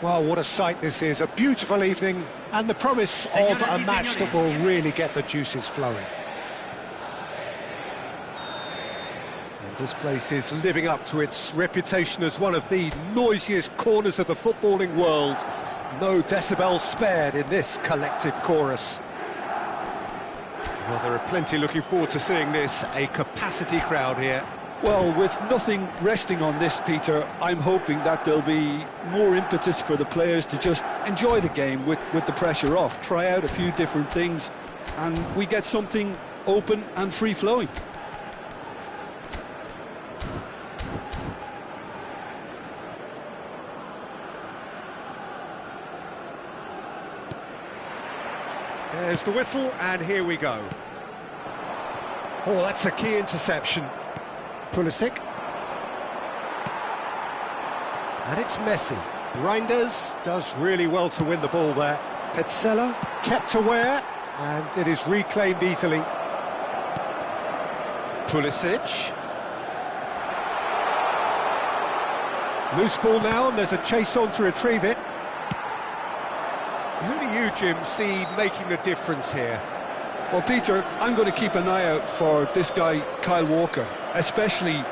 Well, what a sight this is. A beautiful evening and the promise of a match that will really get the juices flowing. And this place is living up to its reputation as one of the noisiest corners of the footballing world. No decibels spared in this collective chorus. Well, there are plenty looking forward to seeing this, a capacity crowd here. Well, with nothing resting on this, Peter, I'm hoping that there'll be more impetus for the players to just enjoy the game with the pressure off, try out a few different things, and we get something open and free-flowing. There's the whistle, and here we go. Oh, that's a key interception. Pulisic. And it's Messi. Reinders does really well to win the ball there. Petzela kept aware, and it is reclaimed easily. Pulisic. Loose ball now, and there's a chase on to retrieve it. Who do you, Jim, see making the difference here? Well, Peter, I'm going to keep an eye out for this guy, Kyle Walker, especially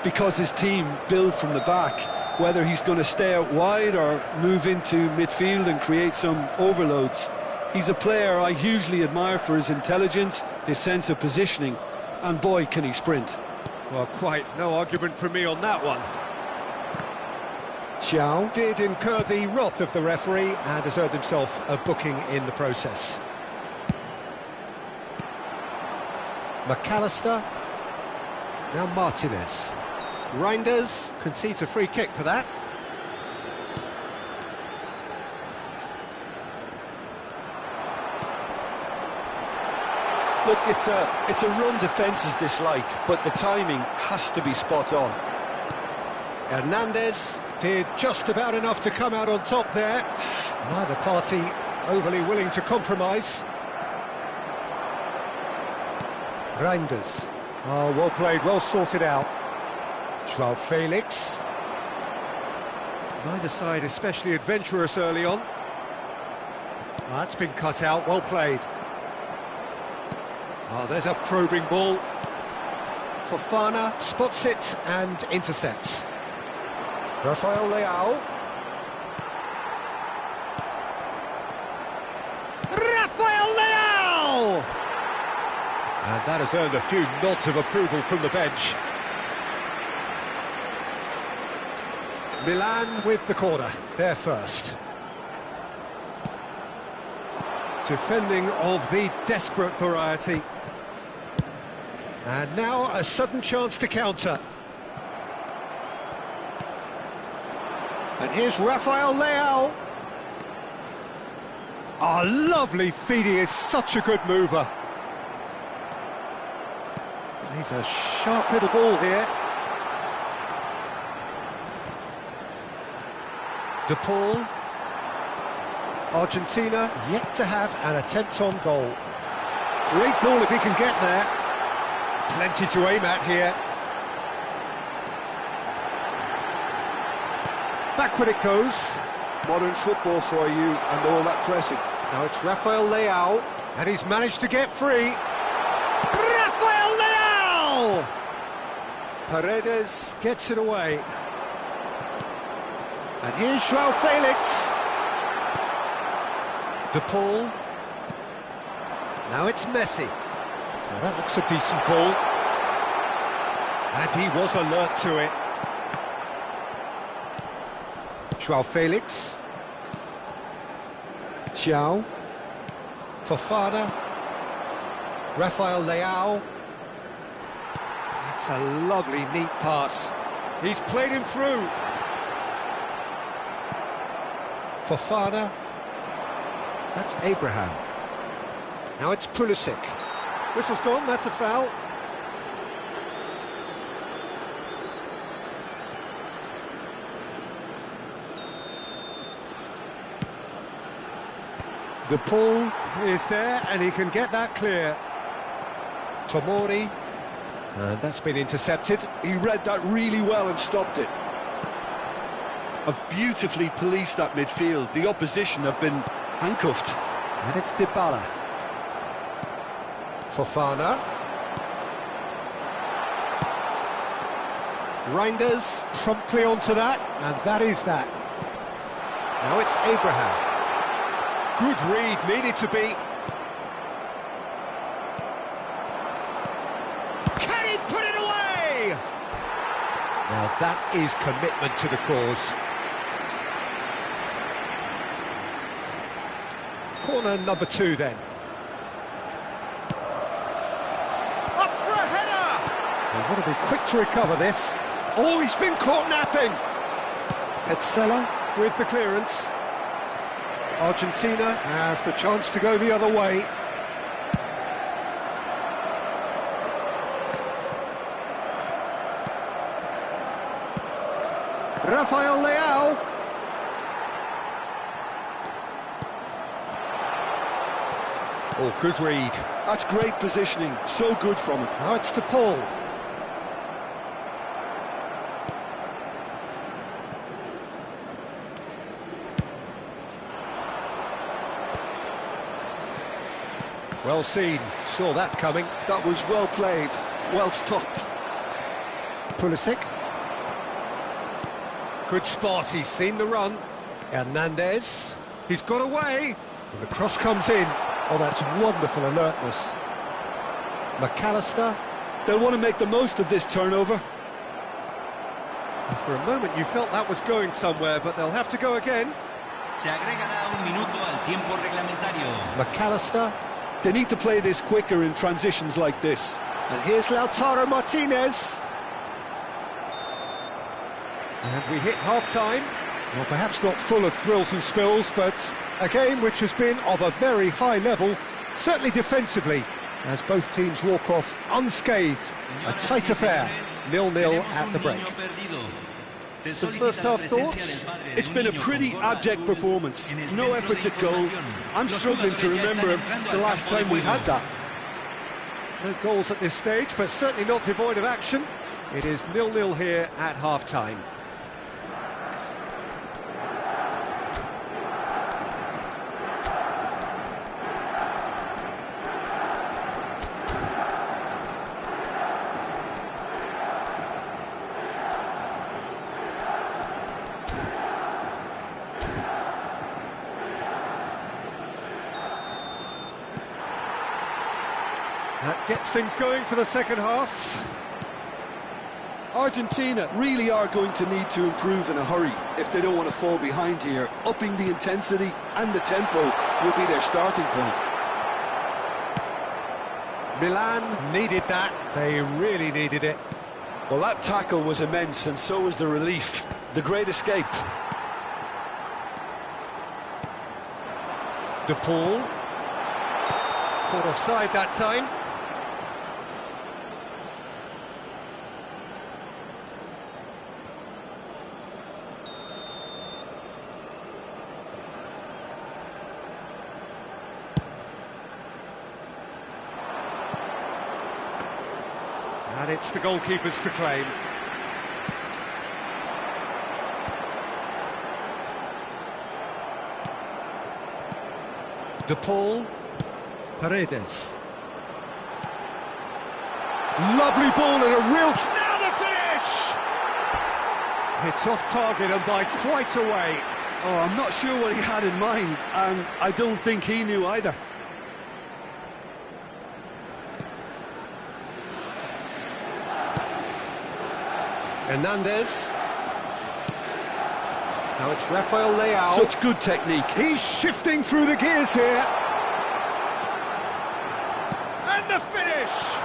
because his team build from the back, whether he's going to stay out wide or move into midfield and create some overloads. He's a player I hugely admire for his intelligence, his sense of positioning, and boy, can he sprint. Well, quite no argument from me on that one. Xiao did incur the wrath of the referee and has earned himself a booking in the process. McAllister. Now Martinez. Reinders concedes a free kick for that. Look, it's a run defence is dislike, but the timing has to be spot on. Hernandez did just about enough to come out on top there. Neither party overly willing to compromise. Reinders. Oh, well played, well sorted out. Joao Felix. Neither side especially adventurous early on. That's been cut out, well played. Oh, there's a probing ball. Fofana spots it and intercepts. Rafael Leao. Rafael Leao! And that has earned a few nods of approval from the bench. Milan with the corner, they're first. Defending of the desperate variety. And now a sudden chance to counter. And here's Rafael Leao. Oh, lovely feed, he is such a good mover. He's a sharp little ball here. De Paul. Argentina yet to have an attempt on goal. Great ball if he can get there. Plenty to aim at here. Backward it goes. Modern football for you and all that pressing. Now it's Rafael Leao, and he's managed to get free. Rafael Leao! Paredes gets it away. And here's Joao Felix. De Paul. Now it's Messi. Now that looks a decent ball. And he was alert to it. Joao Felix. Xiao. Fofana. Rafael Leao. That's a lovely, neat pass. He's played him through. Fofana. That's Abraham. Now it's Pulisic. Whistle's gone, that's a foul. De Paul is there, and he can get that clear. Tomori. And that's been intercepted. He read that really well and stopped it. Have beautifully policed that midfield. The opposition have been handcuffed. And it's Dybala. Fofana. Reinders promptly onto that, and that is that. Now it's Abraham. Good read, needed to be. Can he put it away? Now that is commitment to the cause. Corner number 2 then. Up for a header! They want to be quick to recover this. Oh, he's been caught napping! Petzela with the clearance. Argentina have the chance to go the other way. Rafael Leao. Oh, good read. That's great positioning, so good from him. Now it's De Paul. Well seen, saw that coming. That was well played, well stopped. Pulisic. Good spot, he's seen the run. Hernandez. He's got away. And the cross comes in. Oh, that's wonderful alertness. McAllister. They'll want to make the most of this turnover. And for a moment you felt that was going somewhere, but they'll have to go again. Se agregará un minuto al tiempo reglamentario. McAllister. They need to play this quicker in transitions like this. And here's Lautaro Martinez. And we hit half-time. Well, perhaps not full of thrills and spills, but a game which has been of a very high level, certainly defensively, as both teams walk off unscathed. A tight affair, 0-0 at the break. Some first-half thoughts? It's been a pretty abject performance. No efforts at goal. I'm struggling to remember the last time we had that. No goals at this stage, but certainly not devoid of action. It is 0-0 here at half-time. That gets things going for the second half. Argentina really are going to need to improve in a hurry if they don't want to fall behind here. Upping the intensity and the tempo will be their starting point. Milan needed that. They really needed it. Well, that tackle was immense, and so was the relief. The great escape. De Paul. Caught offside that time. And it's the goalkeepers to claim. De Paul. Paredes. Lovely ball and a real... Now the finish! It's off target and by quite a way. Oh, I'm not sure what he had in mind, and I don't think he knew either. Hernandez. Now it's Rafael Leao. Such good technique. He's shifting through the gears here. And the finish!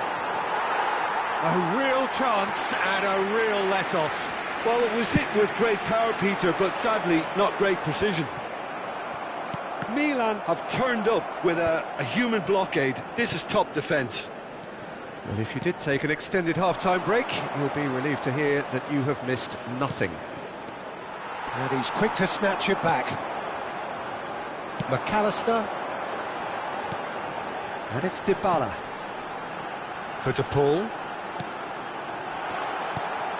A real chance and a real let-off. Well, it was hit with great power, Peter, but sadly not great precision. Milan have turned up with a human blockade. This is top defence. Well, if you did take an extended half-time break, you'll be relieved to hear that you have missed nothing. And he's quick to snatch it back. McAllister. And it's Dybala. For De Paul.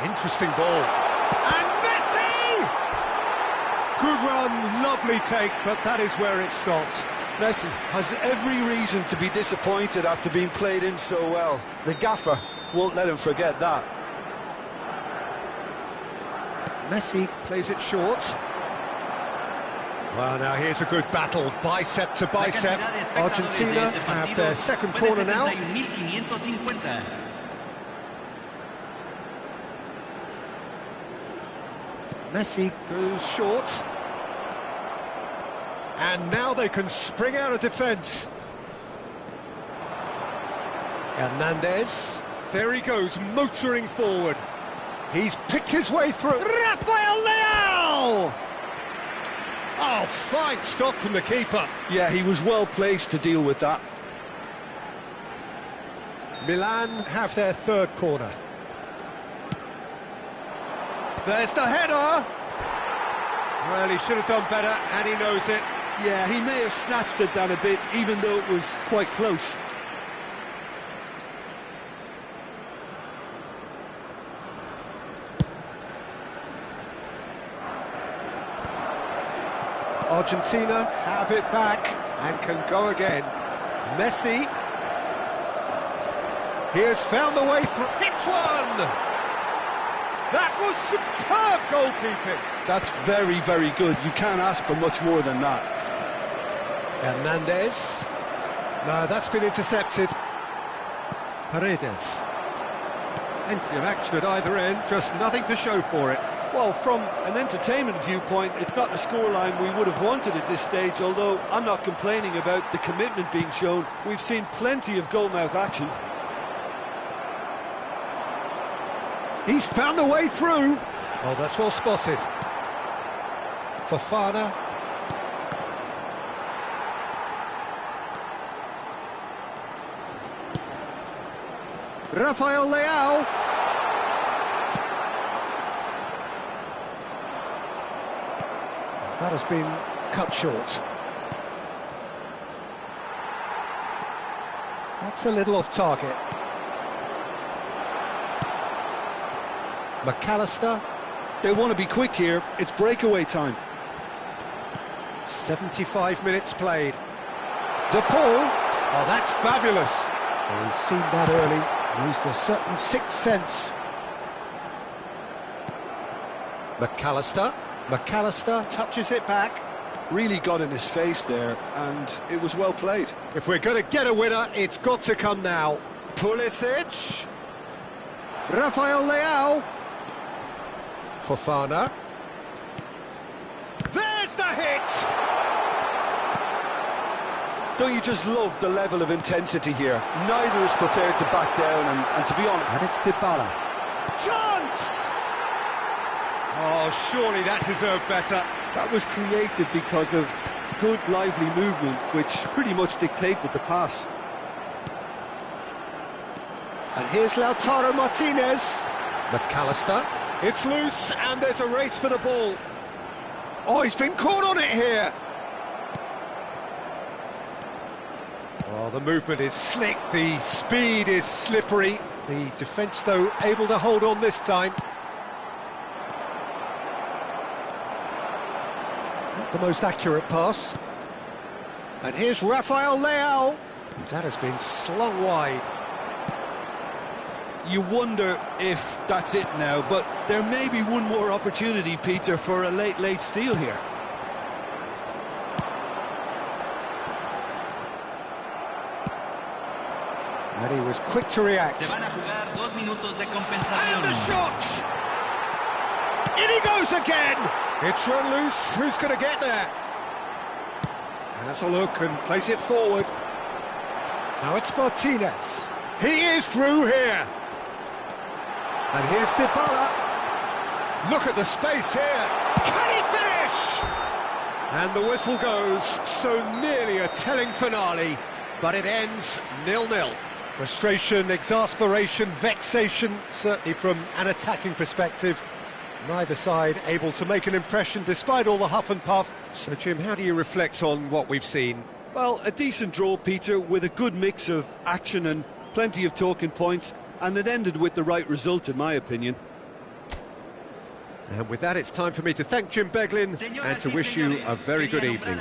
Interesting ball. And Messi! Good run, lovely take, but that is where it stopped. Messi has every reason to be disappointed after being played in so well. The gaffer won't let him forget that. Messi plays it short. Well, now here's a good battle, bicep to bicep. Argentina have their second corner now. Messi goes short. And now they can spring out of defence. Hernandez. There he goes, motoring forward. He's picked his way through. Rafael Leao! Oh, fine stop from the keeper. Yeah, he was well placed to deal with that. Milan have their third corner. There's the header! Well, he should have done better, and he knows it. Yeah, he may have snatched it down a bit, even though it was quite close. Argentina have it back and can go again. Messi. He has found the way through. Hits one! That was superb goalkeeping. That's very, very good. You can't ask for much more than that. Hernandez. No, that's been intercepted. Paredes. Plenty of action at either end, just nothing to show for it. Well, from an entertainment viewpoint, it's not the scoreline we would have wanted at this stage, although I'm not complaining about the commitment being shown. We've seen plenty of goalmouth action. He's found a way through. Oh, that's well spotted. Fofana. Rafael Leao. That has been cut short. That's a little off target. McAllister. They want to be quick here. It's breakaway time. 75 minutes played. De Paul. Oh, that's fabulous. Oh, he's seen that early. Used a certain sixth sense. McAllister. McAllister touches it back. Really got in his face there, and it was well played. If we're going to get a winner, it's got to come now. Pulisic. Rafael Leao. Fofana. There's the hit! Don't you just love the level of intensity here? Neither is prepared to back down, and to be honest... And it's Dybala. Chance! Oh, surely that deserved better. That was created because of good, lively movement, which pretty much dictated the pass. And here's Lautaro Martinez. McAllister. It's loose, and there's a race for the ball. Oh, he's been caught on it here. Oh, the movement is slick, the speed is slippery. The defence, though, able to hold on this time. Not the most accurate pass. And here's Rafael Leao. That has been slung wide. You wonder if that's it now, but there may be one more opportunity, Peter, for a late steal here. And he was quick to react. Se van a jugar 2 minutos de compensación. And the shot! In he goes again! It's run loose, who's going to get there? Has a look and plays it forward. Now it's Martinez. He is through here! And here's Dybala. Look at the space here. Can he finish? And the whistle goes. So nearly a telling finale, but it ends 0-0. Frustration, exasperation, vexation, certainly from an attacking perspective. Neither side able to make an impression despite all the huff and puff. So, Jim, how do you reflect on what we've seen? Well, a decent draw, Peter, with a good mix of action and plenty of talking points. And it ended with the right result, in my opinion. And with that, it's time for me to thank Jim Beglin and to wish you a very good evening.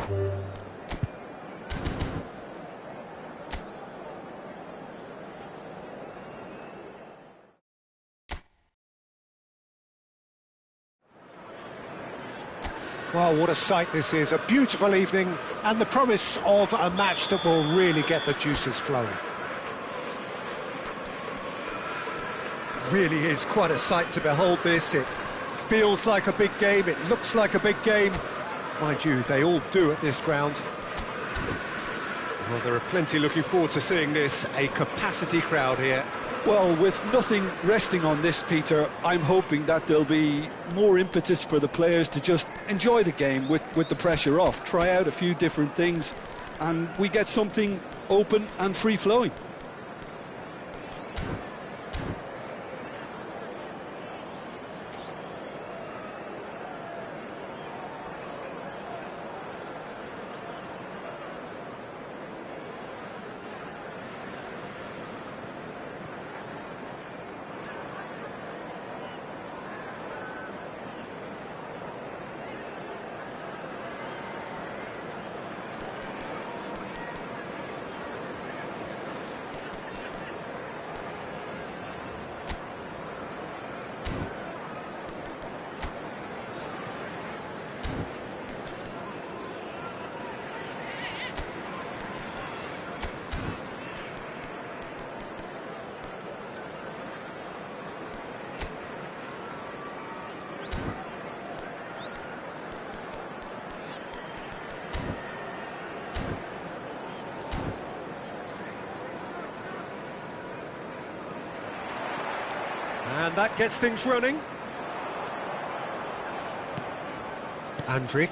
Well, what a sight this is, a beautiful evening and the promise of a match that will really get the juices flowing. Really is quite a sight to behold this. It feels like a big game, it looks like a big game. Mind you, they all do at this ground. Well, there are plenty looking forward to seeing this, a capacity crowd here. Well, with nothing resting on this, Peter, I'm hoping that there'll be more impetus for the players to just enjoy the game with the pressure off, try out a few different things, and we get something open and free-flowing. And that gets things running. Andrik.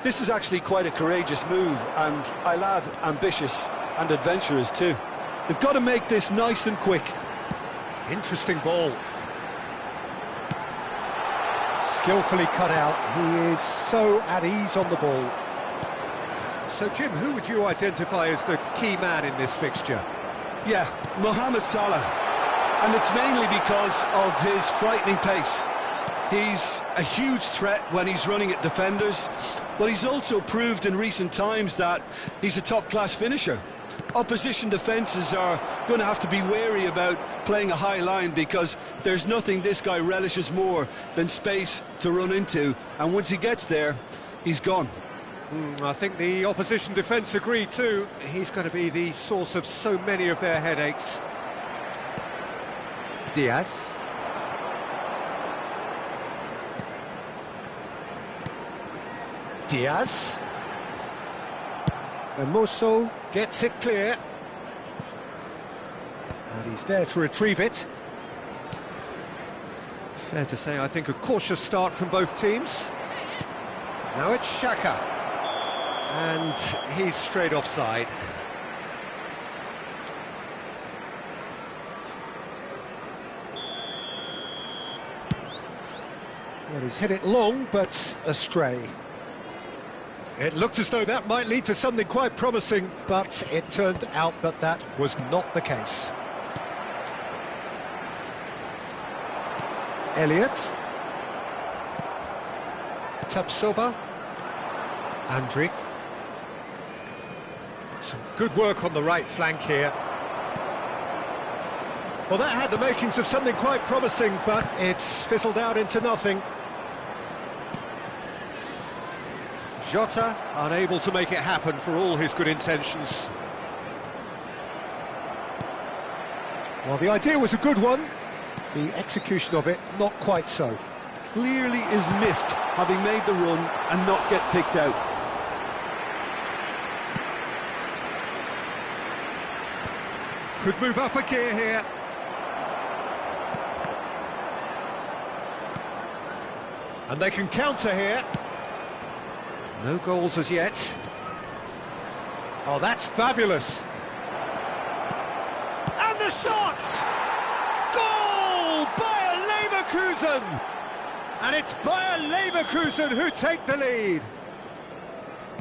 This is actually quite a courageous move, and I'll add ambitious and adventurous too. They've got to make this nice and quick. Interesting ball. Skillfully cut out. He is so at ease on the ball. So, Jim, who would you identify as the key man in this fixture? Yeah, Mohamed Salah, and it's mainly because of his frightening pace. He's a huge threat when he's running at defenders, but he's also proved in recent times that he's a top-class finisher. Opposition defences are going to have to be wary about playing a high line because there's nothing this guy relishes more than space to run into, and once he gets there, he's gone. I think the opposition defence agree too. He's going to be the source of so many of their headaches. Diaz. Diaz. Hermoso gets it clear. And he's there to retrieve it. Fair to say, I think, a cautious start from both teams. Now it's Xhaka. And he's straight offside. Well, he's hit it long, but astray. It looked as though that might lead to something quite promising, but it turned out that that was not the case. Elliott. Tapsoba. Andrik. Some good work on the right flank here. Well, that had the makings of something quite promising, but it's fizzled out into nothing. Jota unable to make it happen for all his good intentions. Well, the idea was a good one. The execution of it, not quite so. Clearly is miffed, having made the run and not get picked out. Could move up a gear here. And they can counter here. No goals as yet. Oh, that's fabulous. And the shot! Goal! Bayer Leverkusen! And it's Bayer Leverkusen who take the lead.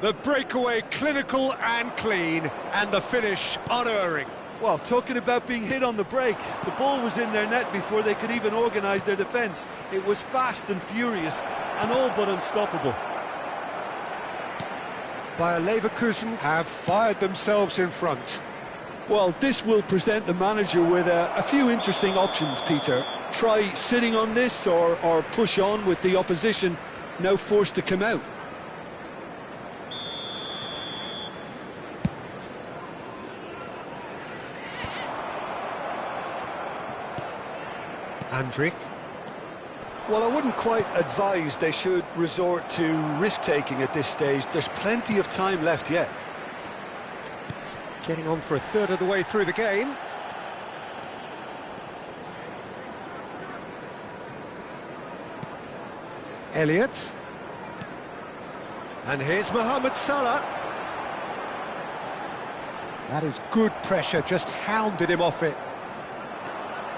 The breakaway clinical and clean, and the finish unerring. Well, talking about being hit on the break, the ball was in their net before they could even organise their defence. It was fast and furious and all but unstoppable. Bayer Leverkusen have fired themselves in front. Well, this will present the manager with a few interesting options, Peter. Try sitting on this or push on with the opposition now forced to come out. Andrik. Well, I wouldn't quite advise they should resort to risk-taking at this stage. There's plenty of time left yet. Getting on for a third of the way through the game. Elliott. And here's Mohamed Salah. That is good pressure, just hounded him off it.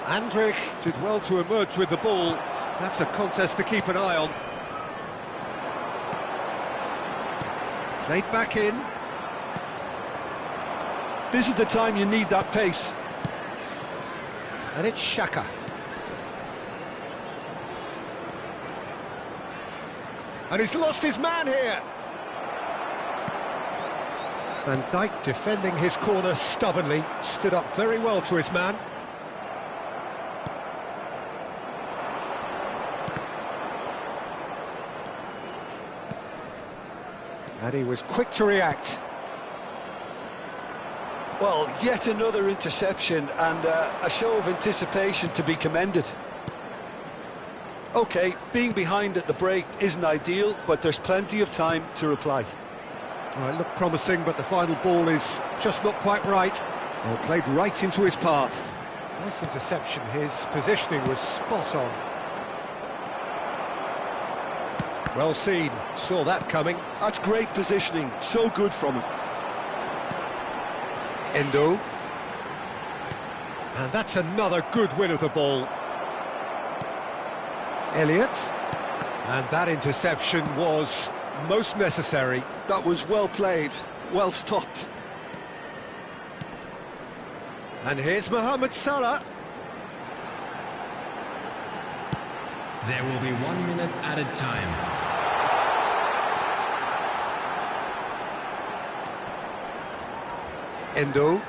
Andrik did well to emerge with the ball. That's a contest to keep an eye on. Played back in. This is the time you need that pace. And it's Xhaka. And he's lost his man here. Van Dijk defending his corner stubbornly, stood up very well to his man. And he was quick to react. Well, yet another interception and a show of anticipation to be commended. OK, being behind at the break isn't ideal, but there's plenty of time to reply. Well, it looked promising, but the final ball is just not quite right. Well, played right into his path. Nice interception, his positioning was spot on. Well seen, saw that coming. That's great positioning, so good from him. Endo. And that's another good win of the ball. Elliott. And that interception was most necessary. That was well played, well stopped. And here's Mohamed Salah. There will be 1 minute added time. Endo.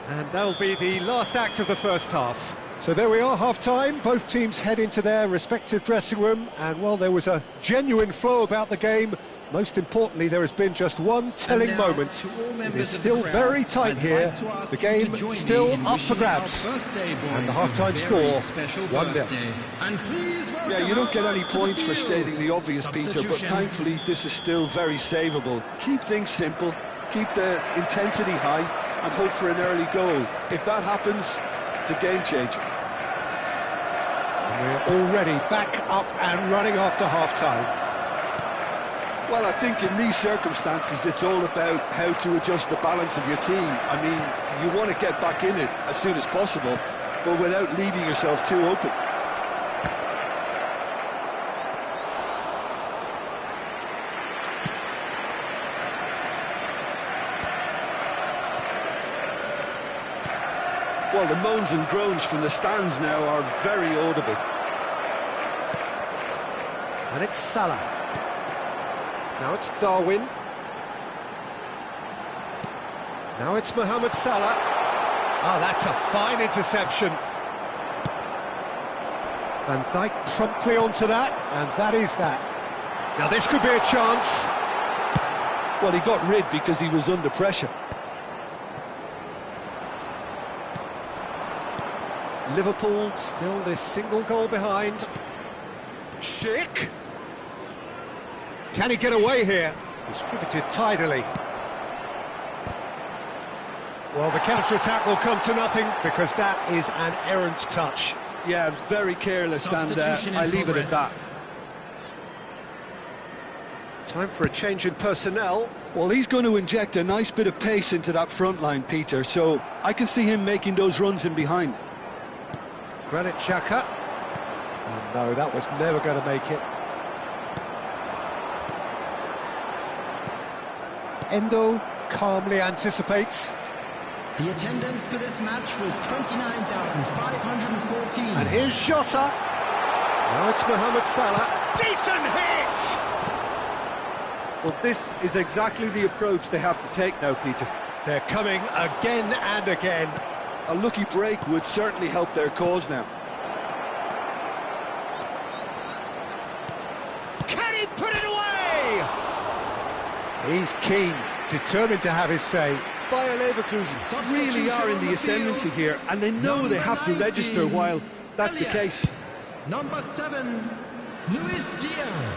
And that'll be the last act of the first half. So there we are, half-time. Both teams head into their respective dressing room, and while there was a genuine flow about the game, most importantly, there has been just one telling moment. It is still very tight here. The game still up for grabs. And the half-time score, 1-0. Yeah, you don't get any points for stating the obvious, Peter, but thankfully this is still very savable. Keep things simple, keep the intensity high, and hope for an early goal. If that happens, it's a game changer. And we're already back up and running after half-time. Well, I think in these circumstances, it's all about how to adjust the balance of your team. I mean, you want to get back in it as soon as possible, but without leaving yourself too open. Well, the moans and groans from the stands now are very audible. And it's Salah. Now it's Darwin. Now it's Mohamed Salah. Ah, that's a fine interception. Van Dijk promptly onto that, and that is that. Now this could be a chance. Well, he got rid because he was under pressure. Liverpool still this single goal behind. Schick. Can he get away here? Distributed tidily. Well, the counter-attack will come to nothing because that is an errant touch. Yeah, very careless, and I leave it at that. Time for a change in personnel. Well, he's going to inject a nice bit of pace into that front line, Peter, so I can see him making those runs in behind. Granit Xhaka. Oh no, that was never going to make it. Endo calmly anticipates. The attendance for this match was 29,514. And here's Jota. Now it's Mohamed Salah. Decent hit! Well, this is exactly the approach they have to take now, Peter. They're coming again and again. A lucky break would certainly help their cause now. Can he put it away? He's keen, determined to have his say. Bayer Leverkusen really are in the ascendancy here, and they know they have to register while that's the case. Number 7, Luis Diaz.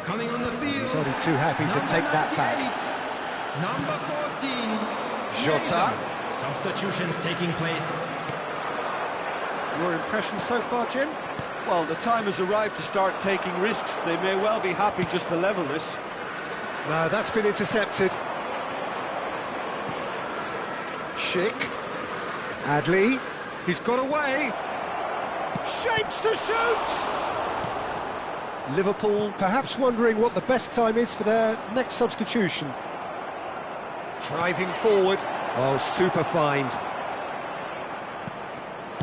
Coming on the field. He's only too happy to take that back. Number 14, Jota. Substitutions taking place. Your impression so far, Jim? Well, the time has arrived to start taking risks. They may well be happy just to level this. No, that's been intercepted. Schick. Adli. He's got away. Shapes to shoot! Liverpool perhaps wondering what the best time is for their next substitution. Driving forward. Oh, super find.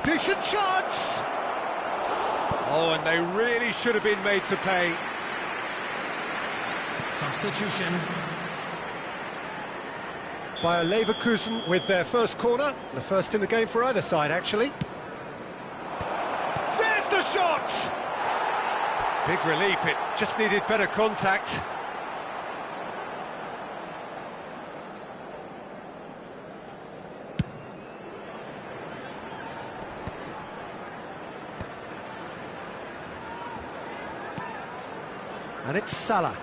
Decent chance! Oh, and they really should have been made to pay. Substitution. Bayer Leverkusen with their first corner. The first in the game for either side, actually. There's the shot! Big relief, it just needed better contact. And it's Salah.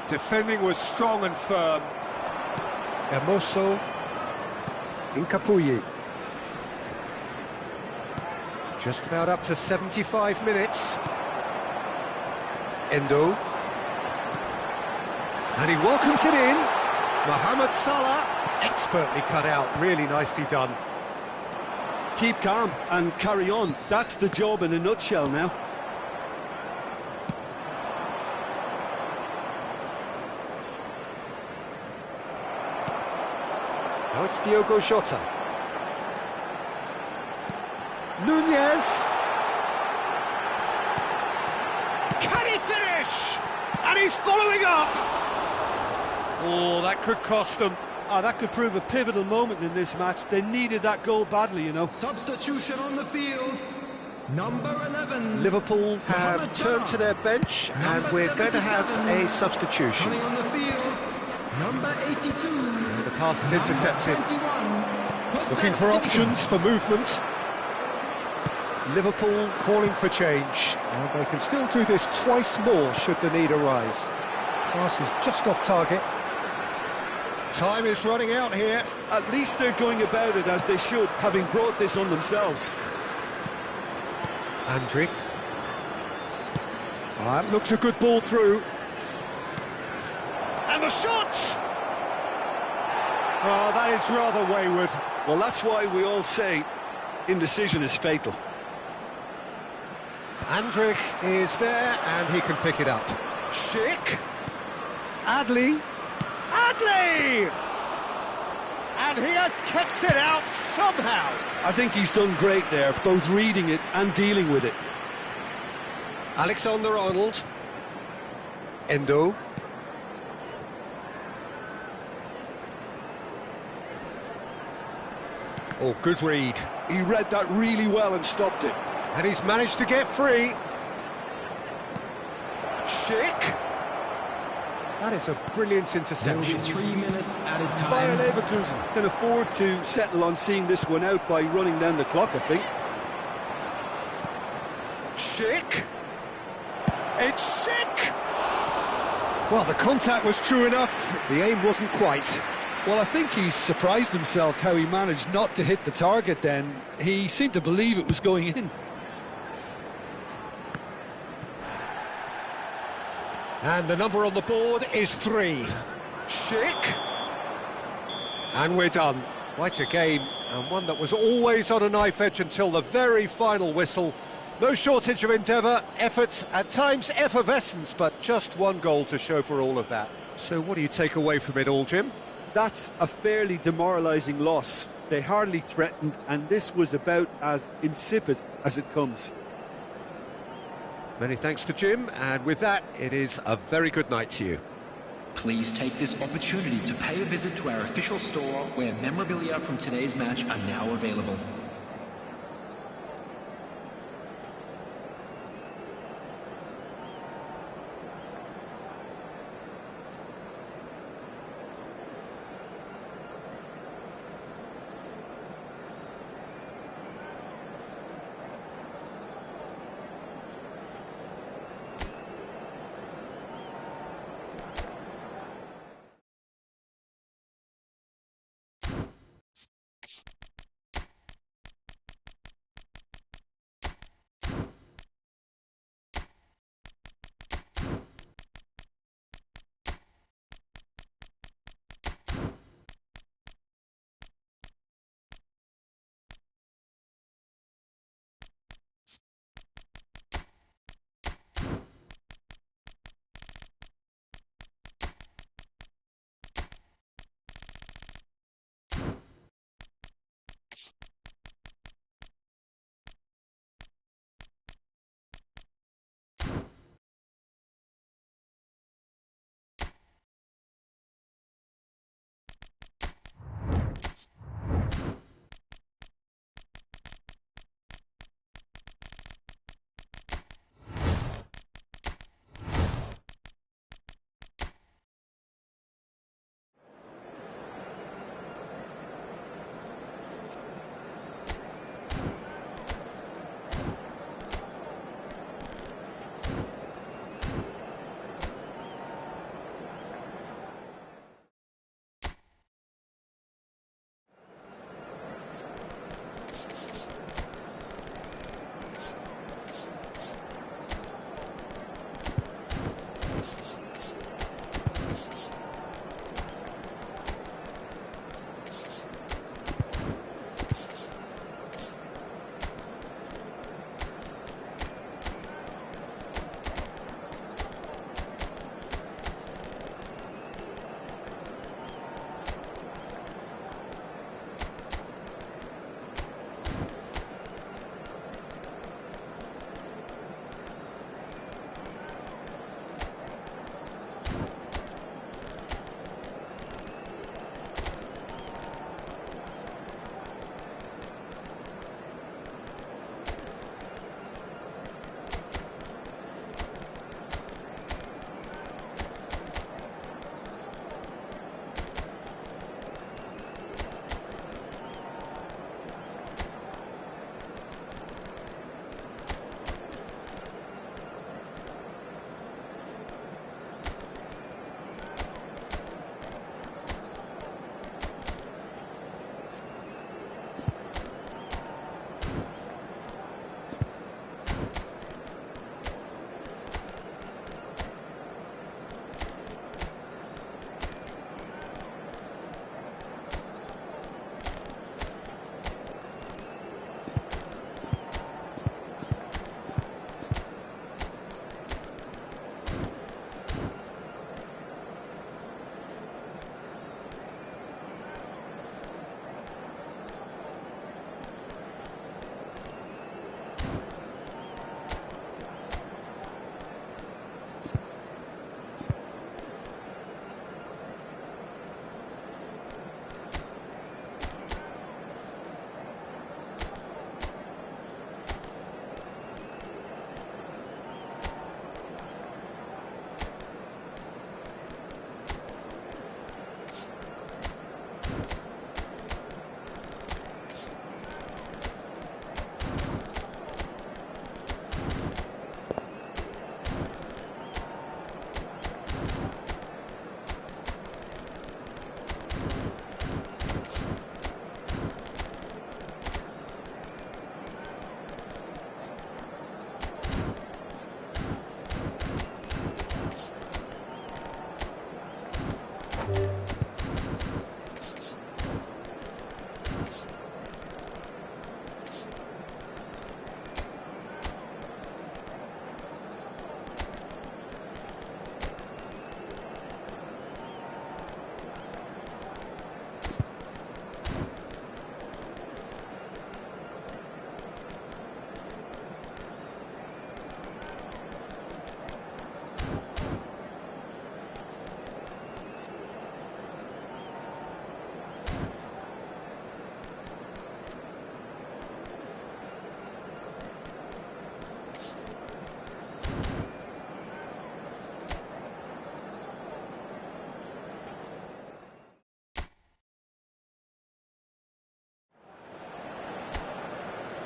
Defending was strong and firm. Hermoso. Incapuyi. Just about up to 75 minutes. Endo. And he welcomes it in. Mohamed Salah, expertly cut out, really nicely done. Keep calm and carry on. That's the job in a nutshell now. Now it's Diogo Jota. Nunez. Can he finish? And he's following up. Oh, that could cost them. That could prove a pivotal moment in this match. They needed that goal badly, you know. Substitution on the field. Number 11. Liverpool have turned to their bench, and we're going to have a substitution. Coming on the field. Number 82. And the pass is intercepted. 21. Looking for options for movement. Liverpool calling for change, and they can still do this twice more should the need arise. Pass is just off target. Time is running out here. At least they're going about it as they should, having brought this on themselves. Andrick. That looks a good ball through. And the shot! Oh, that is rather wayward. Well, that's why we all say indecision is fatal. Andrick is there, and he can pick it up. Schick. Adli. Adli! And he has kept it out somehow. I think he's done great there, both reading it and dealing with it. Alexander-Arnold. Endo. Oh, good read. He read that really well and stopped it. And he's managed to get free. Schick. That is a brilliant interception. 3 minutes added time. Bayer Leverkusen can afford to settle on seeing this one out by running down the clock, I think. Schick. It's Schick. Well, the contact was true enough. The aim wasn't quite. Well, I think he's surprised himself how he managed not to hit the target then. He seemed to believe it was going in. And the number on the board is 3. Schick. And we're done. Quite a game, and one that was always on a knife edge until the very final whistle. No shortage of endeavour, effort, at times effervescence, but just one goal to show for all of that. So what do you take away from it all, Jim? That's a fairly demoralising loss. They hardly threatened, and this was about as insipid as it comes. Many thanks to Jim, and with that, it is a very good night to you. Please take this opportunity to pay a visit to our official store where memorabilia from today's match are now available.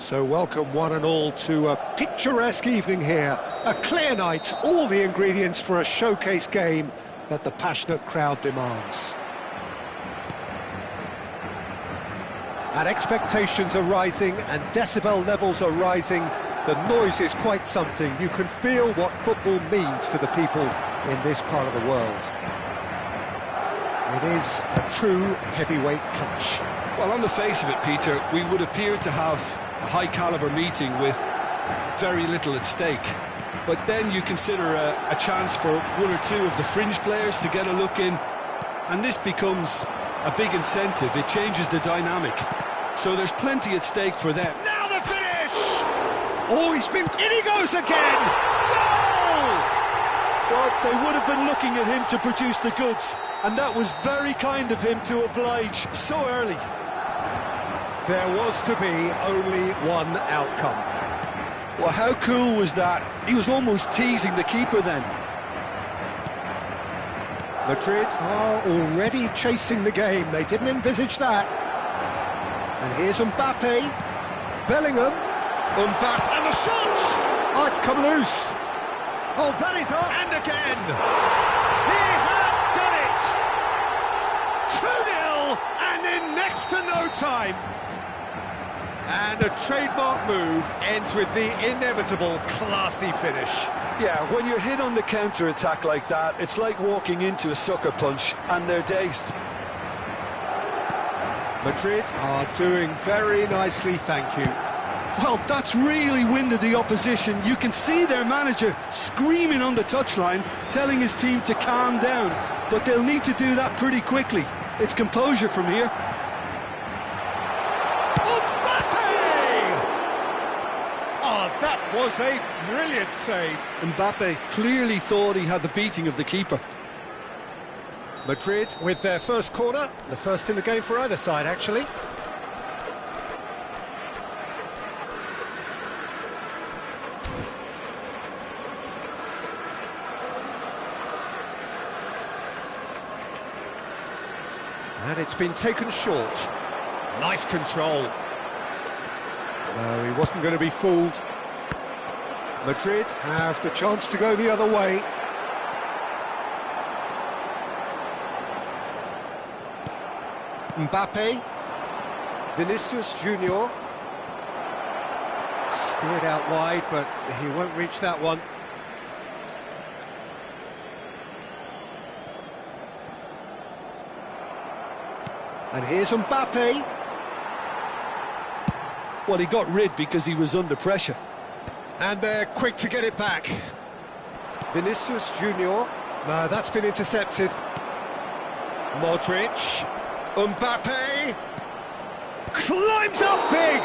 So welcome one and all to a picturesque evening here. A clear night, all the ingredients for a showcase game that the passionate crowd demands. And expectations are rising and decibel levels are rising. The noise is quite something. You can feel what football means to the people in this part of the world. It is a true heavyweight clash. Well, on the face of it, Peter, we would appear to have a high-caliber meeting with very little at stake. But then you consider a chance for one or two of the fringe players to get a look in, and this becomes a big incentive. It changes the dynamic. So there's plenty at stake for them. Now the finish! Oh, in he goes again! Goal! Well, they would have been looking at him to produce the goods, and that was very kind of him to oblige so early. There was to be only one outcome. Well, how cool was that? He was almost teasing the keeper then. Madrid are already chasing the game. They didn't envisage that. And here's Mbappe. Bellingham. Mbappe. And the shot! Oh, it's come loose. Oh, that is up. And again. He has done it. 2-0, and in next to no time. And a trademark move ends with the inevitable classy finish. Yeah, when you're hit on the counter-attack like that, it's like walking into a sucker punch, and they're dazed. Madrid are doing very nicely, thank you. Well, that's really winded the opposition. You can see their manager screaming on the touchline, telling his team to calm down, but they'll need to do that pretty quickly. It's composure from here. That was a brilliant save. Mbappe clearly thought he had the beating of the keeper. Madrid with their first corner, the first in the game for either side, actually. And it's been taken short. Nice control. No, he wasn't going to be fooled. Madrid have the chance to go the other way. Mbappe. Vinicius Junior. Steered out wide, but he won't reach that one. And here's Mbappe. Well, he got rid because he was under pressure. And they're quick to get it back. Vinicius Junior. No, that's been intercepted. Modric. Mbappe. Climbs up big.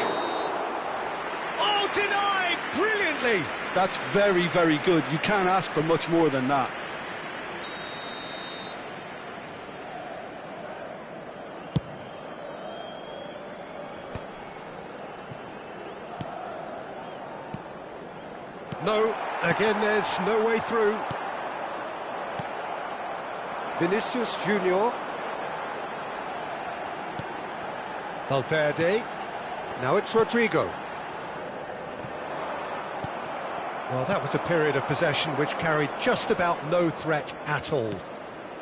Oh, denied brilliantly. That's very, very good. You can't ask for much more than that. No, again there's no way through. Vinicius Junior. Valverde. Now it's Rodrigo. Well, that was a period of possession which carried just about no threat at all.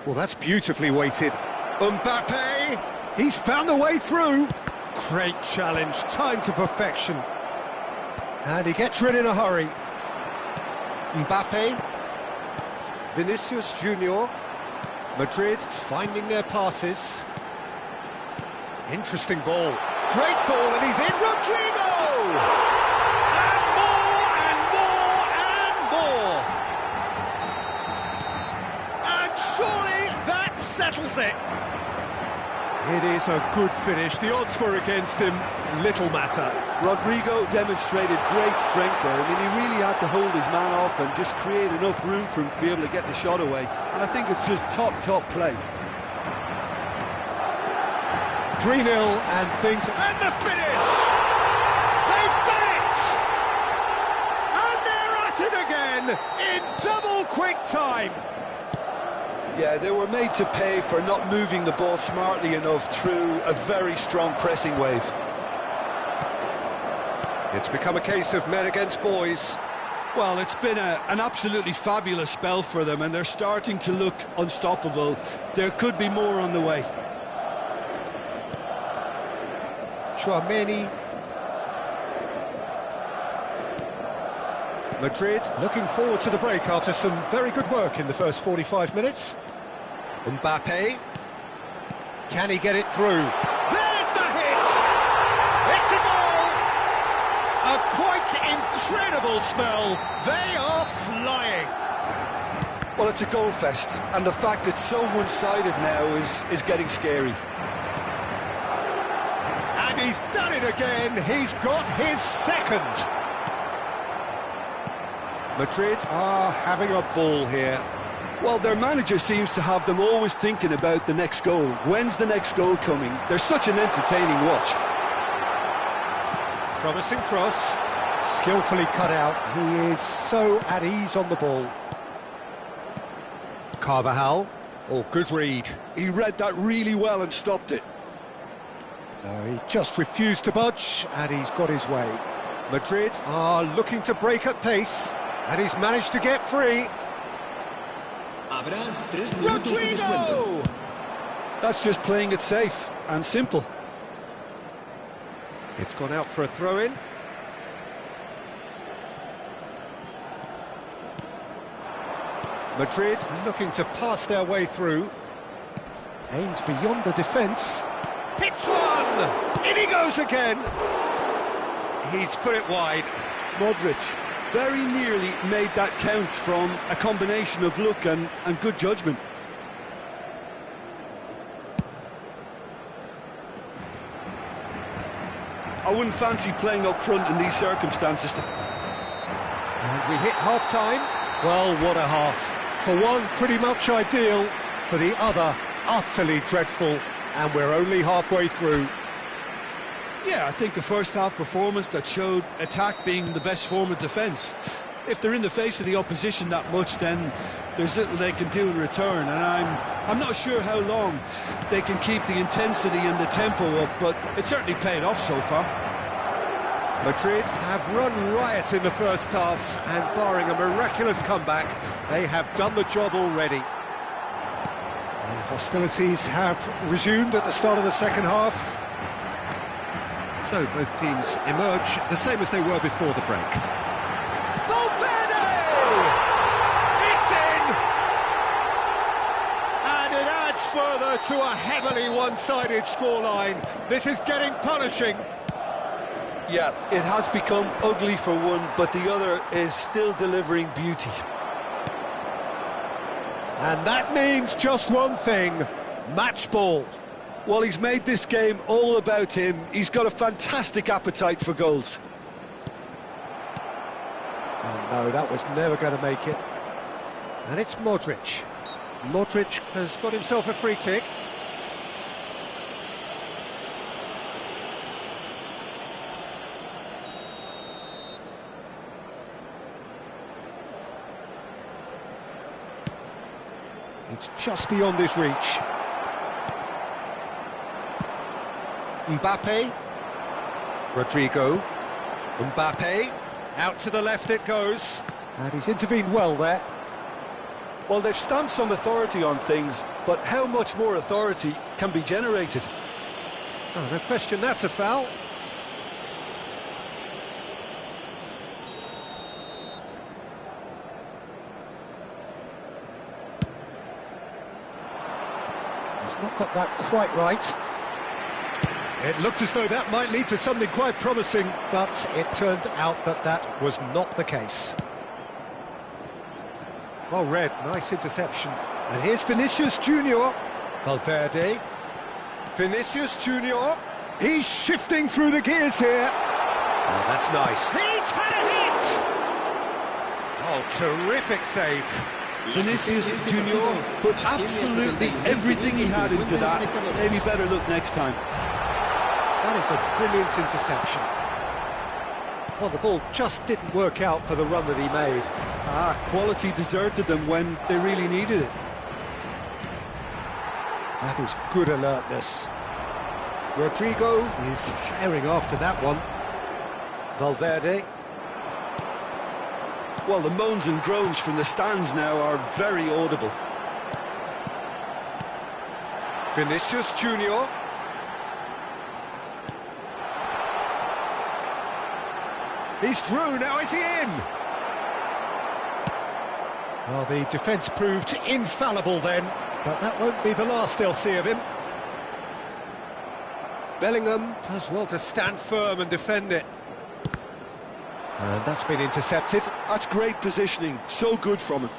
Well, that's beautifully weighted. Mbappe! He's found a way through. Great challenge, timed to perfection. And he gets rid in a hurry. Mbappe, Vinicius Junior, Madrid finding their passes. Interesting ball. Great ball, and he's in. Rodrigo! And more, and more, and more. And surely that settles it. It is a good finish. The odds were against him. Little matter. Rodrigo demonstrated great strength there. I mean, he really had to hold his man off and just create enough room for him to be able to get the shot away. And I think it's just top play. 3-0 and things... And the finish! They've done it! And they're at it again in double quick time. Yeah, they were made to pay for not moving the ball smartly enough through a very strong pressing wave. It's become a case of men against boys. Well, it's been an absolutely fabulous spell for them, and they're starting to look unstoppable. There could be more on the way. Chouameni. Madrid looking forward to the break after some very good work in the first 45 minutes. Mbappe. Can he get it through? There's the hit! It's a goal! A quite incredible spell. They are flying. Well, it's a goal fest, and the fact it's so one-sided now is getting scary. And he's done it again. He's got his second. Madrid are having a ball here. Well, their manager seems to have them always thinking about the next goal. When's the next goal coming? They're such an entertaining watch. Promising cross. Skillfully cut out. He is so at ease on the ball. Carvajal. Oh, good read. He read that really well and stopped it. No, he just refused to budge, and he's got his way. Madrid are looking to break at pace, and he's managed to get free. Rodrigo! That's just playing it safe and simple. It's gone out for a throw-in. Madrid looking to pass their way through. Aims beyond the defence. Hits one! In he goes again! He's put it wide. Modric very nearly made that count from a combination of luck and good judgment. I wouldn't fancy playing up front in these circumstances. And we hit half-time. Well, what a half. For one, pretty much ideal. For the other, utterly dreadful. And we're only halfway through. Yeah, I think a first-half performance that showed attack being the best form of defence. If they're in the face of the opposition that much, then there's little they can do in return, and I'm not sure how long they can keep the intensity and the tempo up, but it certainly paid off so far. Madrid have run riot in the first half, and barring a miraculous comeback, they have done the job already. And hostilities have resumed at the start of the second half. So both teams emerge the same as they were before the break. Valverde! It's in! And it adds further to a heavily one-sided scoreline. This is getting punishing. Yeah, it has become ugly for one, but the other is still delivering beauty. And that means just one thing, match ball. Well, he's made this game all about him. He's got a fantastic appetite for goals. Oh no, that was never going to make it. And it's Modric. Modric has got himself a free kick. It's just beyond his reach. Mbappe. Rodrigo. Mbappe. Out to the left it goes. And he's intervened well there. Well, they've stamped some authority on things, but how much more authority can be generated? Oh, no question, that's a foul. He's not got that quite right. It looked as though that might lead to something quite promising, but it turned out that that was not the case. Well read, nice interception. And here's Vinicius Junior. Valverde. Vinicius Junior. He's shifting through the gears here. Oh, that's nice. He's had a hit! Oh, terrific save. Vinicius Junior put absolutely everything he had into that. Maybe better look next time. That is a brilliant interception. Well, the ball just didn't work out for the run that he made. Quality deserted them when they really needed it. That is good alertness. Rodrigo is herring after that one. Valverde. Well, the moans and groans from the stands now are very audible. Vinicius Junior. He's through, now is he in? Well, the defence proved infallible then, but that won't be the last they'll see of him. Bellingham does well to stand firm and defend it. And that's been intercepted. That's great positioning, so good from him.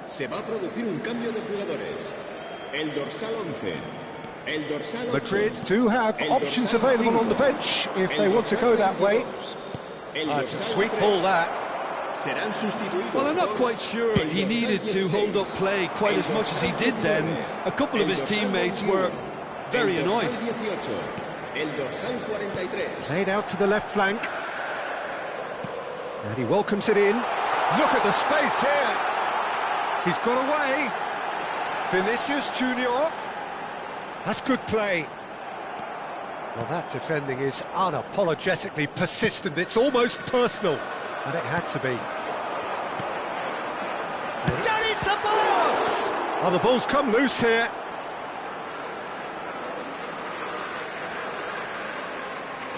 Se va a producir un cambio de jugadores. El dorsal 11. El dorsal 11. Madrid do have options available on the bench if they want to go that way. It's a sweet ball, that. Well, I'm not quite sure he needed to hold up play quite as much as he did then. A couple of his teammates were very annoyed. Played out to the left flank. And he welcomes it in. Look at the space here. He's got away. Vinicius Junior. That's good play. Well, that defending is unapologetically persistent. It's almost personal. And it had to be. Danny Ceballos! Oh, the ball's come loose here.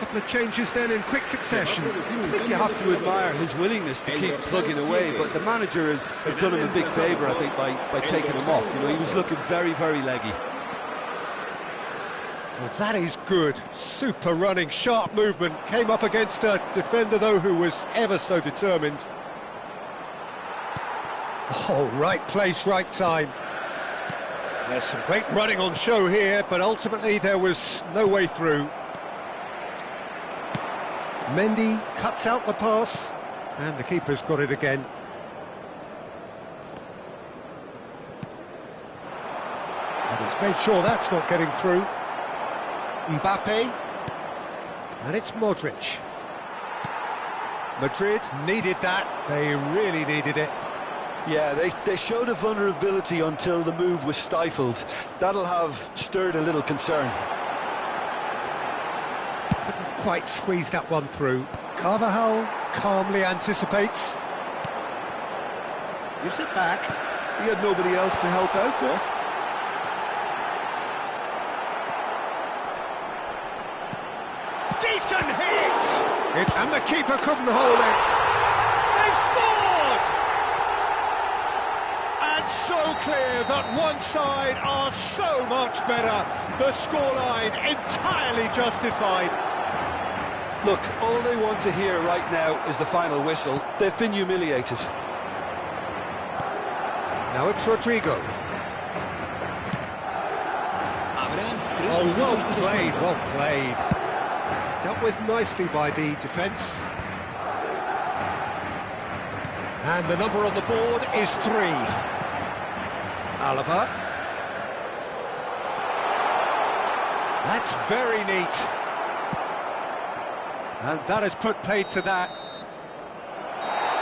Couple of changes then in quick succession. I think you have to admire his willingness to keep plugging away, but the manager has done him a big favour, I think, by taking him off. You know, he was looking very, very leggy. Well, that is good. Super running, sharp movement. Came up against a defender, though, who was ever so determined. Oh, right place, right time. There's some great running on show here, but ultimately there was no way through. Mendy cuts out the pass, and the keeper's got it again. And he's made sure that's not getting through. Mbappe, and it's Modric. Madrid needed that, they really needed it. Yeah, they showed a vulnerability until the move was stifled. That'll have stirred a little concern. Couldn't quite squeeze that one through. Carvajal calmly anticipates. Gives it back. He had nobody else to help out there. Decent hit! And the keeper couldn't hold it. They've scored! And so clear that one side are so much better. The scoreline entirely justified. Look, all they want to hear right now is the final whistle. They've been humiliated. Now it's Rodrigo. Oh, well played, well played. Dealt with nicely by the defence. And the number on the board is 3. Alaba. That's very neat. And that has put paid to that.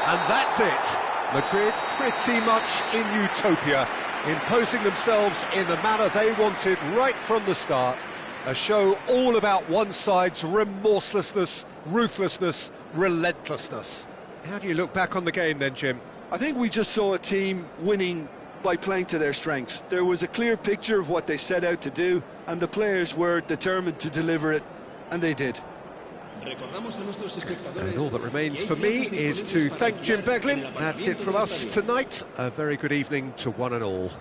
And that's it. Madrid pretty much in utopia, imposing themselves in the manner they wanted right from the start. A show all about one side's remorselessness, ruthlessness, relentlessness. How do you look back on the game then, Jim? I think we just saw a team winning by playing to their strengths. There was a clear picture of what they set out to do, and the players were determined to deliver it, and they did. And all that remains for me is to thank Jim Beglin. That's it from us tonight. A very good evening to one and all.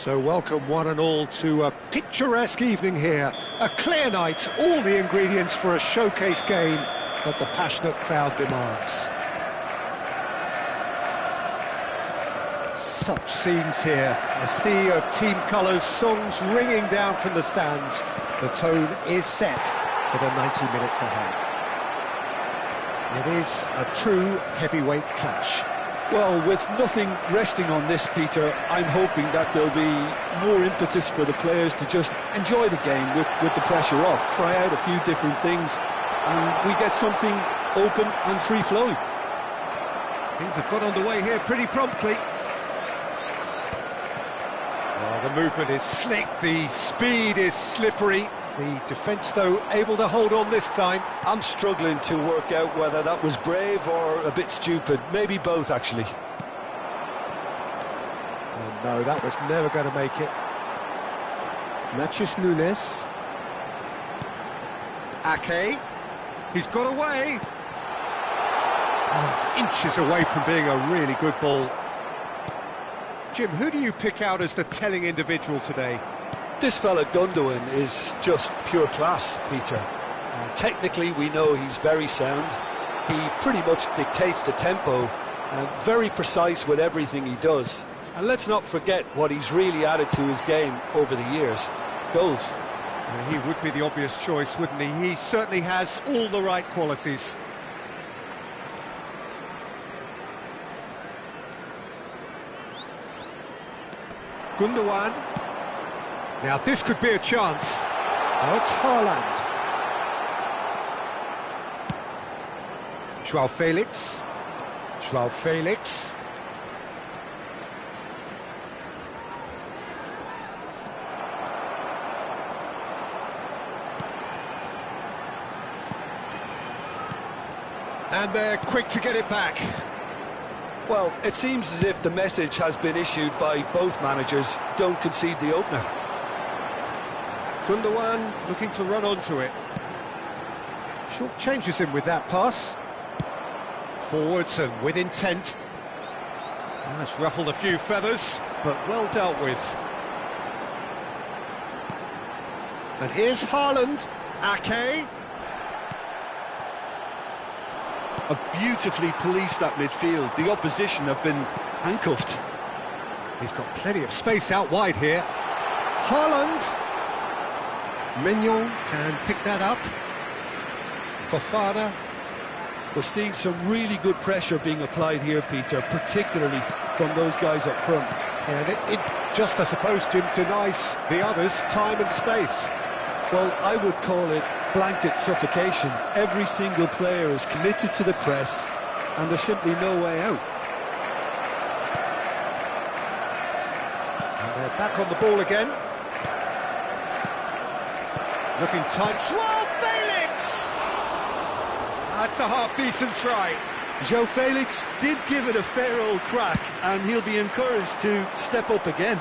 So welcome one and all to a picturesque evening here. A clear night, all the ingredients for a showcase game that the passionate crowd demands. Such scenes here, a sea of team colours, songs ringing down from the stands. The tone is set for the 90 minutes ahead. It is a true heavyweight clash. Well, with nothing resting on this, Peter, I'm hoping that there'll be more impetus for the players to just enjoy the game with the pressure off, try out a few different things, and we get something open and free-flowing. Things have got underway here pretty promptly. Well, the movement is slick, the speed is slippery. The defence, though, able to hold on this time. I'm struggling to work out whether that was brave or a bit stupid. Maybe both, actually. Oh, no, that was never going to make it. Matheus Nunes. Ake. He's got away. Oh, it's inches away from being a really good ball. Jim, who do you pick out as the telling individual today? This fella Gundogan is just pure class, Peter. Technically, we know he's very sound. He pretty much dictates the tempo, and very precise with everything he does. And let's not forget what he's really added to his game over the years. Goals. Well, he would be the obvious choice, wouldn't he? He certainly has all the right qualities. Gundogan. Now this could be a chance. Oh, it's Haaland. João Felix. João Felix. And they're quick to get it back. Well, it seems as if the message has been issued by both managers: don't concede the opener. Gundogan looking to run onto it. Short changes him with that pass. Forwards and with intent. That's ruffled a few feathers, but well dealt with. And here's Haaland. Ake. Have beautifully policed that midfield. The opposition have been handcuffed. He's got plenty of space out wide here. Haaland. Mignon can pick that up. Fofana. We're seeing some really good pressure being applied here, Peter, particularly from those guys up front. And it just, I suppose, Jim, denies the others time and space. Well, I would call it blanket suffocation. Every single player is committed to the press, and there's simply no way out. And they're back on the ball again. Looking tight. João Felix! That's a half-decent try. João Felix did give it a fair old crack, and he'll be encouraged to step up again.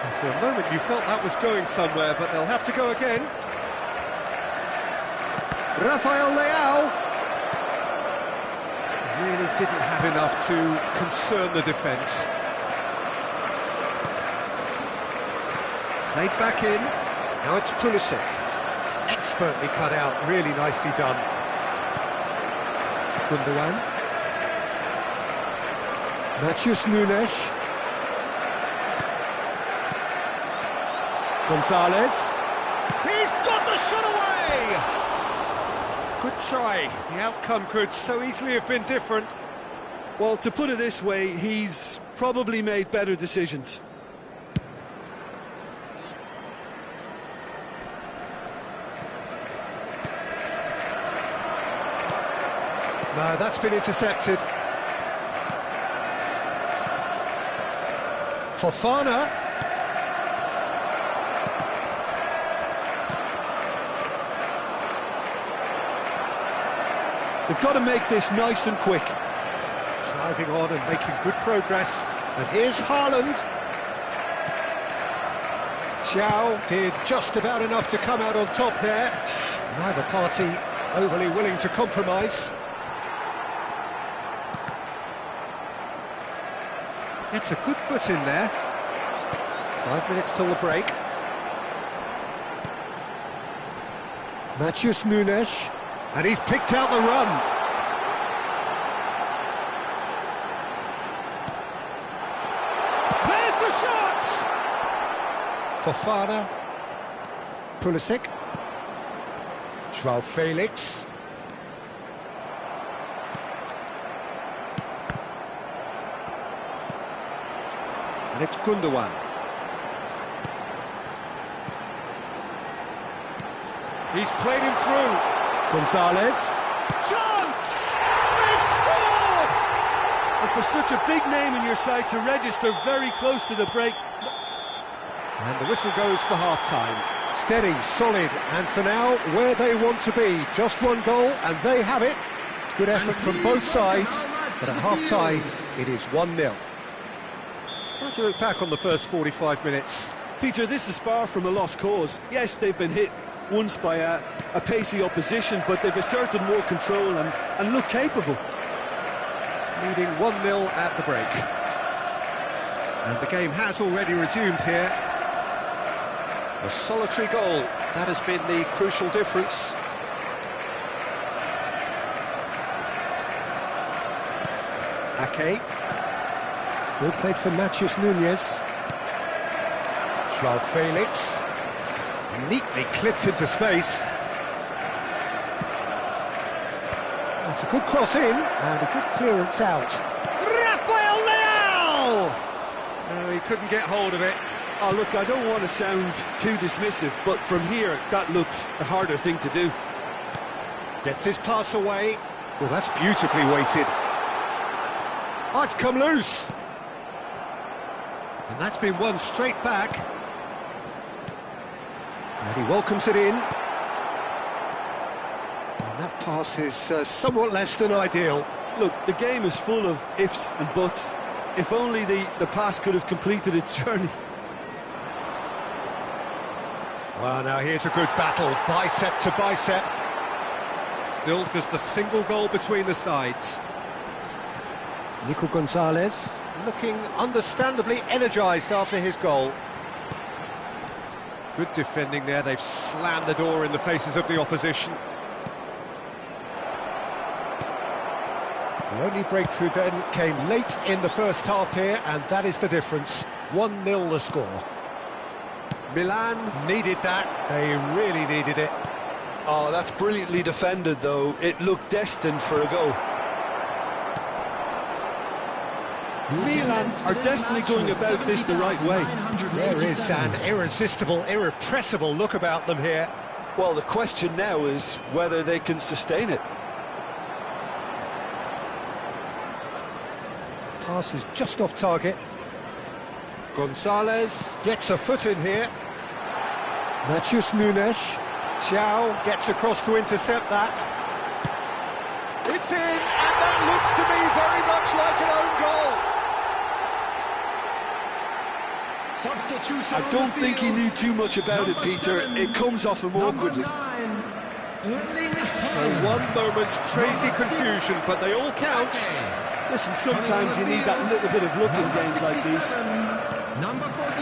And for a moment you felt that was going somewhere, but they'll have to go again. Rafael Leao really didn't have enough to concern the defence. Played back in, now it's Pulisic. Expertly cut out, really nicely done. Gundogan. Matheus Nunes. Gonzalez. He's got the shot away! Good try. The outcome could so easily have been different. Well, to put it this way, he's probably made better decisions. No, that's been intercepted. Fofana. They've got to make this nice and quick. Driving on and making good progress. And here's Haaland. Thiaw did just about enough to come out on top there. Neither party overly willing to compromise. Gets a good foot in there. 5 minutes till the break. Matheus Nunes, and he's picked out the run. There's the shot! Fofana, Pulisic, João Felix. And it's Gundogan. He's played him through. Gonzalez. Chance! They've scored! And for such a big name in your side to register very close to the break. And the whistle goes for half-time. Steady, solid, and for now, where they want to be. Just one goal, and they have it. Good effort from both sides, but at half-time, it is 1-0. How do you look back on the first 45 minutes? Peter, this is far from a lost cause. Yes, they've been hit once by a pacey opposition, but they've asserted more control and look capable. Leading 1-0 at the break. And the game has already resumed here. A solitary goal, that has been the crucial difference. Ake. Well played for Matheus Nunes. João Felix. Neatly clipped into space. That's a good cross in, and a good clearance out. Rafael Leao! No, he couldn't get hold of it. Oh, look, I don't want to sound too dismissive, but from here, that looked the harder thing to do. Gets his pass away. Well, that's beautifully weighted. Oh, it's come loose. And that's been won straight back. And he welcomes it in. And that pass is somewhat less than ideal. Look, the game is full of ifs and buts. If only the pass could have completed its journey. Well, now here's a good battle, bicep to bicep. Still just the single goal between the sides. Nico Gonzalez looking understandably energised after his goal. Good defending there, they've slammed the door in the faces of the opposition. The only breakthrough then came late in the first half here, and that is the difference. 1-0 the score. Milan needed that, they really needed it. Oh, that's brilliantly defended, though. It looked destined for a goal. Milan are definitely going about this the right way. There is an irresistible, irrepressible look about them here. Well, the question now is whether they can sustain it. Pass is just off target. Gonzalez gets a foot in here. Matheus Nunes. Thiaw gets across to intercept that. It's in, and that looks to me very much like an own goal. I don't think he knew too much about it, Peter. It comes off him awkwardly. So one moment's crazy confusion, but they all count. Listen, sometimes you need that little bit of luck in games like these. Number 47,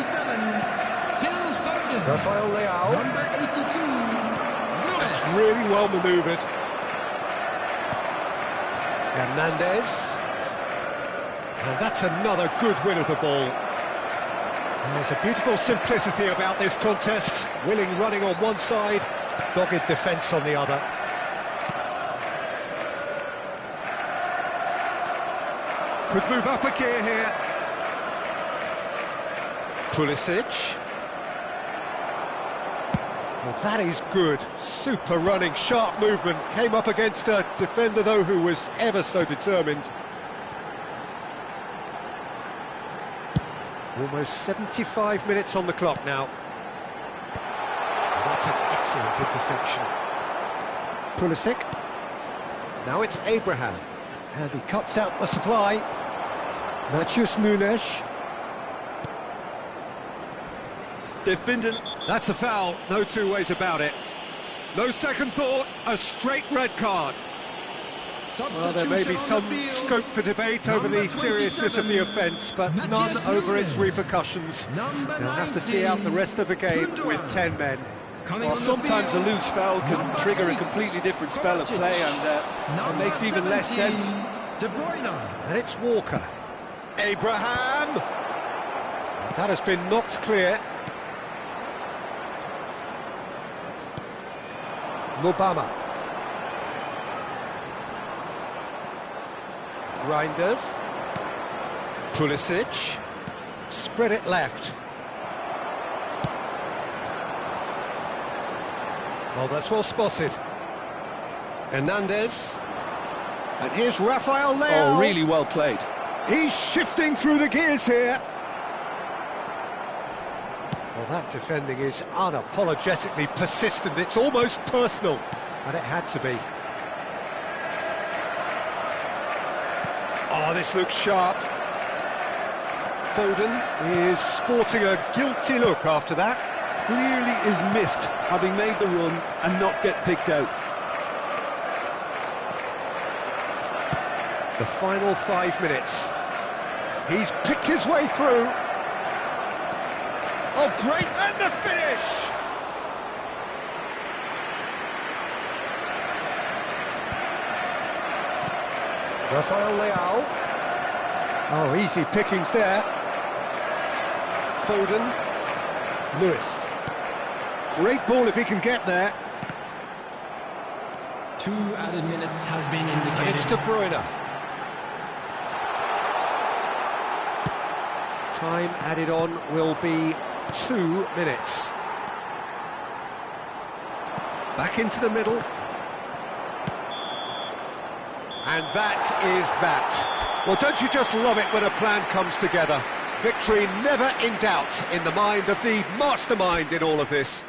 Rafael Leao. Number 82, That's really well manoeuvred. Hernandez. And that's another good win of the ball. There's a beautiful simplicity about this contest. Willing running on one side, dogged defence on the other. Could move up a gear here. Pulisic. Well, that is good. Super running, sharp movement. Came up against a defender, though, who was ever so determined. Almost 75 minutes on the clock now. And that's an excellent interception. Pulisic. Now it's Abraham. And he cuts out the supply. Matheus Nunes. They've been to... That's a foul, no two ways about it. No second thought, a straight red card. Well, there may be some scope for debate over the seriousness of the offence, but none over its repercussions. They'll have to see out the rest of the game with 10 men. Well, sometimes a loose foul can trigger a completely different spell of play, and it makes even less sense. And it's Walker. Abraham! That has been knocked clear. Mubama. Reinders. Pulisic. Spread it left. Oh, that's well spotted. Hernandez. And here's Rafael Leao. Oh, really well played. He's shifting through the gears here. Well, that defending is unapologetically persistent. It's almost personal, and it had to be. Oh, this looks sharp. Foden is sporting a guilty look after that. Clearly is miffed, having made the run and not get picked out. The final 5 minutes. He's picked his way through. Oh, great, and the finish! Rafael Leao. Oh, easy pickings there. Foden. Lewis. Great ball if he can get there. 2 added minutes has been indicated. And it's De Bruyne. Time added on will be 2 minutes. Back into the middle. And that is that. Well, don't you just love it when a plan comes together? Victory never in doubt in the mind of the mastermind in all of this.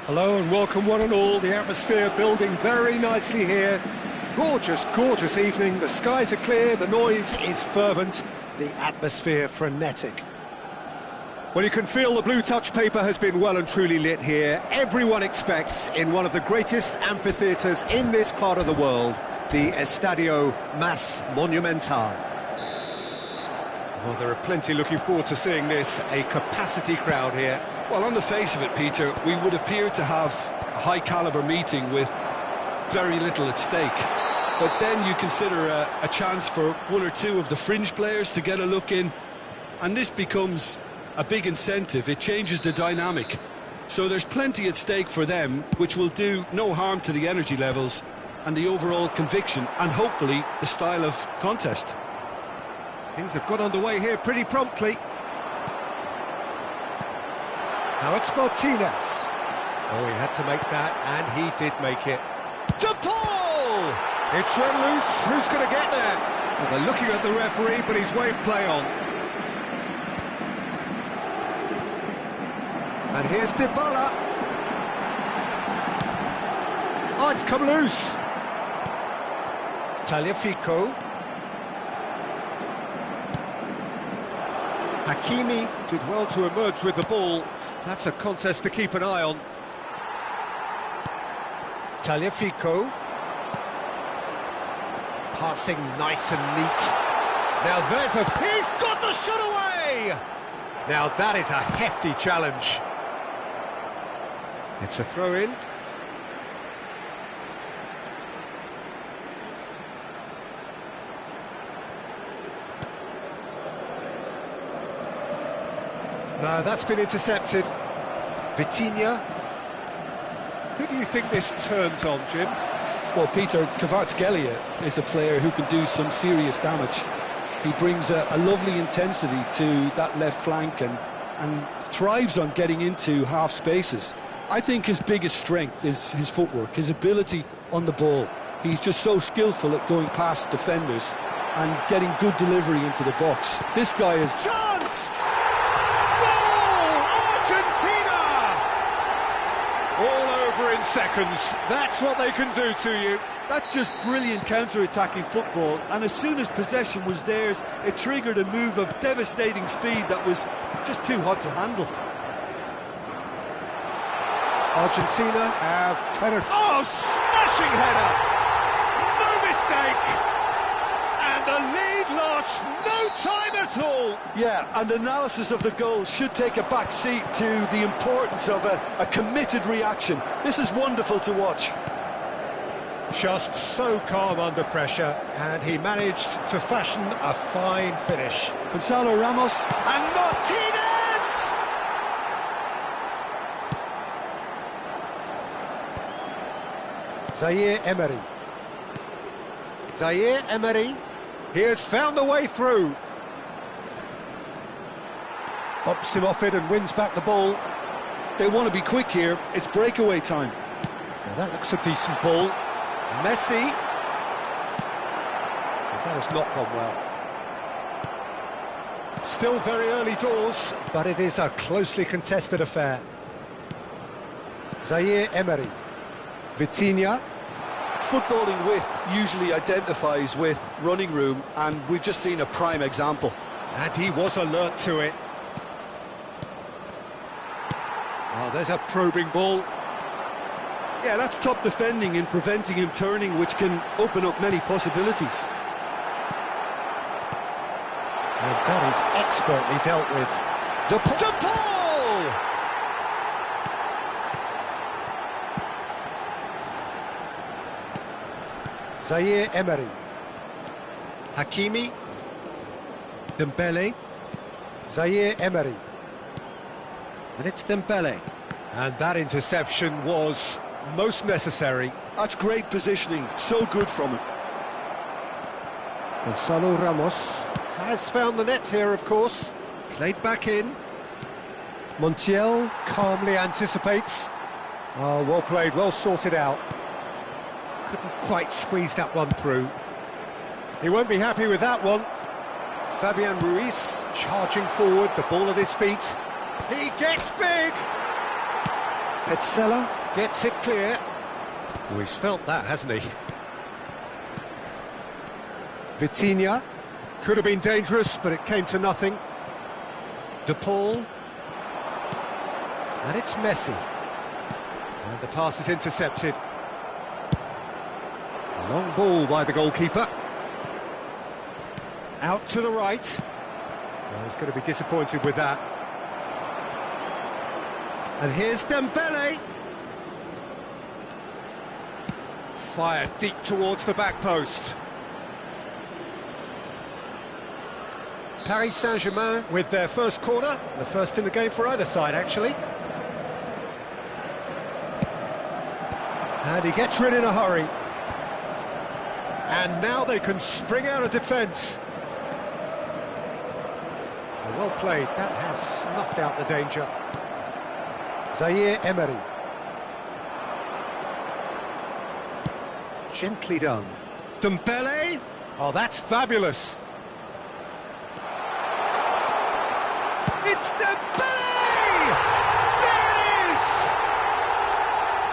Hello and welcome one and all. The atmosphere building very nicely here. Gorgeous, gorgeous evening. The skies are clear, the noise is fervent, the atmosphere frenetic. Well, you can feel the blue touch paper has been well and truly lit here. Everyone expects, in one of the greatest amphitheatres in this part of the world, the Estadio Mas Monumental. Well, there are plenty looking forward to seeing this. A capacity crowd here. Well, on the face of it, Peter, we would appear to have a high-caliber meeting with very little at stake. But then you consider a chance for one or two of the fringe players to get a look in, and this becomes a big incentive. It changes the dynamic. So there's plenty at stake for them, which will do no harm to the energy levels and the overall conviction, and hopefully the style of contest. Things have got underway here pretty promptly. Now it's Martinez. Oh, he had to make that, and he did make it. To Paul! It's run loose. Who's going to get there? Well, they're looking at the referee, but he's waved play on. And here's Dybala. Oh, it's come loose. Tagliafico. Hakimi did well to emerge with the ball. That's a contest to keep an eye on. Tagliafico. Passing nice and neat. Now there's a... He's got the shot away! Now that is a hefty challenge. It's a throw-in. No, that's been intercepted. Vitinha. Who do you think this turns on, Jim? Well, Peter, Kvaratskhelia is a player who can do some serious damage. He brings a lovely intensity to that left flank and thrives on getting into half spaces. I think his biggest strength is his footwork, his ability on the ball. He's just so skillful at going past defenders and getting good delivery into the box. This guy is... Chance! Goal! Argentina! All over in seconds. That's what they can do to you. That's just brilliant counter-attacking football, and as soon as possession was theirs, it triggered a move of devastating speed that was just too hot to handle. Argentina have penetrated. Oh, smashing header! No mistake! And the lead lost no time at all! Yeah, and analysis of the goal should take a back seat to the importance of a committed reaction. This is wonderful to watch. Just so calm under pressure, and he managed to fashion a fine finish. Gonzalo Ramos. And Martinez! Zaire Emery. Zaire Emery. He has found a way through. Bops him off it and wins back the ball. They want to be quick here. It's breakaway time. Now that looks a decent ball. Messi. That has not gone well. Still very early doors, but it is a closely contested affair. Zaire Emery. Vitinha. Footballing width usually identifies with running room, and we've just seen a prime example. And he was alert to it. Oh, there's a probing ball. Yeah, that's top defending and preventing him turning, which can open up many possibilities. And that is expertly dealt with. De Paul! Zaire Emery. Hakimi. Dembele. Zaire Emery. And it's Dembele. And that interception was most necessary. That's great positioning, so good from him. Gonzalo Ramos has found the net here, of course. Played back in. Montiel calmly anticipates. Oh, well played, well sorted out. Couldn't quite squeeze that one through. He won't be happy with that one. Fabian Ruiz charging forward, the ball at his feet. He gets big! Petzela gets it clear. Oh, he's felt that, hasn't he? Vitinha. Could have been dangerous, but it came to nothing. De Paul. And it's Messi. And the pass is intercepted. A long ball by the goalkeeper. Out to the right. He's going to be disappointed with that. And here's Dembele. Fired deep towards the back post. Paris Saint-Germain with their first corner, the first in the game for either side, actually. And he gets rid in a hurry. And now they can spring out of defence. Well played, that has snuffed out the danger. Zaire Emery. Gently done. Dembele. Oh, that's fabulous. It's Dembele! There it is!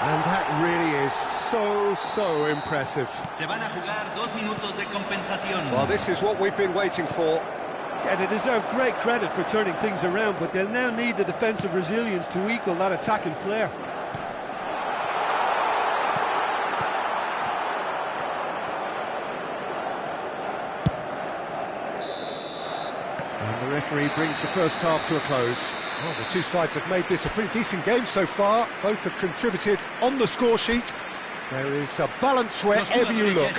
And that really is so impressive. Se van a jugar 2 minutos de compensación. Well, this is what we've been waiting for. Yeah, they deserve great credit for turning things around, but they'll now need the defensive resilience to equal that attacking flair. And the referee brings the first half to a close. Well, the two sides have made this a pretty decent game so far. Both have contributed on the score sheet. There is a balance wherever you look.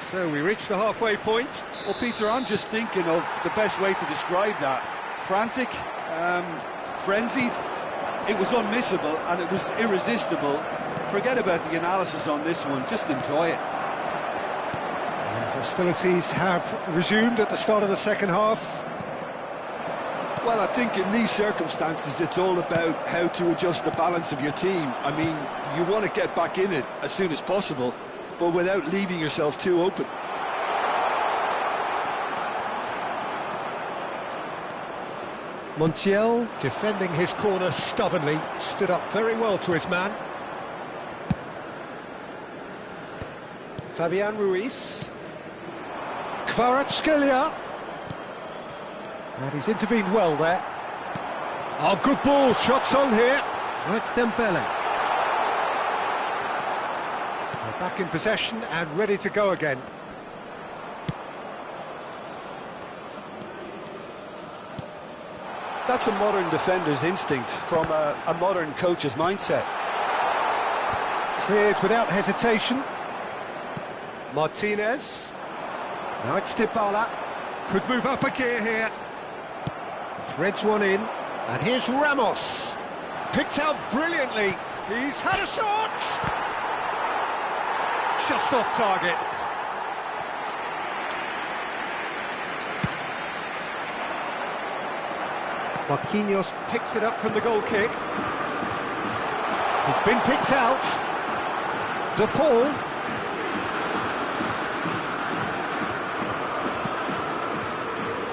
So we reach the halfway point. Well, Peter, I'm just thinking of the best way to describe that. Frantic, frenzied. It was unmissable and it was irresistible. Forget about the analysis on this one, just enjoy it. And hostilities have resumed at the start of the second half. Well, I think in these circumstances it's all about how to adjust the balance of your team. I mean, you want to get back in it as soon as possible, but without leaving yourself too open. Montiel, defending his corner stubbornly, stood up very well to his man. Fabian Ruiz. Kvaratskhelia. And he's intervened well there. Oh, good ball, shots on here. Oh, it's Dembele. They're back in possession and ready to go again. That's a modern defender's instinct from a modern coach's mindset. Cleared without hesitation. Martinez. Now it's Dybala. Could move up a gear here. Threads one in. And here's Ramos. Picked out brilliantly. He's had a shot! Just off target. Marquinhos picks it up from the goal kick. He's been picked out. De Paul.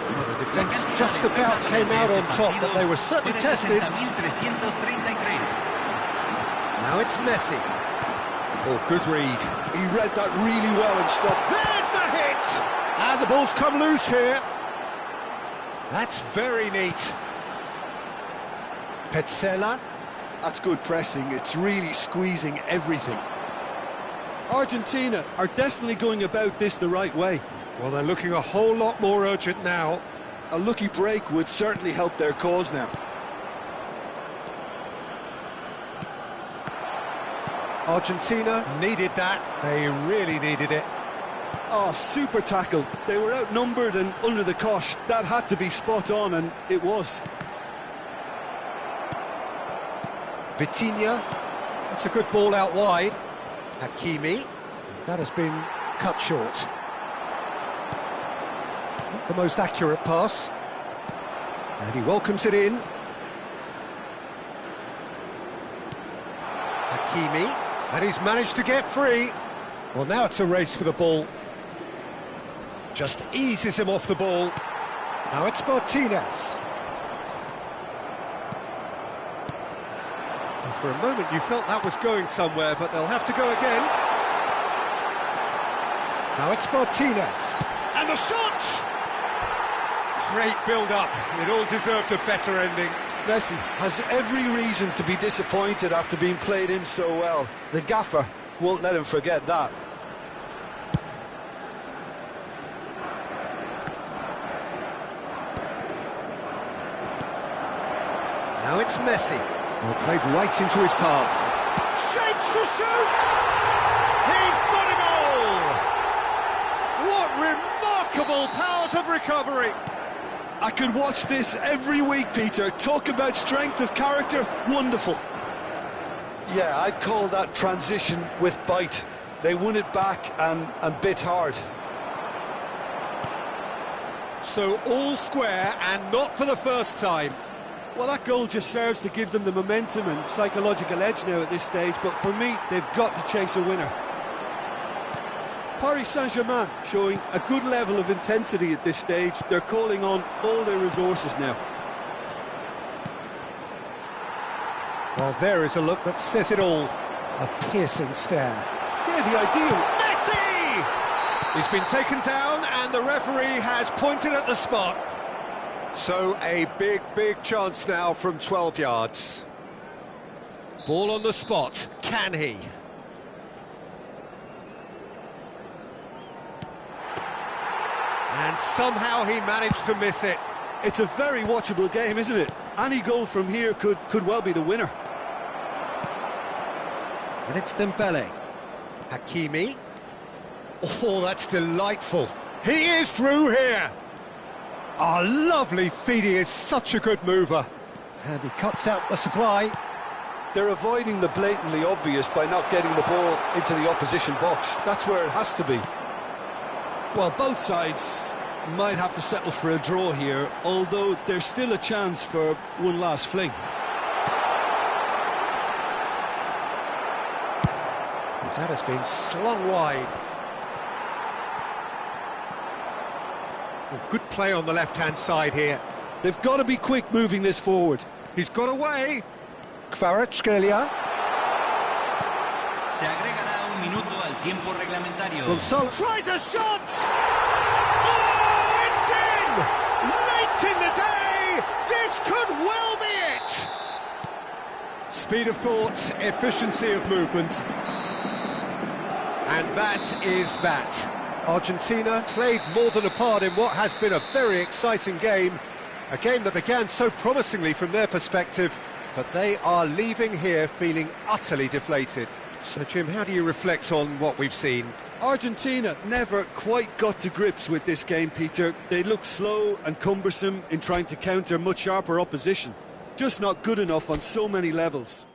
Well, the defence just about came out on top, but they were certainly tested. Now it's Messi. Oh, good read. He read that really well and stopped. There's the hit! And the ball's come loose here. That's very neat. Petzela. That's good pressing. It's really squeezing everything. Argentina are definitely going about this the right way. Well, they're looking a whole lot more urgent now. A lucky break would certainly help their cause now. Argentina needed that. They really needed it. Oh, super tackle. They were outnumbered and under the cosh. That had to be spot on, and it was. Vitinha. That's a good ball out wide. Hakimi. That has been cut short. Not the most accurate pass. And he welcomes it in. Hakimi. And he's managed to get free. Well, now it's a race for the ball. Just eases him off the ball. Now it's Martinez. And for a moment you felt that was going somewhere, but they'll have to go again. Now it's Martinez. And the shot! Great build-up. It all deserved a better ending. Messi has every reason to be disappointed after being played in so well. The gaffer won't let him forget that. Now it's Messi. Well, played right into his path. Shapes to shoot! He's got a goal! What remarkable powers of recovery! I could watch this every week, Peter. Talk about strength of character, wonderful. Yeah, I'd call that transition with bite. They won it back and bit hard. So all square, and not for the first time. Well, that goal just serves to give them the momentum and psychological edge now at this stage, but for me, they've got to chase a winner. Paris Saint-Germain showing a good level of intensity at this stage. They're calling on all their resources now. Well, there is a look that says it all. A piercing stare. Yeah, the ideal. Messi! He's been taken down and the referee has pointed at the spot. So a big chance now from 12 yards. Ball on the spot. Can he? And somehow he managed to miss it. It's a very watchable game, isn't it? Any goal from here could well be the winner. And it's Dembele. Hakimi. Oh, that's delightful. He is through here. Oh, lovely feed. He is such a good mover. And he cuts out the supply. They're avoiding the blatantly obvious by not getting the ball into the opposition box. That's where it has to be. Well, both sides might have to settle for a draw here, although there's still a chance for one last fling. That has been slung wide. Well, good play on the left-hand side here. They've got to be quick moving this forward. He's got away. Kvaratskhelia. Se agregará un minuto al tiempo reglamentario. Gonzalez tries a shot! Oh, it's in! Late in the day! This could well be it! Speed of thought, efficiency of movement. And that is that. Argentina played more than a part in what has been a very exciting game. A game that began so promisingly from their perspective, but they are leaving here feeling utterly deflated. So, Jim, how do you reflect on what we've seen? Argentina never quite got to grips with this game, Peter. They looked slow and cumbersome in trying to counter much sharper opposition. Just not good enough on so many levels.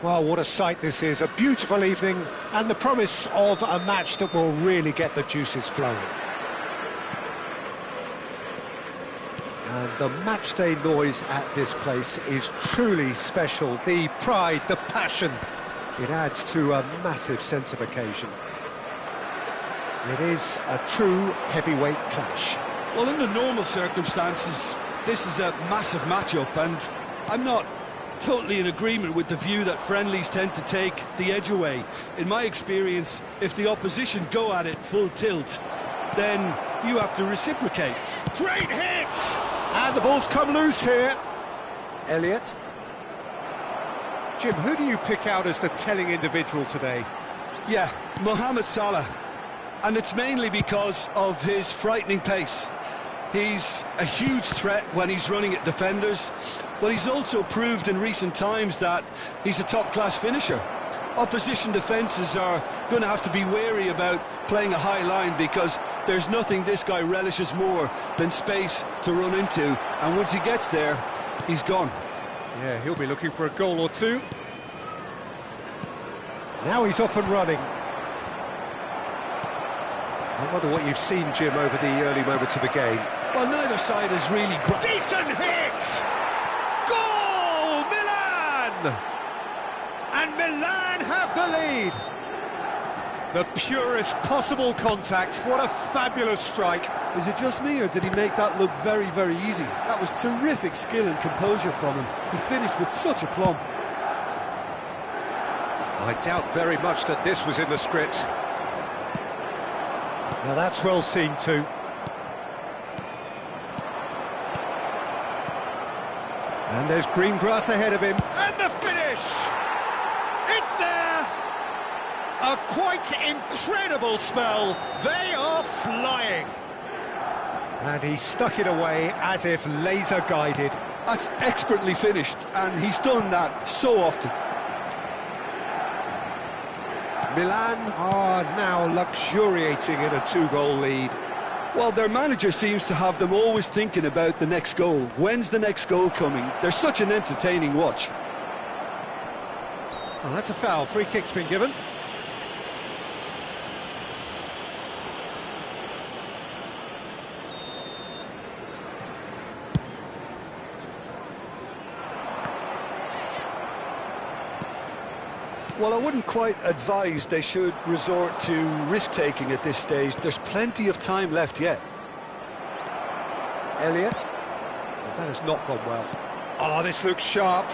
Well, what a sight this is, a beautiful evening, and the promise of a match that will really get the juices flowing. And the matchday noise at this place is truly special. The pride, the passion, it adds to a massive sense of occasion. It is a true heavyweight clash. Well, under normal circumstances, this is a massive matchup, and I'm not totally in agreement with the view that friendlies tend to take the edge away. In my experience, if the opposition go at it full tilt, then you have to reciprocate. Great hit! And the ball's come loose here. Elliott. Jim, who do you pick out as the telling individual today? Yeah, Mohamed Salah. And it's mainly because of his frightening pace. He's a huge threat when he's running at defenders, but he's also proved in recent times that he's a top-class finisher. Opposition defences are going to have to be wary about playing a high line, because there's nothing this guy relishes more than space to run into, and once he gets there, he's gone. Yeah, he'll be looking for a goal or two. Now he's off and running. I wonder what you've seen, Jim, over the early moments of the game. Well, neither side is really... Decent hit! Goal! Milan! And Milan have the lead. The purest possible contact. What a fabulous strike. Is it just me, or did he make that look very, very easy? That was terrific skill and composure from him. He finished with such aplomb. I doubt very much that this was in the script. Now that's well seen too. And there's green grass ahead of him. And the finish! It's there! A quite incredible spell. They are flying. And he stuck it away as if laser guided. That's expertly finished, and he's done that so often. Milan are now luxuriating in a 2-goal lead. Well, their manager seems to have them always thinking about the next goal. When's the next goal coming? They're such an entertaining watch. Well, that's a foul. Free kick's been given. Well, I wouldn't quite advise they should resort to risk-taking at this stage. There's plenty of time left yet. Elliott. Well, that has not gone well. Oh, this looks sharp.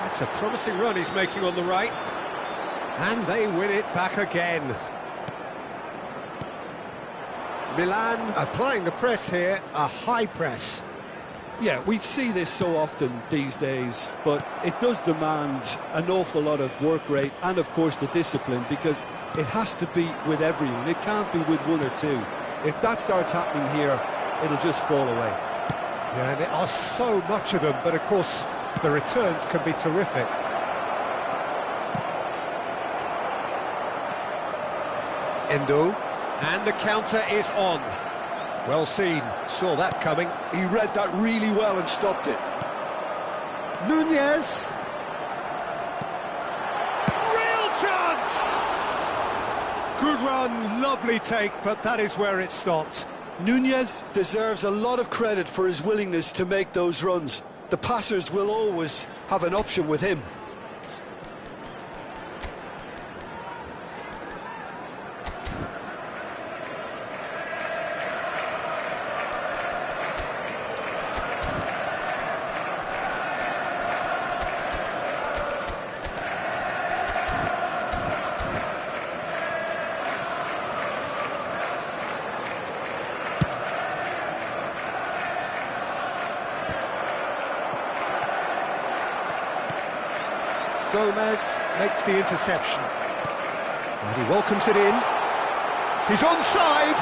That's a promising run he's making on the right. And they win it back again. Milan applying the press here, a high press. Yeah, we see this so often these days, but it does demand an awful lot of work rate and, of course, the discipline, because it has to be with everyone. It can't be with one or two. If that starts happening here, it'll just fall away. Yeah, and there are so much of them, but, of course, the returns can be terrific. Endo, and the counter is on. Well seen, saw that coming. He read that really well and stopped it. Nunez. Real chance! Good run, lovely take, but that is where it stopped. Nunez deserves a lot of credit for his willingness to make those runs. The passers will always have an option with him. Gomez makes the interception. And he welcomes it in. He's onside!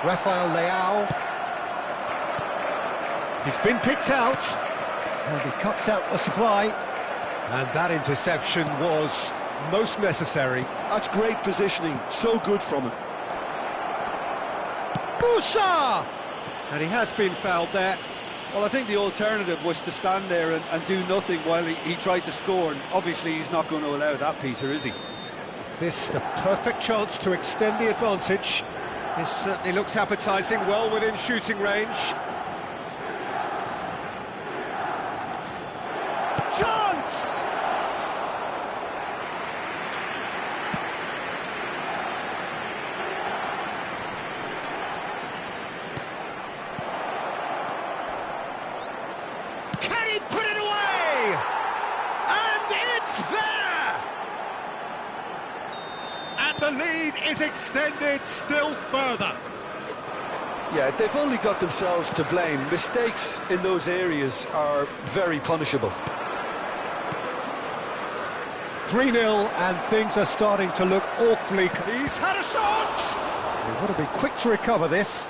Rafael Leao. He's been picked out. And he cuts out the supply. And that interception was most necessary. That's great positioning. So good from him. Musa! And he has been fouled there. Well, I think the alternative was to stand there and do nothing while he tried to score, and obviously he's not going to allow that, Peter, is he? This the perfect chance to extend the advantage. This certainly looks appetising, well within shooting range. Chance! Can he put it away? And it's there! And the lead is extended still further. Yeah, they've only got themselves to blame. Mistakes in those areas are very punishable. 3-0, and things are starting to look awfully... He's had a shot! They've got to be quick to recover this.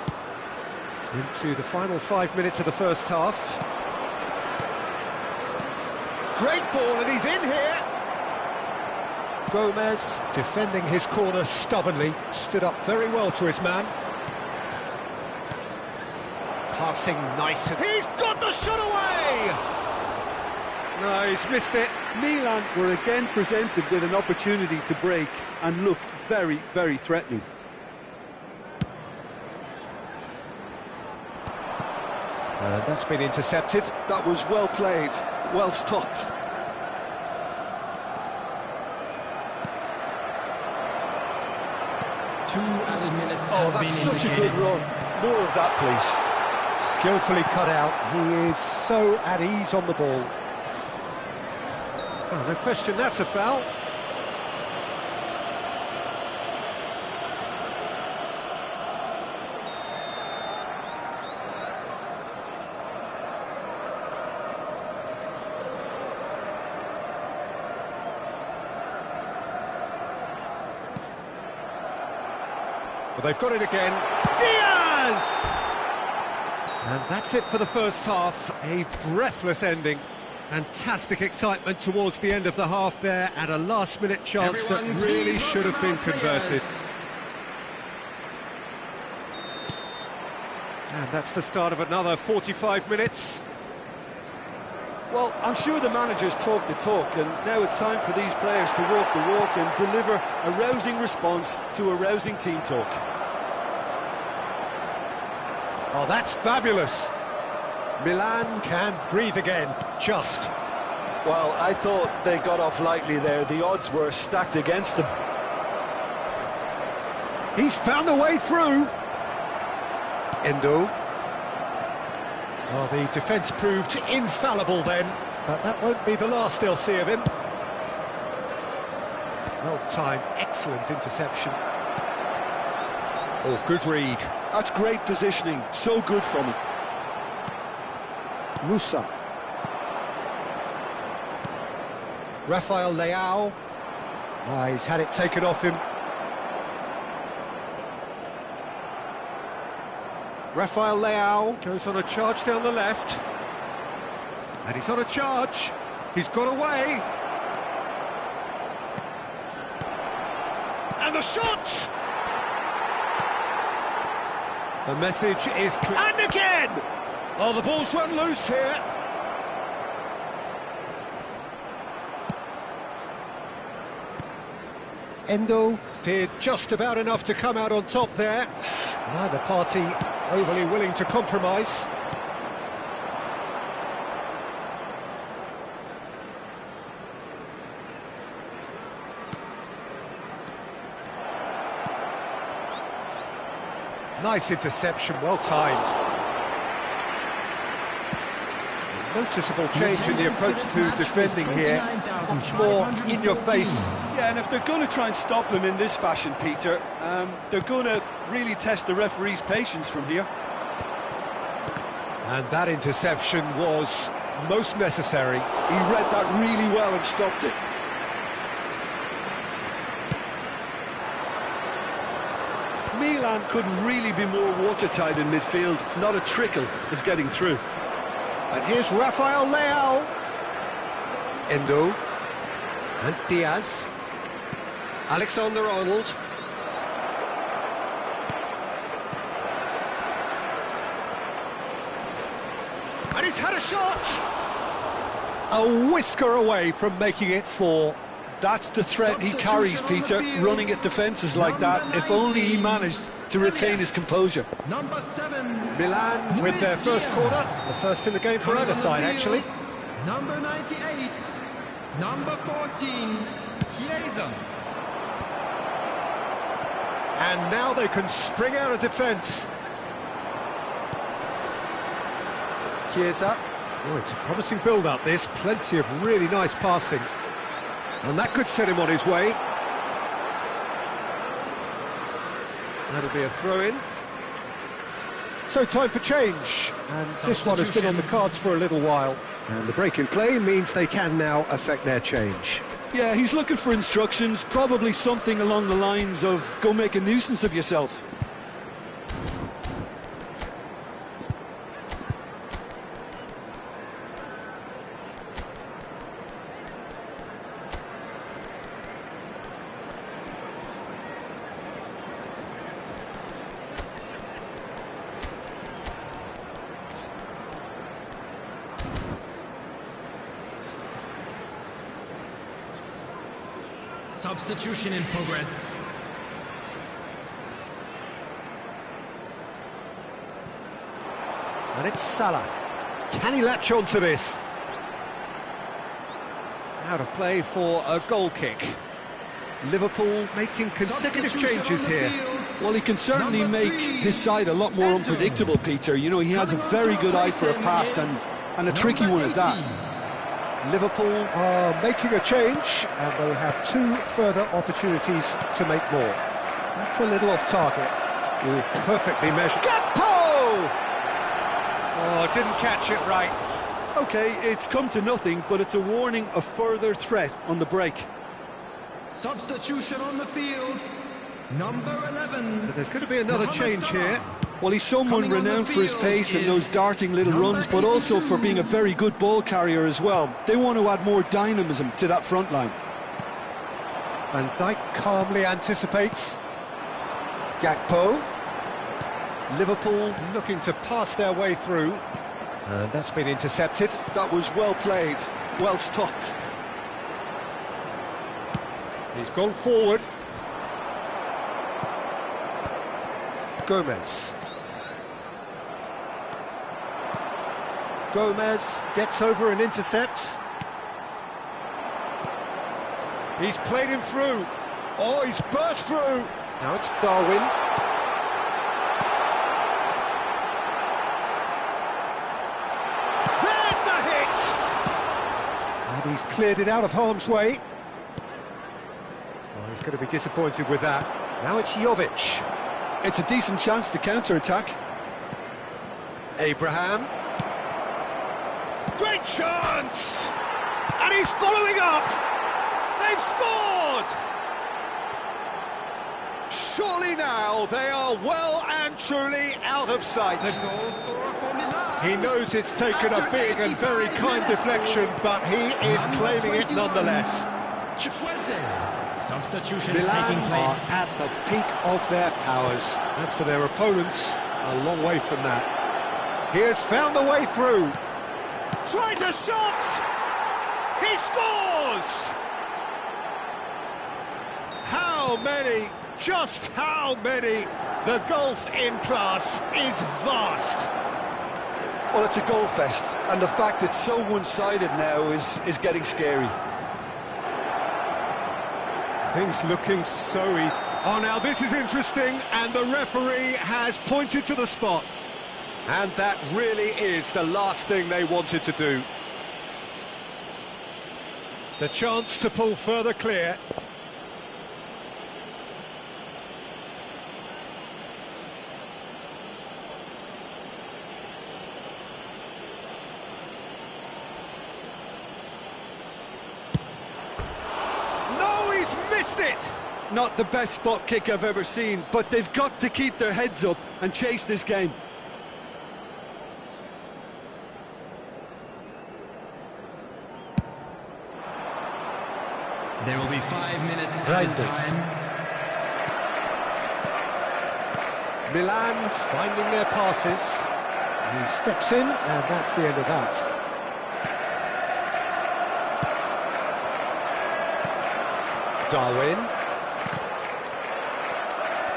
Into the final 5 minutes of the first half. Great ball, and he's in here. Gomez, defending his corner stubbornly, stood up very well to his man. Passing nice, and he's got the shot away! No, he's missed it. Milan were again presented with an opportunity to break and looked very, very threatening. That's been intercepted. That was well played, well stopped. Two added minutes Oh, has that's been such a good run. More of that, please. Skillfully cut out. He is so at ease on the ball. Oh, no question, that's a foul. Well, they've got it again. Diaz! And that's it for the first half. A breathless ending. Fantastic excitement towards the end of the half there, and a last-minute chance that really should have been converted. And that's the start of another 45 minutes. Well, I'm sure the managers talk the talk, and now it's time for these players to walk the walk and deliver a rousing response to a rousing team talk. Oh, that's fabulous. Milan can breathe again, just. Well, I thought they got off lightly there. The odds were stacked against them. He's found a way through. Endo. Oh, the defence proved infallible then, but that won't be the last they'll see of him. Well-timed, excellent interception. Oh, good read. That's great positioning, so good from him. Musa. Rafael Leao. Ah, he's had it taken off him. Rafael Leao goes on a charge down the left. And he's on a charge. He's got away. And the shot! The message is clear. And again! Oh, the ball's run loose here. Endo did just about enough to come out on top there. Neither party overly willing to compromise. Nice interception, well timed. Noticeable change in the approach to defending here. Much more in your face. Yeah, and if they're going to try and stop them in this fashion, Peter, they're going to really test the referee's patience from here. And that interception was most necessary. He read that really well and stopped it. Milan couldn't really be more watertight in midfield. Not a trickle is getting through. And here's Rafael Leao. Endo. And Diaz. Alexander-Arnold. And he's had a shot! A whisker away from making it 4. That's the threat he carries, Peter, running at defences like that. If only he managed to retain his composure. Number 7. Milan with their first corner, the first in the game for either side, actually. Number 98. Number 14. Chiesa. And now they can spring out of defence. Chiesa. Oh, it's a promising build-up, this. Plenty of really nice passing. And that could set him on his way. That'll be a throw-in. So time for change. And this one has been on the cards for a little while. And the break in play means they can now affect their change. Yeah, he's looking for instructions, probably something along the lines of, go make a nuisance of yourself. Substitution in progress. And it's Salah. Can he latch on to this? Out of play for a goal kick. Liverpool making consecutive changes here. Well, he can certainly make his side a lot more unpredictable, Peter. You know, he has a very good eye for a pass and a tricky one at that. Liverpool are making a change, and they'll have 2 further opportunities to make more. That's a little off target. Ooh, perfectly measured. Gakpo! Oh, didn't catch it right. OK, it's come to nothing, but it's a warning of further threat on the break. Substitution on the field. Number 11. So there's going to be another change here. Well, he's someone renowned for his pace and those darting little runs, but also for being a very good ball carrier as well. They want to add more dynamism to that front line. Van Dijk calmly anticipates. Gakpo. Liverpool looking to pass their way through. And that's been intercepted. That was well played, well stopped. He's gone forward. Gomez. Gomez gets over and intercepts. He's played him through. Oh, he's burst through. Now it's Darwin. There's the hit! And he's cleared it out of harm's way. Oh, he's going to be disappointed with that. Now it's Jovic. It's a decent chance to counter-attack. Abraham. Great chance! And he's following up! They've scored! Surely now they are well and truly out of sight. He knows it's taken a big and very kind deflection, but he is claiming it nonetheless. Substitution Milan taking are place. at the peak of their powers. As for their opponents, a long way from that. He has found the way through. Tries a shot! He scores! How many? Just how many? The gulf in class is vast. Well, it's a goal fest, and the fact it's so one-sided now is getting scary. Things looking so easy. Oh, now this is interesting, and the referee has pointed to the spot. And that really is the last thing they wanted to do. The chance to pull further clear. No, he's missed it! Not the best spot kick I've ever seen, but they've got to keep their heads up and chase this game. There will be 5 minutes added time. Milan finding their passes. He steps in, and that's the end of that. Darwin.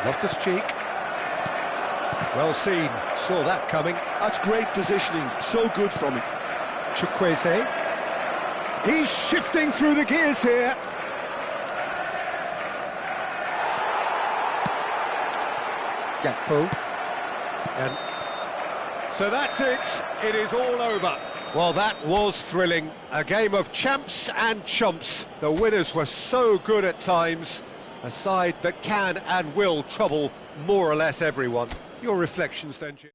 Loftus-Cheek. Well seen, saw that coming. That's great positioning, so good from him. Chukwueze. He's shifting through the gears here. Gakpo. And so that's it. It is all over. Well, that was thrilling. A game of champs and chumps. The winners were so good at times. A side that can and will trouble more or less everyone. Your reflections then, Jim?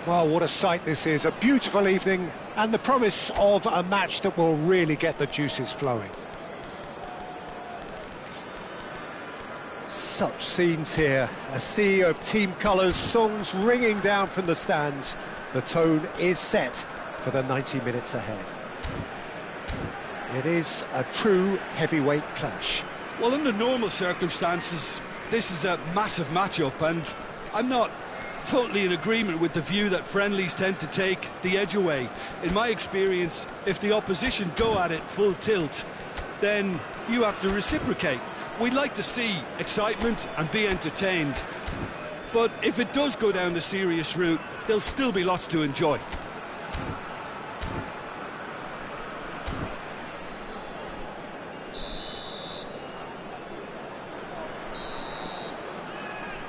Well, what a sight this is. A beautiful evening and the promise of a match that will really get the juices flowing. Such scenes here. A sea of team colours, songs ringing down from the stands. The tone is set for the 90 minutes ahead. It is a true heavyweight clash. Well, under normal circumstances, this is a massive matchup, and I'm not totally in agreement with the view that friendlies tend to take the edge away. In my experience, if the opposition go at it full tilt, then you have to reciprocate. We'd like to see excitement and be entertained, but if it does go down the serious route, there'll still be lots to enjoy.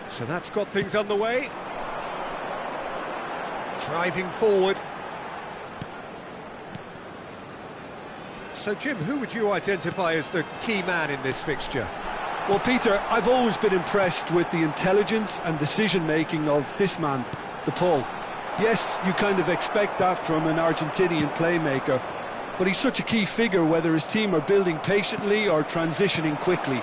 So that's got things underway. Driving forward. So, Jim, who would you identify as the key man in this fixture? Well, Peter, I've always been impressed with the intelligence and decision-making of this man, De Paul. Yes, you kind of expect that from an Argentinian playmaker, but he's such a key figure whether his team are building patiently or transitioning quickly.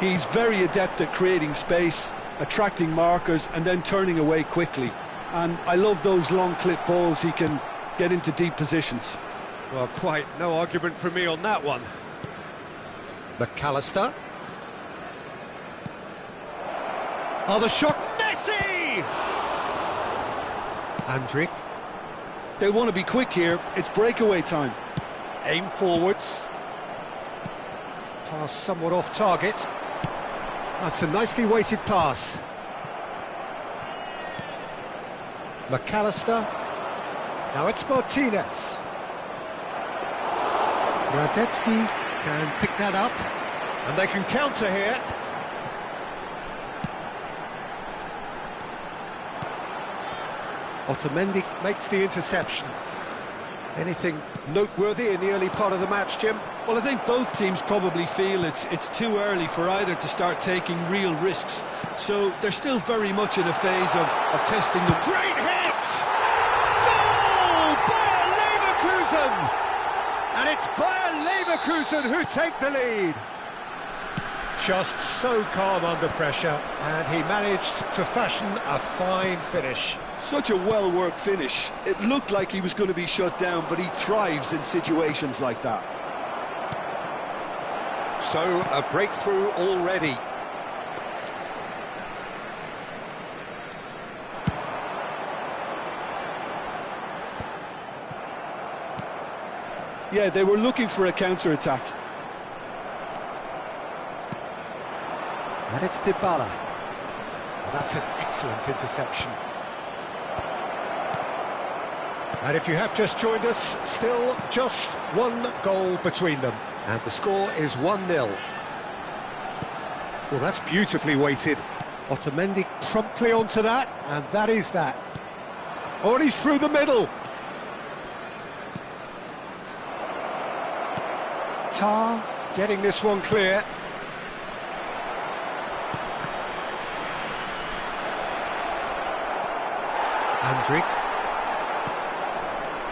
He's very adept at creating space, attracting markers and then turning away quickly. And I love those long clip balls he can get into deep positions. Well, quite no argument from me on that one. McAllister. Oh, the shot, Messi! Andrick. They want to be quick here. It's breakaway time. Aim forwards. Pass somewhat off target. That's a nicely weighted pass. McAllister. Now it's Martinez. Radetzky can pick that up. And they can counter here. Otamendi makes the interception. Anything noteworthy in the early part of the match, Jim? Well, I think both teams probably feel it's too early for either to start taking real risks. So they're still very much in a phase of testing them. Great hit! Goal! Bayer Leverkusen! And it's Bayer Leverkusen who take the lead. Just so calm under pressure, and he managed to fashion a fine finish. Such a well-worked finish. It looked like he was going to be shut down, but he thrives in situations like that. So, a breakthrough already. Yeah, they were looking for a counter-attack. And it's Dybala. And that's an excellent interception. And if you have just joined us, still just one goal between them. And the score is 1-0. Well, that's beautifully weighted. Otamendi promptly onto that, and that is that. Oh, and he's through the middle. Tar getting this one clear. Andrick.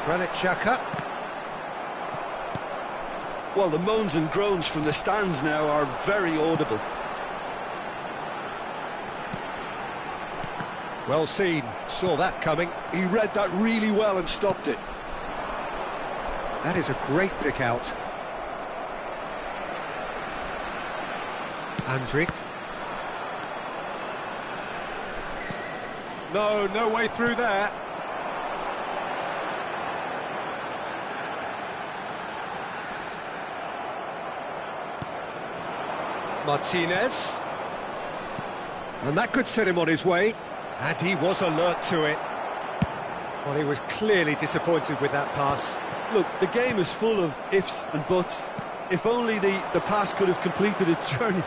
Granit Xhaka. Well, the moans and groans from the stands now are very audible. Well seen, saw that coming. He read that really well and stopped it. That is a great pick out. Andrick. No way through there. Martinez. And that could set him on his way. And he was alert to it. Well, he was clearly disappointed with that pass. Look, the game is full of ifs and buts. If only the pass could have completed its journey.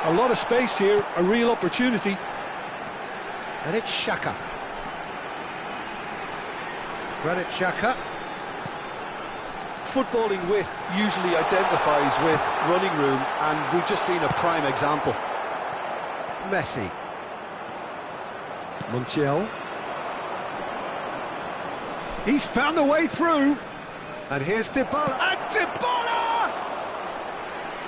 A lot of space here, a real opportunity. And it's Xhaka. Granit Xhaka. Footballing width usually identifies with running room, and we've just seen a prime example. Messi. Montiel. He's found a way through. And here's Dybala. And Dybala!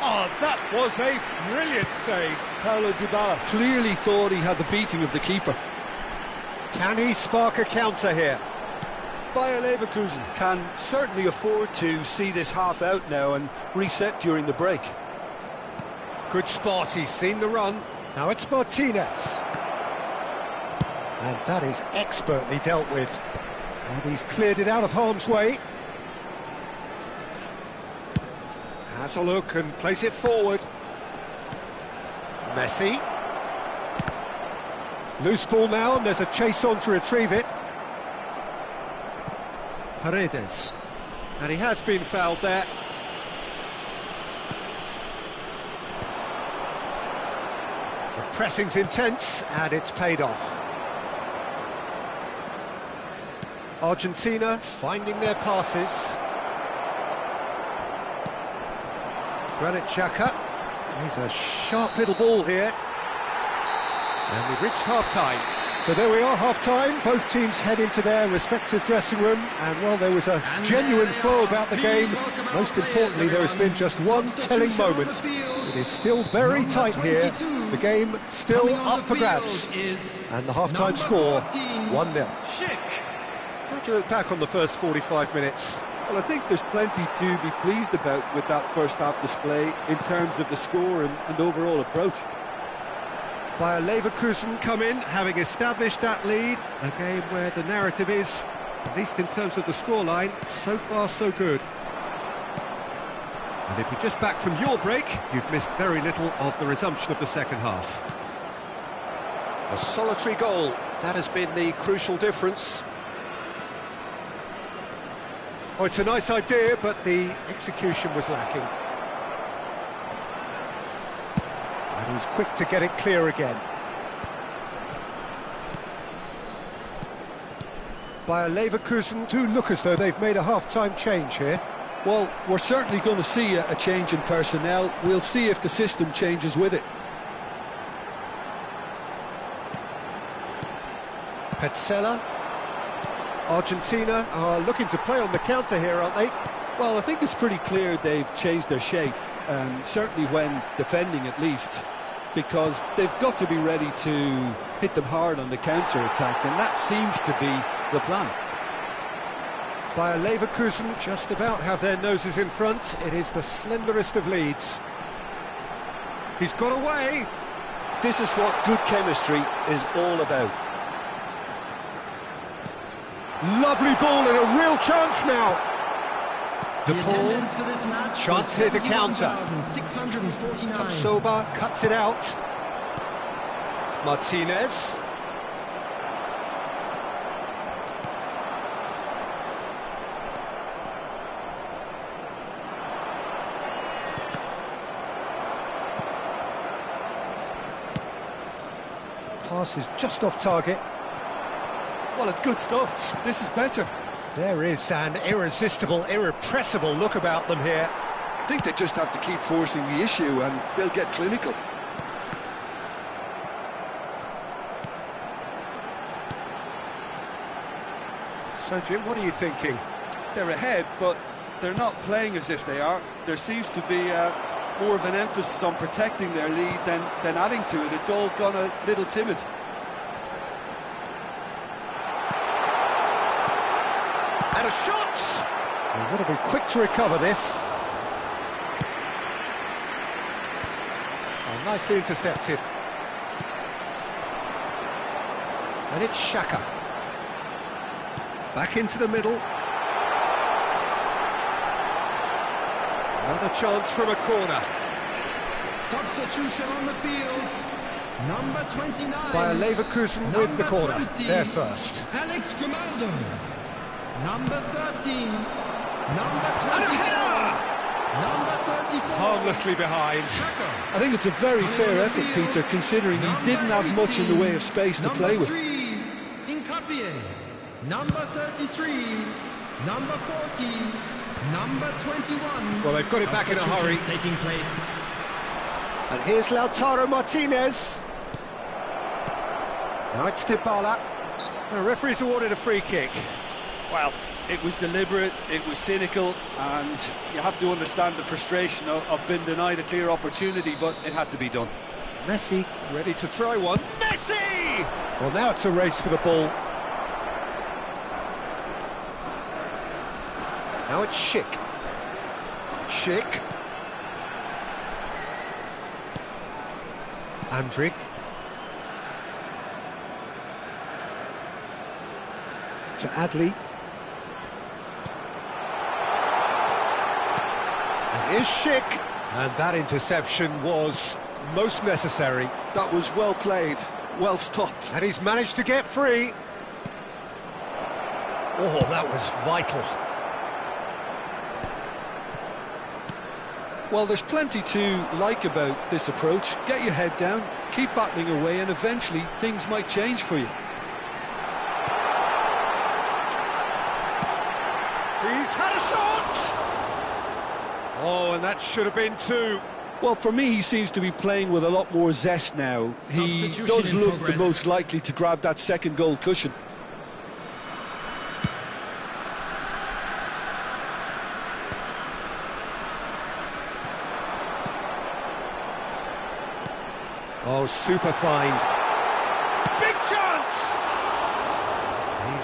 Oh, that was a brilliant save. Paulo Dybala clearly thought he had the beating of the keeper. Can he spark a counter here? Bayer Leverkusen can certainly afford to see this half out now and reset during the break. Good spot, he's seen the run. Now it's Martinez. And that is expertly dealt with. And he's cleared it out of harm's way. Has a look and plays it forward. Messi. Loose ball now, and there's a chase on to retrieve it. Paredes. And he has been fouled there. The pressing's intense, and it's paid off. Argentina finding their passes. Granit Xhaka. He's a sharp little ball here. And we've reached half-time. So there we are, half-time. Both teams head into their respective dressing room. And, well, there was a genuine flow about the game. Most importantly, there has been just one telling moment. It is still very tight here. The game still up for grabs. And the half-time score, 1-0. How do you look back on the first 45 minutes? Well, I think there's plenty to be pleased about with that first half display in terms of the score and overall approach. Bayer Leverkusen come in, having established that lead. A game where the narrative is, at least in terms of the scoreline, so far so good. And if you're just back from your break, you've missed very little of the resumption of the second half. A solitary goal, that has been the crucial difference. Oh, it's a nice idea, but the execution was lacking. And he's quick to get it clear again. Bayer Leverkusen do look as though they've made a half-time change here. Well, we're certainly going to see a change in personnel. We'll see if the system changes with it. Petzela. Argentina are looking to play on the counter here, aren't they? Well, I think it's pretty clear they've changed their shape, and certainly when defending at least, because they've got to be ready to hit them hard on the counter-attack, and that seems to be the plan. Bayer Leverkusen just about have their noses in front. It is the slenderest of leads. He's got away. This is what good chemistry is all about. Lovely ball and a real chance now. The attendance for this match chance here to counter. 649. Tapsoba cuts it out. Martinez. Pass is just off target. Well, it's good stuff. This is better. There is an irresistible, irrepressible look about them here. I think they just have to keep forcing the issue and they'll get clinical. So, Jim, what are you thinking? They're ahead, but they're not playing as if they are. There seems to be more of an emphasis on protecting their lead than adding to it. It's all gone a little timid. And a shot! They want to be quick to recover this. Oh, nicely intercepted. And it's Xhaka. Back into the middle. Another chance from a corner. Substitution on the field. Number 29. Bayer Leverkusen with the corner. 20, They're first. Alex Grimaldo. Number 13. Number 24. And a header! Number 34. Harmlessly behind. Xhaka. I think it's a very fair effort, Peter, considering he didn't have much in the way of space to play with. Number 3. Incapie. Number 33. Number 40. Number 21. Well, they've got it back in a hurry. Taking place. And here's Lautaro Martinez. Now it's Dybala. The referee's awarded a free kick. Well, it was deliberate, it was cynical, and you have to understand the frustration of being denied a clear opportunity, but it had to be done. Messi ready to try one. Messi! Well, now it's a race for the ball. Now it's Schick. Schick. Andrić. To Adli. And here's Schick. And that interception was most necessary. That was well played, well stopped. And he's managed to get free. Oh, that was vital. Well, there's plenty to like about this approach. Get your head down, keep battling away, and eventually things might change for you. He's had a shot! Oh, and that should have been two. Well, for me, he seems to be playing with a lot more zest now. He does look the most likely to grab that second goal cushion. Oh, super find. Big chance!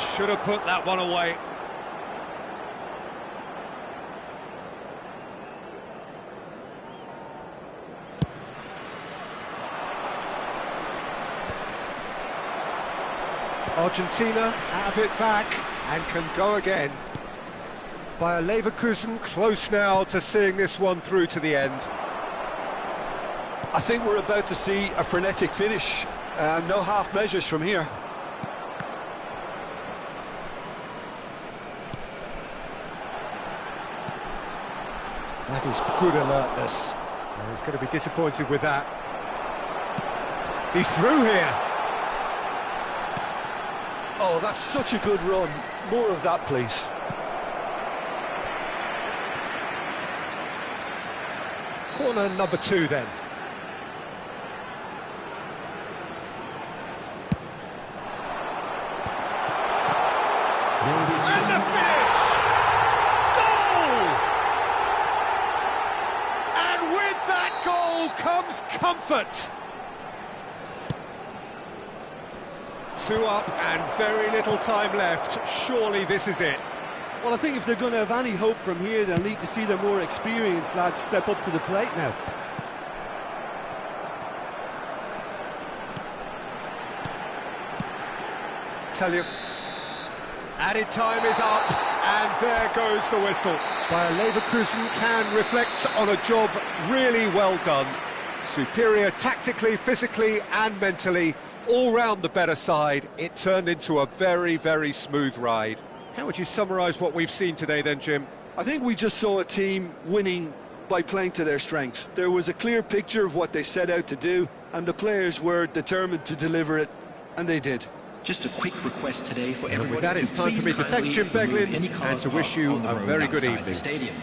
He should have put that one away. Argentina have it back and can go again. Bayer Leverkusen close now to seeing this one through to the end. I think we're about to see a frenetic finish. No half measures from here. That is good alertness. Well, he's going to be disappointed with that. He's through here. Oh, that's such a good run. More of that, please. Corner number 2 then. And the finish! Goal! And with that goal comes comfort. 2 up and very little time left. Surely this is it. Well, I think if they're going to have any hope from here, they'll need to see their more experienced lads step up to the plate now. Tell you, added time is up, and there goes the whistle. Bayer Leverkusen can reflect on a job really well done. Superior tactically, physically and mentally, all round the better side. It turned into a very, very smooth ride. How would you summarise what we've seen today then, Jim? I think we just saw a team winning by playing to their strengths. There was a clear picture of what they set out to do, and the players were determined to deliver it, and they did. Just a quick request today for everyone. And with that, it's time for me to thank Jim Beglin and to wish you a very good evening. Stadium.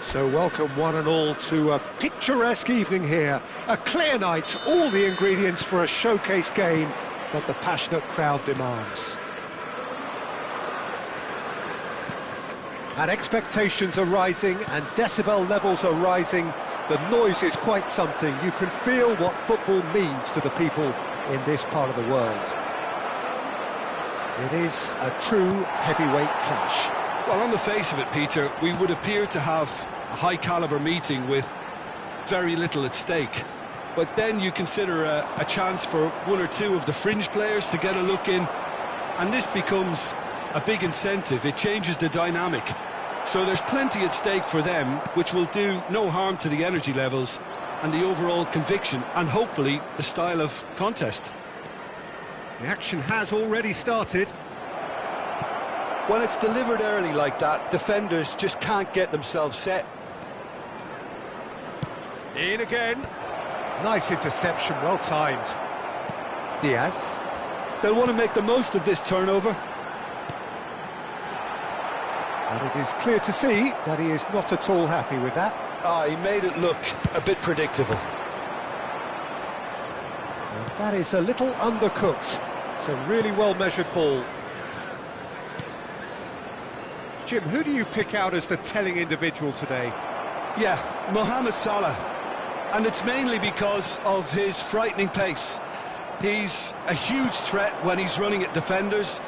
So welcome one and all to a picturesque evening here. A clear night, all the ingredients for a showcase game that the passionate crowd demands. And expectations are rising and decibel levels are rising. The noise is quite something. You can feel what football means to the people in this part of the world. It is a true heavyweight clash. Well, on the face of it, Peter, we would appear to have a high-caliber meeting with very little at stake. But then you consider a chance for one or two of the fringe players to get a look in, and this becomes a big incentive. It changes the dynamic. So there's plenty at stake for them, which will do no harm to the energy levels and the overall conviction, and hopefully the style of contest. The action has already started. When it's delivered early like that, defenders just can't get themselves set. In again. Nice interception, well timed. Diaz. They'll want to make the most of this turnover. And it is clear to see that he is not at all happy with that. He made it look a bit predictable. And that is a little undercooked. It's a really well-measured ball. Jim, who do you pick out as the telling individual today? Yeah, Mohamed Salah. And it's mainly because of his frightening pace. He's a huge threat when he's running at defenders,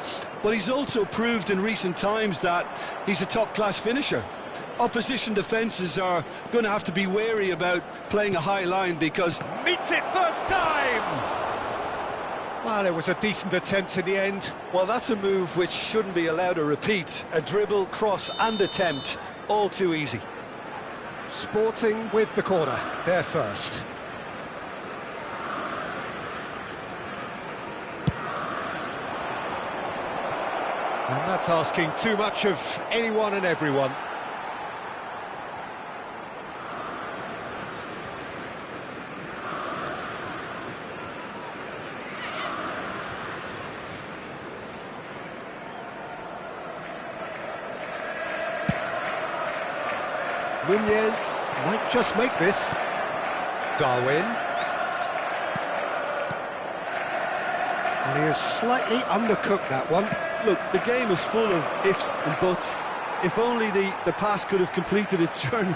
but he's also proved in recent times that he's a top-class finisher. Opposition defences are going to have to be wary about playing a high line because... Meets it first time! Well, it was a decent attempt in the end. Well, that's a move which shouldn't be allowed to repeat. A dribble, cross and attempt, all too easy. Sporting with the corner, there first. And that's asking too much of anyone and everyone. Nunez might just make this. Darwin. And he has slightly undercooked that one. Look, the game is full of ifs and buts. If only the pass could have completed its journey.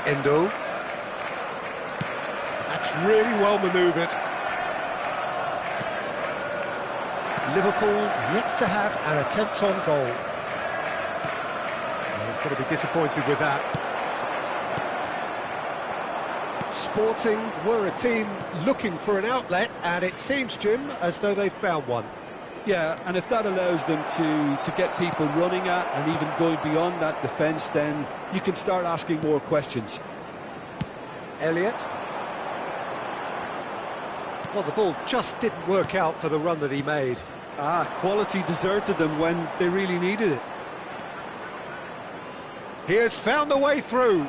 Endo. That's really well manoeuvred. Liverpool yet to have an attempt on goal. Well, he's going to be disappointed with that. Sporting were a team looking for an outlet, and it seems, Jim, as though they've found one. Yeah, and if that allows them to get people running at and even going beyond that defence, then you can start asking more questions. Elliott. Well, the ball just didn't work out for the run that he made. Quality deserted them when they really needed it. He has found a way through.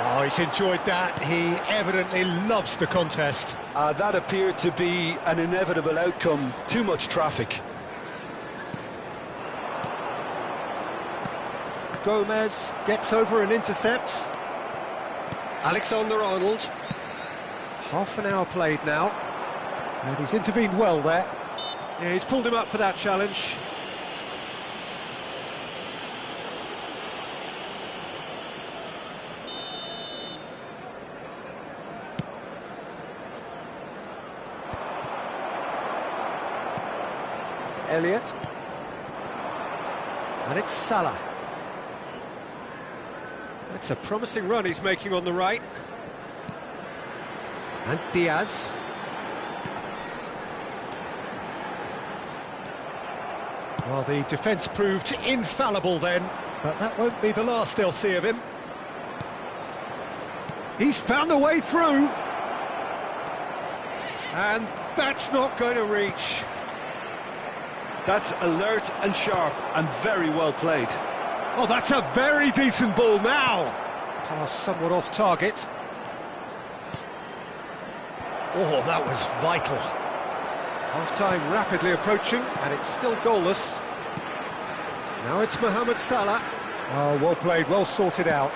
Oh, he's enjoyed that. He evidently loves the contest. That appeared to be an inevitable outcome. Too much traffic. Gomez gets over and intercepts. Alexander-Arnold. Half an hour played now. And he's intervened well there. Yeah, he's pulled him up for that challenge. Elliott. And it's Salah. It's a promising run he's making on the right. And Diaz. Well, the defence proved infallible then, but that won't be the last they'll see of him. He's found a way through. And that's not going to reach. That's alert and sharp and very well played. Oh, that's a very decent ball now. Pass somewhat off target. Oh, that was vital. Half-time rapidly approaching, and it's still goalless. Now it's Mohamed Salah. Oh, well played, well sorted out.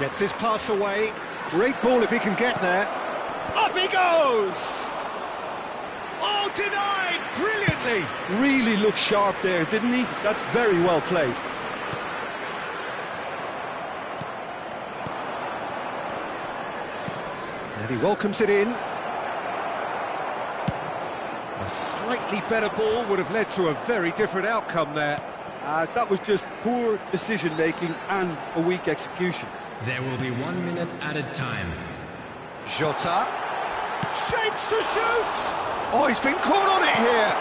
Gets his pass away. Great ball if he can get there. Up he goes! Oh, denied brilliantly! Really looked sharp there, didn't he? That's very well played. And he welcomes it in. A slightly better ball would have led to a very different outcome there. That was just poor decision-making and a weak execution. There will be 1 minute added time. Jota. Shapes to shoot! Oh, he's been caught on it here!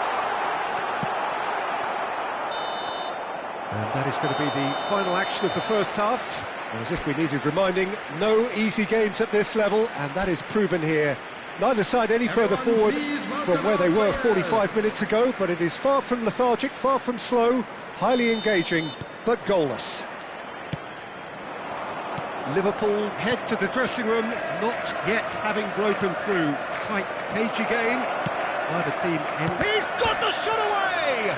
And that is going to be the final action of the first half. As if we needed reminding, no easy games at this level, and that is proven here. Neither side any further forward from where they were 45 minutes ago, but it is far from lethargic, far from slow, highly engaging, but goalless. Liverpool head to the dressing room, not yet having broken through. Tight, cagey game. Neither team He's got the shot away!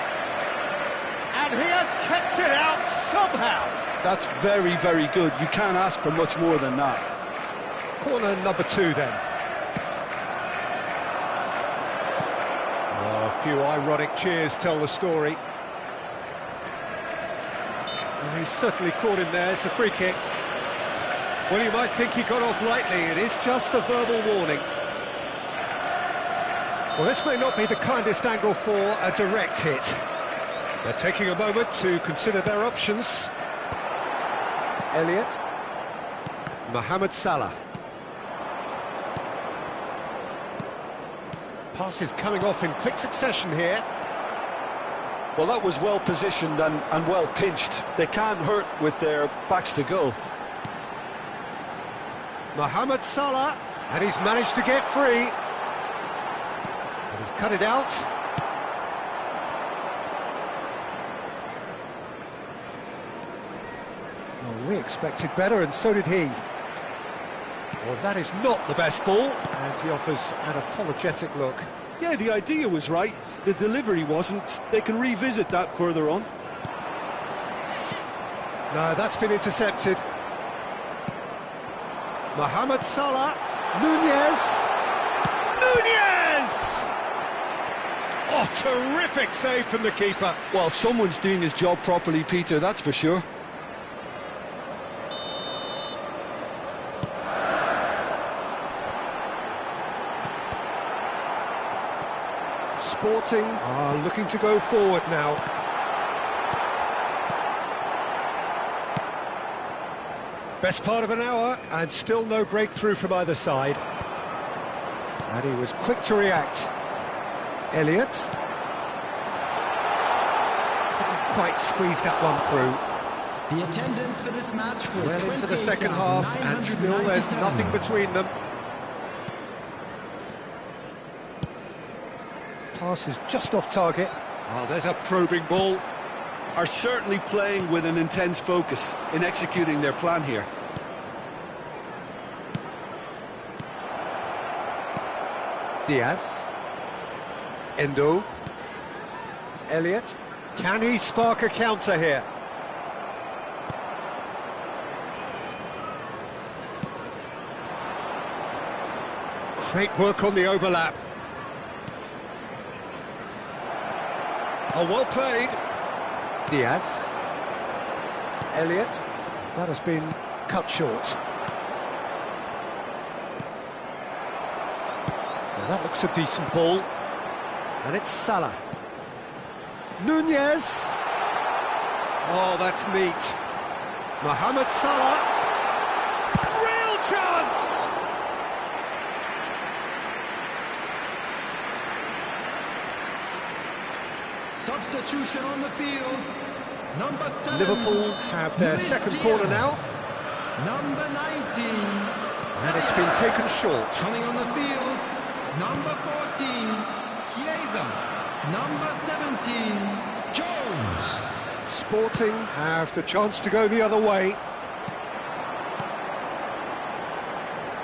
And he has kept it out somehow. That's very, very good. You can't ask for much more than that. Corner number 2 then. Oh, a few ironic cheers tell the story. Well, he's certainly caught him there. It's a free kick. Well, you might think he got off lightly. It is just a verbal warning. Well, this may not be the kindest angle for a direct hit. They're taking a moment to consider their options. Elliott. Mohamed Salah. Pass is coming off in quick succession here. Well, that was well positioned and well pinched. They can't hurt with their backs to goal. Mohamed Salah, and he's managed to get free. And he's cut it out. Well, we expected better, and so did he. Well, that is not the best ball, and he offers an apologetic look. Yeah, the idea was right. The delivery wasn't. They can revisit that further on. No, that's been intercepted. Mohamed Salah, Nunez! Oh, terrific save from the keeper. Well, someone's doing his job properly, Peter, that's for sure. Sporting are looking to go forward now. Best part of an hour, and still no breakthrough from either side. And he was quick to react. Elliott. Couldn't quite squeeze that one through. The attendance for this match was Well into the second half, and still there's nothing between them. Pass is just off target. Oh, there's a probing ball. Are certainly playing with an intense focus in executing their plan here. Diaz. Endo. Elliott. Can he spark a counter here? Great work on the overlap. Oh, well played. Diaz. Elliott. That has been cut short. Now that looks a decent ball. And it's Salah. Nunez. Oh, that's neat. Mohamed Salah. Real chance! Substitution on the field. Number 7. Liverpool have their second corner now. Number 19. And it's been taken short. Coming on the field. Number 14. Chiesa. Number 17. Jones. Sporting have the chance to go the other way.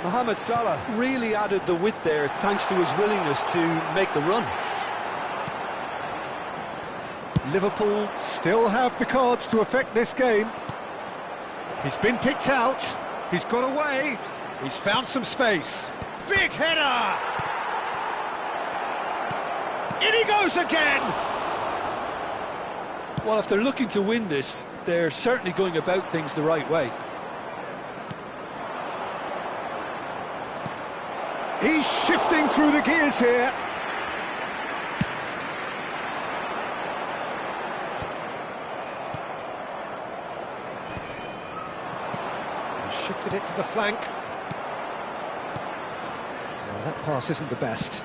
Mohamed Salah really added the width there thanks to his willingness to make the run. Liverpool still have the cards to affect this game. He's been picked out. He's got away. He's found some space. Big header! In he goes again! Well, if they're looking to win this, they're certainly going about things the right way. He's shifting through the gears here. He shifted it to the flank. Well, that pass isn't the best.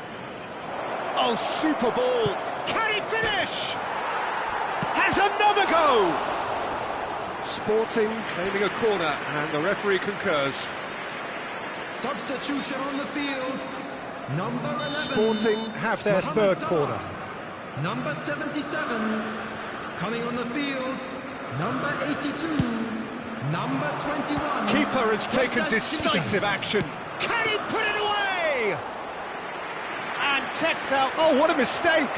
Oh, super ball! Can he finish? Has another go! Sporting claiming a corner, and the referee concurs. Substitution on the field. Number 11. Sporting have their third corner. Number 77. Coming on the field. Number 82. Number 21. Keeper has taken decisive action. Can he put it away? And kept out. Oh, what a mistake!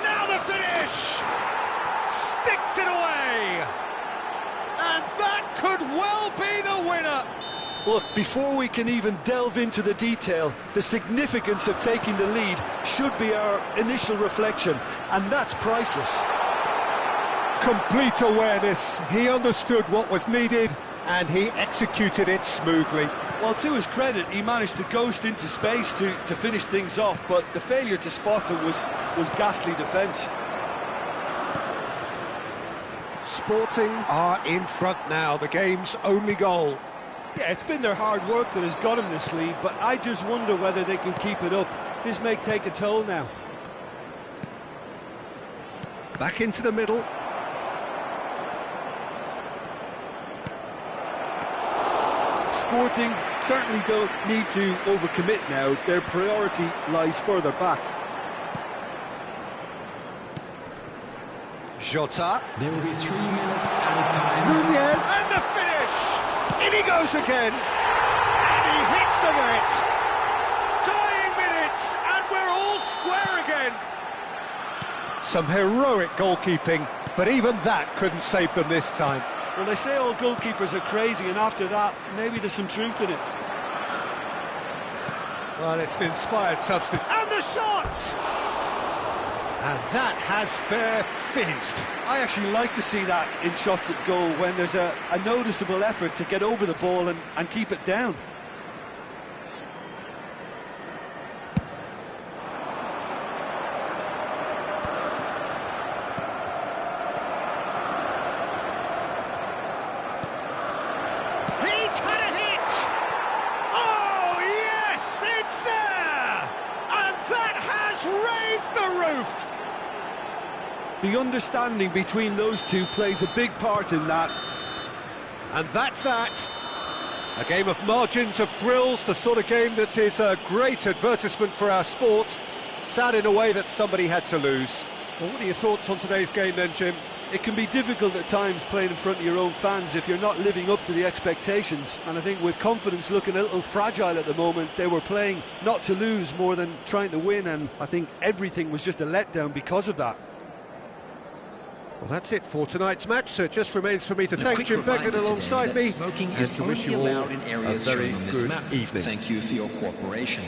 Now the finish! Sticks it away! And that could well be the winner! Look, before we can even delve into the detail, the significance of taking the lead should be our initial reflection, and that's priceless. Complete awareness. He understood what was needed, and he executed it smoothly. Well, to his credit, he managed to ghost into space to finish things off, but the failure to spot him was ghastly defence. Sporting are in front now, the game's only goal. Yeah, it's been their hard work that has got them this lead, but I just wonder whether they can keep it up. This may take a toll now. Back into the middle. Sporting certainly don't need to overcommit now. Their priority lies further back. Jota. There will be 3 minutes added time. Nunez. And the finish! In he goes again. And he hits the net. Dying minutes, and we're all square again. Some heroic goalkeeping, but even that couldn't save them this time. Well, they say all goalkeepers are crazy, and after that, maybe there's some truth in it. Well, it's an inspired substitute. And the shot! And that has fair fizzed. I actually like to see that in shots at goal, when there's a noticeable effort to get over the ball and keep it down. He's had a hit! Oh, yes, it's there! And that has raised the roof! The understanding between those two plays a big part in that. And that's that. A game of margins, of thrills, the sort of game that is a great advertisement for our sport. Sad in a way that somebody had to lose. Well, what are your thoughts on today's game then, Jim? It can be difficult at times playing in front of your own fans if you're not living up to the expectations, and I think with confidence looking a little fragile at the moment, they were playing not to lose more than trying to win, and I think everything was just a letdown because of that. Well, that's it for tonight's match, so it just remains for me to thank Jim Beglin alongside me and to wish you all a very good evening. Thank you for your cooperation.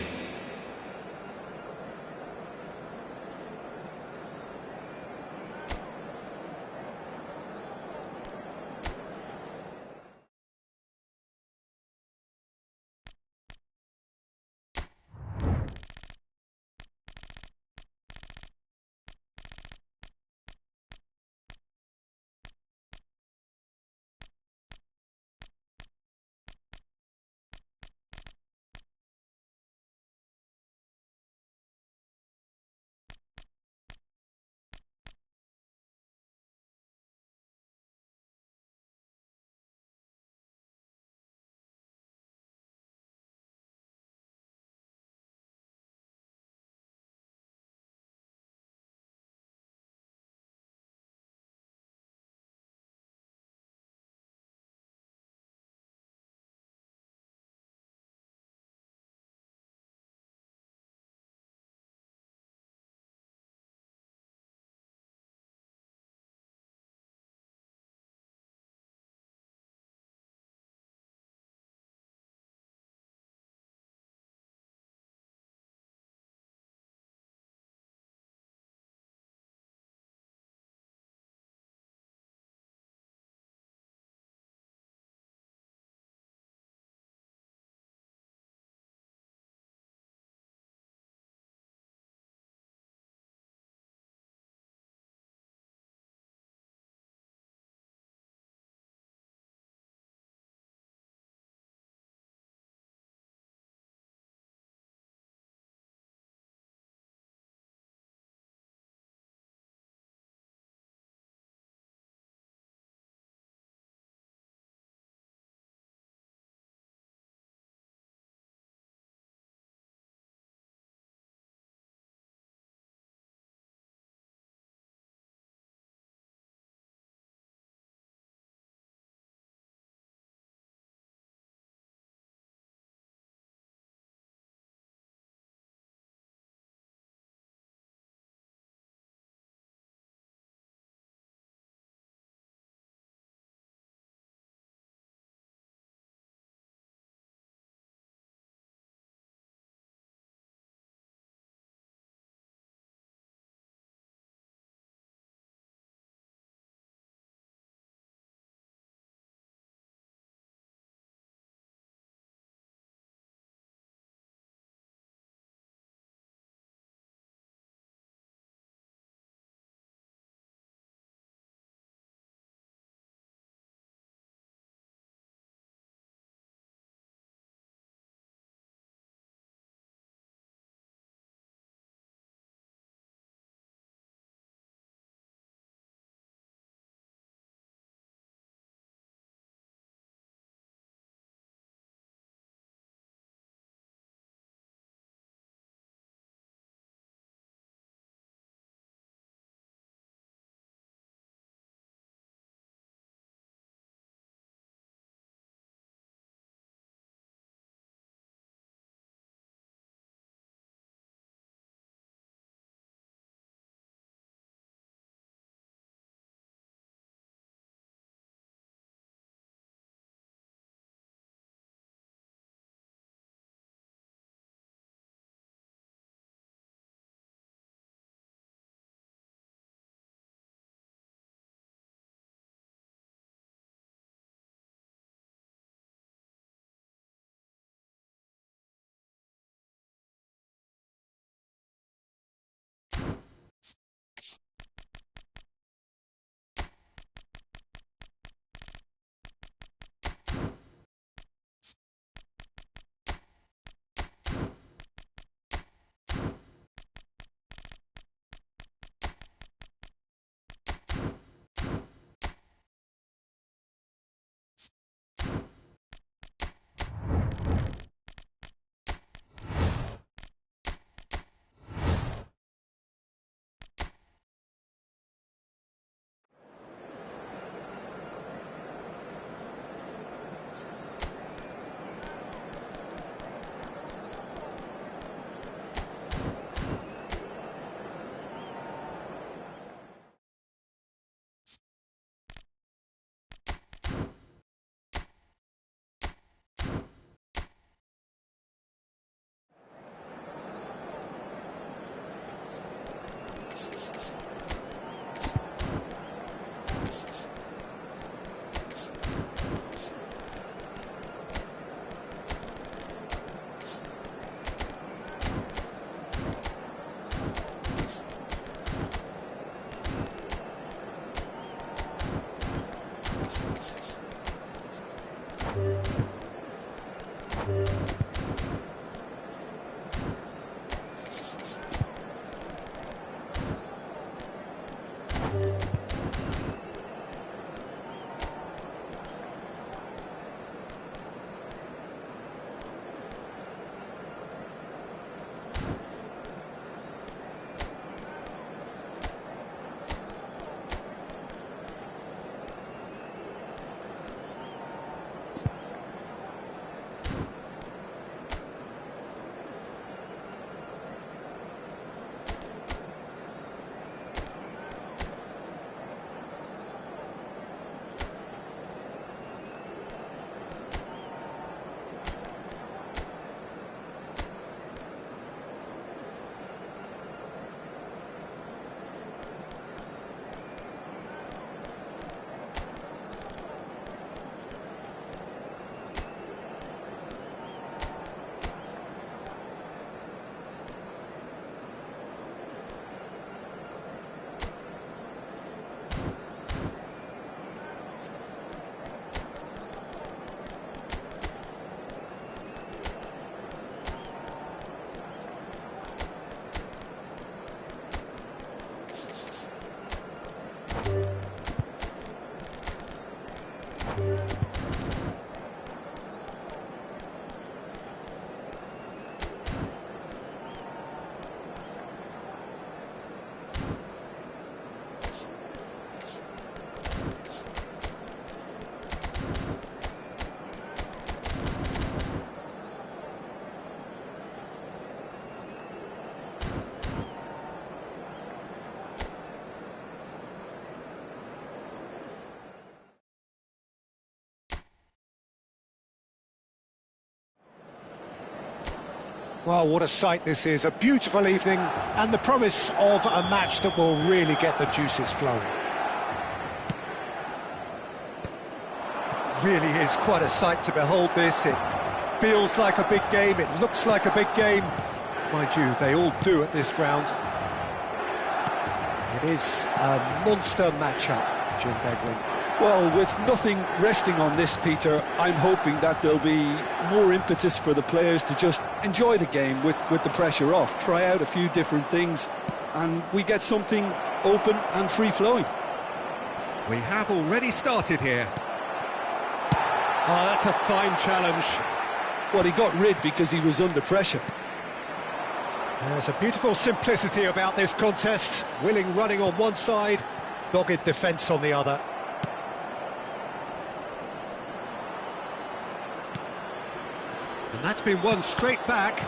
Well, what a sight this is. A beautiful evening and the promise of a match that will really get the juices flowing. Really is quite a sight to behold this. It feels like a big game, it looks like a big game. Mind you, they all do at this ground. It is a monster matchup, Jim Beglin. Well, with nothing resting on this, Peter, I'm hoping that there'll be more impetus for the players to just enjoy the game with the pressure off, try out a few different things, and we get something open and free-flowing. We have already started here. Oh, that's a fine challenge. Well, he got rid because he was under pressure. There's a beautiful simplicity about this contest. Willing running on one side, dogged defence on the other. And that's been won straight back.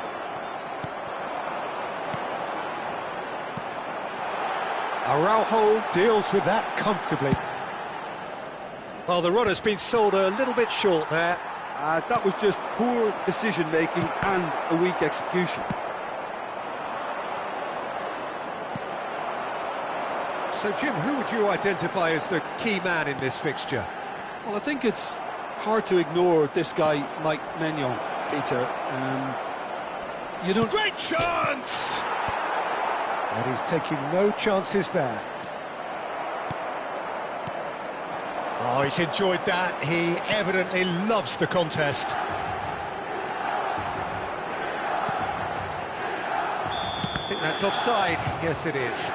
Araujo deals with that comfortably. Well, the runner's been sold a little bit short there. That was just poor decision-making and a weak execution. So, Jim, who would you identify as the key man in this fixture? Well, I think it's hard to ignore this guy, Mike Maignan, Peter. You don't... Great chance! And he's taking no chances there. Oh, he's enjoyed that. He evidently loves the contest. I think that's offside. Yes, it is.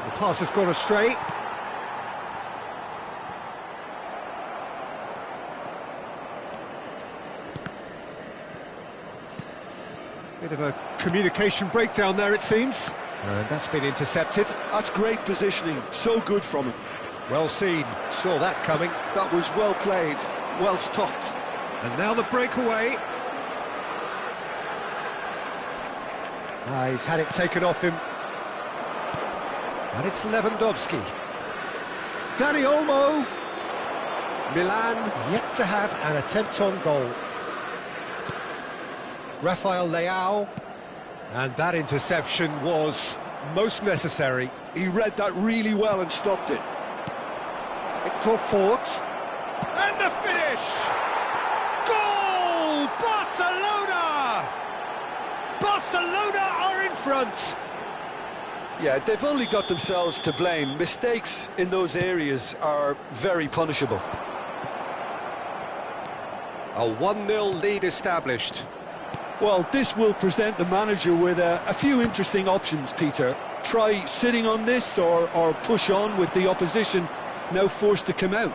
The pass has gone astray. Bit of a communication breakdown there, it seems. And that's been intercepted. That's great positioning, so good from him. Well seen, saw that coming. That was well played, well stopped. And now the breakaway. He's had it taken off him. And it's Lewandowski. Dani Olmo. Milan yet to have an attempt on goal. Rafael Leao. And that interception was most necessary. He read that really well and stopped it. Victor Fort. And the finish! Goal! Barcelona! Barcelona are in front! Yeah, they've only got themselves to blame. Mistakes in those areas are very punishable. A 1-0 lead established. Well, this will present the manager with a few interesting options, Peter. Try sitting on this or push on with the opposition now forced to come out.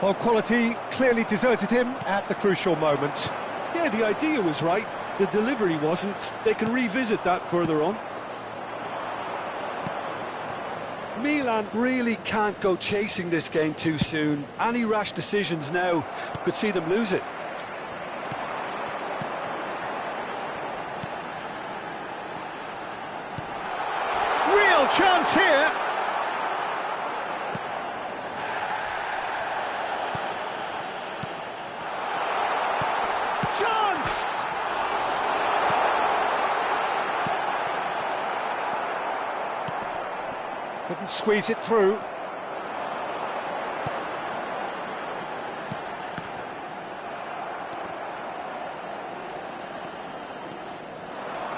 Well, quality clearly deserted him at the crucial moment. Yeah, the idea was right. The delivery wasn't. They can revisit that further on. Milan really can't go chasing this game too soon. Any rash decisions now could see them lose it. Real chance here! Chance! Couldn't squeeze it through.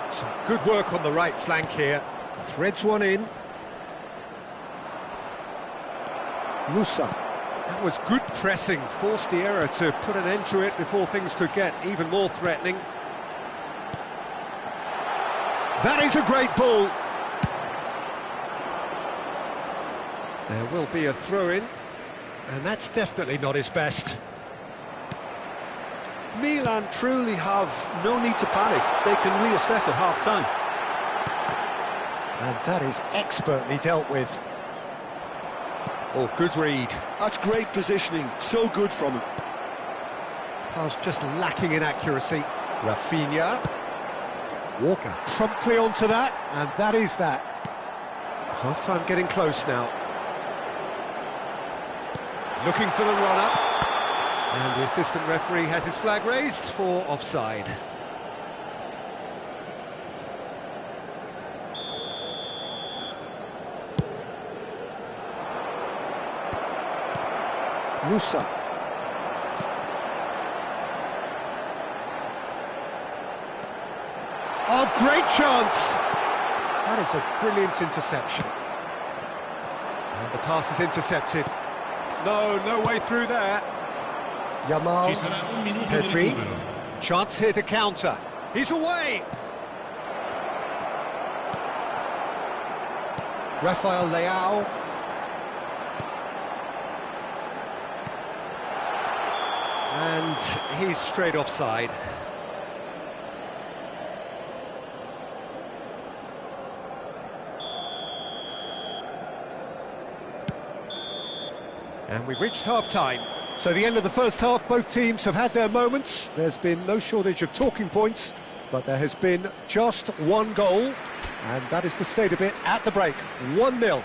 Some good work on the right flank here. Threads one in. Musa. That was good pressing, forced the error to put an end to it before things could get even more threatening. That is a great ball. There will be a throw-in, and that's definitely not his best. Milan truly have no need to panic. They can reassess at half-time. And that is expertly dealt with. Oh, good read. That's great positioning, so good from him. Pass just lacking in accuracy. Rafinha. Walker promptly onto that, and that is that. Half-time getting close now. Looking for the run-up. And the assistant referee has his flag raised for offside. Musa. Oh, great chance! That is a brilliant interception. And the pass is intercepted. No way through there. Yamal. Pedri. Chance here to counter. He's away! Rafael Leao. And he's straight offside. And we've reached half-time. So the end of the first half, both teams have had their moments. There's been no shortage of talking points, but there has been just one goal, and that is the state of it at the break. 1-0.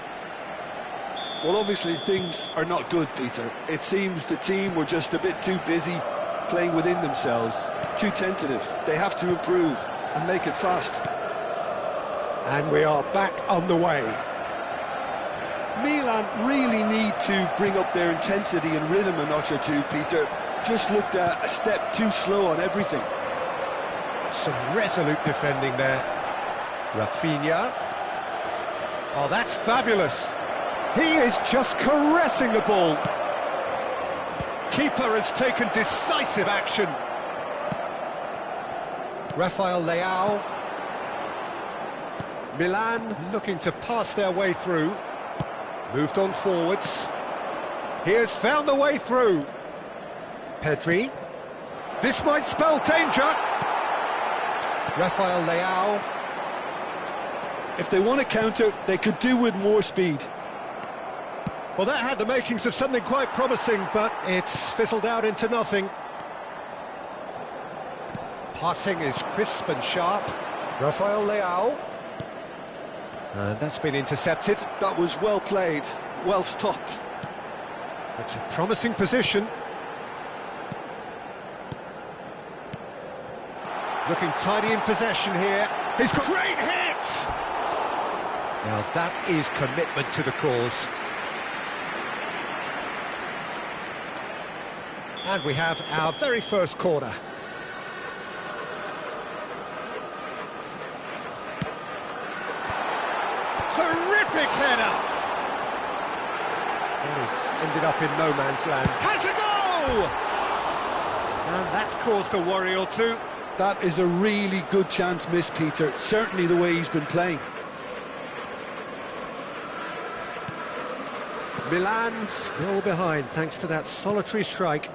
Well, obviously things are not good, Peter. It seems the team were just a bit too busy playing within themselves, too tentative. They have to improve and make it fast. And we are back on the way. Milan really need to bring up their intensity and rhythm a notch or two, Peter. Just looked a step too slow on everything. Some resolute defending there. Rafinha. Oh, that's fabulous. He is just caressing the ball. Keeper has taken decisive action. Rafael Leao. Milan looking to pass their way through. Moved on forwards. He has found the way through. Pedri. This might spell danger. Rafael Leao. If they want to counter, they could do with more speed. Well, that had the makings of something quite promising, but it's fizzled out into nothing. Passing is crisp and sharp. Rafael Leao. And that's been intercepted. That was well played, well stopped. It's a promising position. Looking tidy in possession here. He's got great hit! Now that is commitment to the cause. And we have our very first corner. Terrific header! He's ended up in no man's land. Has a go! And that's caused a worry or two. That is a really good chance missed, Peter. Certainly the way he's been playing. Milan still behind thanks to that solitary strike.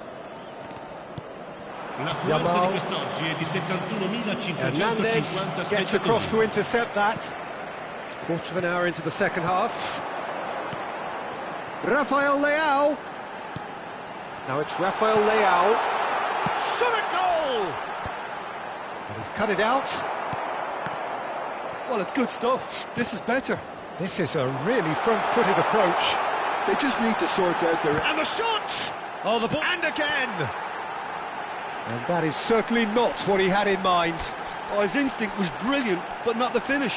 Yamal. Hernandez gets across to intercept that. Quarter of an hour into the second half. Rafael Leao. Now it's Rafael Leao. Shot a goal! And he's cut it out. Well, it's good stuff. This is better. This is a really front-footed approach. They just need to sort out their... And the shot! Oh, the ball! And again! And that is certainly not what he had in mind. Oh, his instinct was brilliant, but not the finish.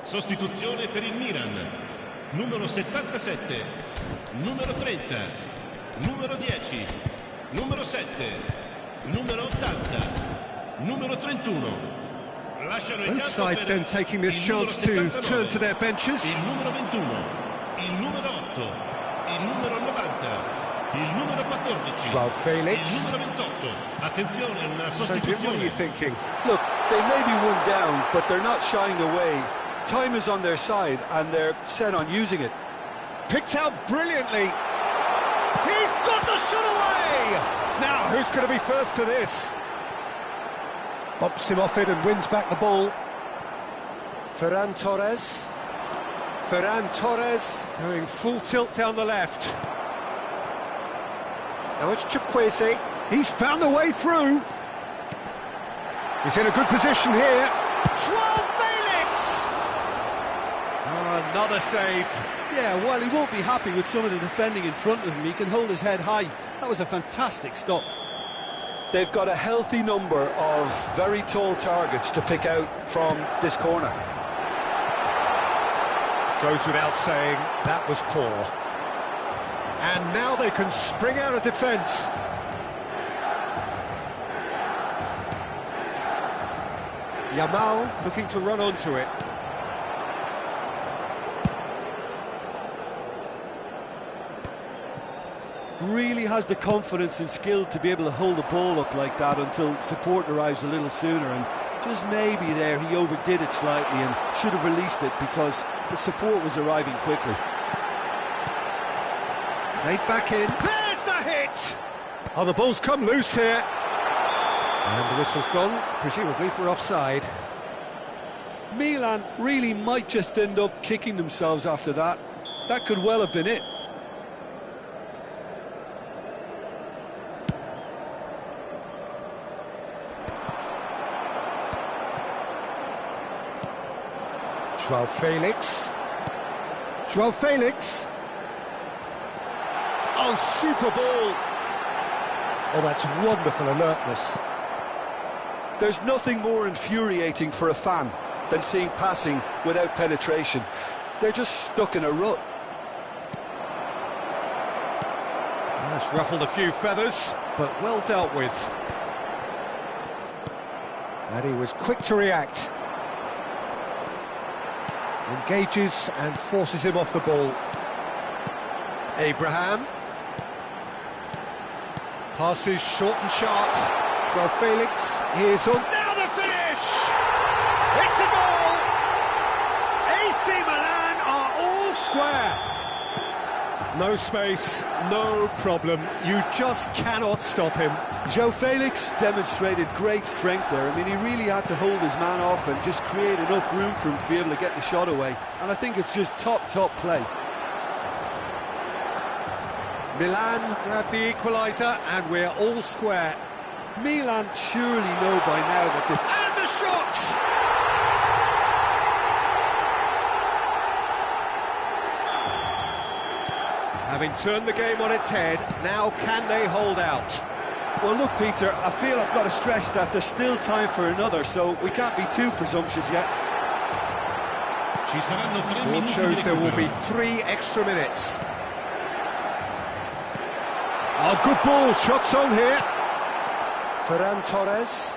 Sostituzione per il Milan. Numero 77, numero 30, numero 10, numero 7, numero 80, numero 31. Both sides then taking this chance to turn to their benches. Il numero 21, il numero 8, il numero 90, il numero 14, Joao Felix. il numero 28. Attenzione, una So, Jim, what are you sostituzione. thinking? Look, they may be one down, but they're not shying away. Time is on their side, and they're set on using it. Picked out brilliantly. He's got the shot away! Now, who's going to be first to this? Bumps him off it and wins back the ball. Ferran Torres. Ferran Torres going full tilt down the left. Now it's Chukwueze. He's found a way through. He's in a good position here. Joao Felix! Oh, another save. Yeah, while he won't be happy with some of the defending in front of him, he can hold his head high. That was a fantastic stop. They've got a healthy number of very tall targets to pick out from this corner. Goes without saying, that was poor. And now they can spring out of defence. Yamal looking to run onto it. Really has the confidence and skill to be able to hold the ball up like that until support arrives a little sooner, and just maybe there he overdid it slightly and should have released it because the support was arriving quickly. Played back in. There's the hit! Oh, the ball's come loose here. And the whistle's gone, presumably for offside. Milan really might just end up kicking themselves after that. That could well have been it. Joao Felix. Joao Felix. Oh, super ball. Oh, that's wonderful alertness. There's nothing more infuriating for a fan than seeing passing without penetration. They're just stuck in a rut. That's ruffled a few feathers, but well dealt with. And he was quick to react. Engages and forces him off the ball. Abraham. Passes short and sharp. Joao Felix, here's on. Now the finish! It's a goal! AC Milan are all square. No space, no problem. You just cannot stop him. Joao Felix demonstrated great strength there. I mean, he really had to hold his man off and just create enough room for him to be able to get the shot away. And I think it's just top play. Milan grab the equaliser and we're all square. Milan surely know by now that And the shot! Having turned the game on its head, now can they hold out? Well, look, Peter, I feel I've got to stress that there's still time for another, so we can't be too presumptuous yet. Board shows there will be 3 extra minutes. Oh, good ball, shots on here. Ferran Torres.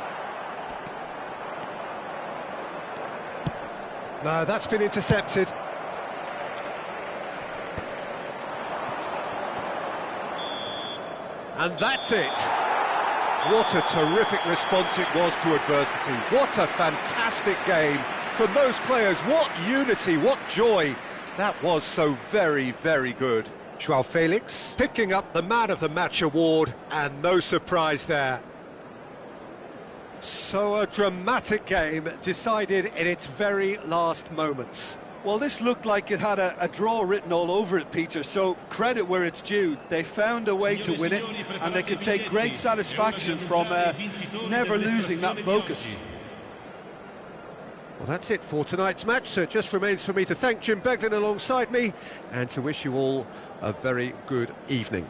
No, that's been intercepted. And that's it. What a terrific response it was to adversity. What a fantastic game from those players. What unity, what joy. That was so very, very good. Joao Felix picking up the Man of the Match award, and no surprise there. So a dramatic game decided in its very last moments. Well, this looked like it had a draw written all over it, Peter, so credit where it's due. They found a way to win it, and they can take great satisfaction from never losing that focus. Well, that's it for tonight's match, so it just remains for me to thank Jim Beglin alongside me and to wish you all a very good evening.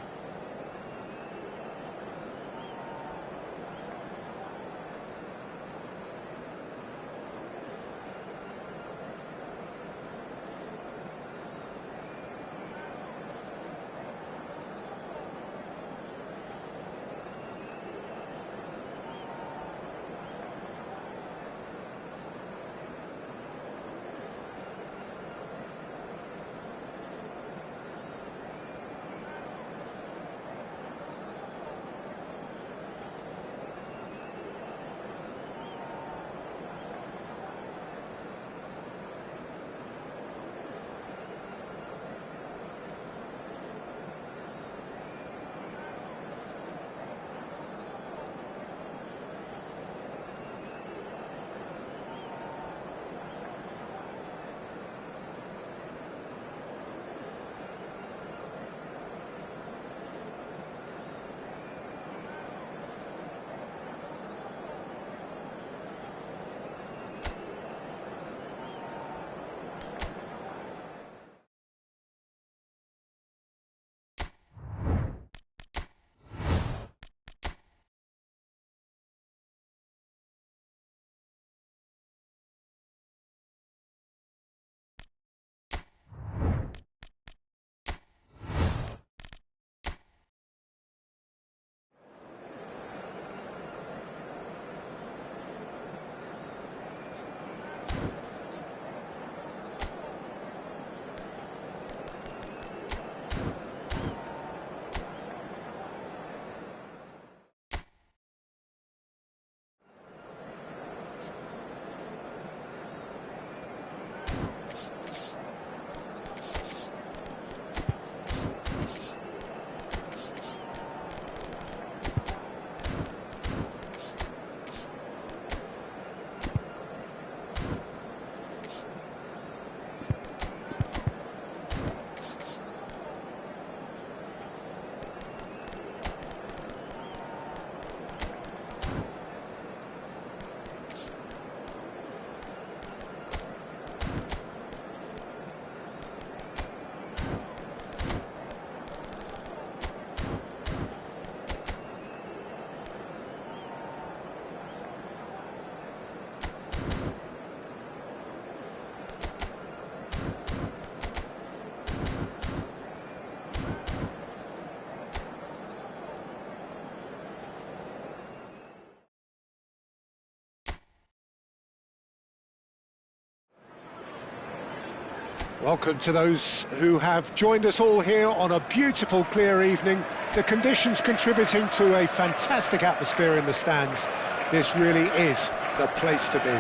Welcome to those who have joined us all here on a beautiful, clear evening. The conditions contributing to a fantastic atmosphere in the stands. This really is the place to be.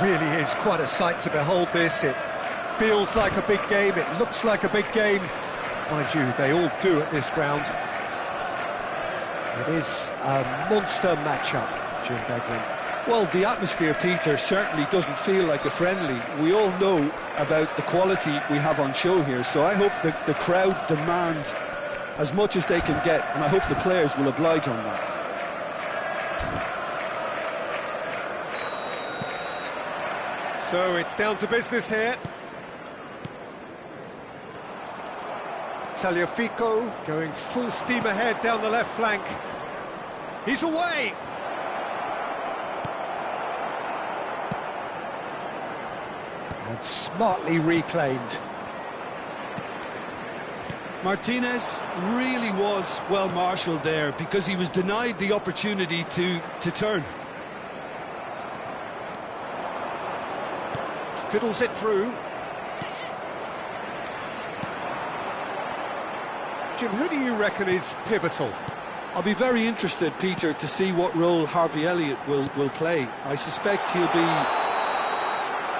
Really is quite a sight to behold this. It feels like a big game, it looks like a big game. Mind you, they all do at this ground. It is a monster matchup, Jim Beglin. Well, the atmosphere, Peter, certainly doesn't feel like a friendly. We all know about the quality we have on show here, so I hope that the crowd demand as much as they can get, and I hope the players will oblige on that. So it's down to business here. Tagliafico going full steam ahead down the left flank. He's away! And smartly reclaimed. Martinez really was well marshalled there because he was denied the opportunity to turn. Fiddles it through. Jim, who do you reckon is pivotal? I'll be very interested, Peter, to see what role Harvey Elliott will play. I suspect he'll be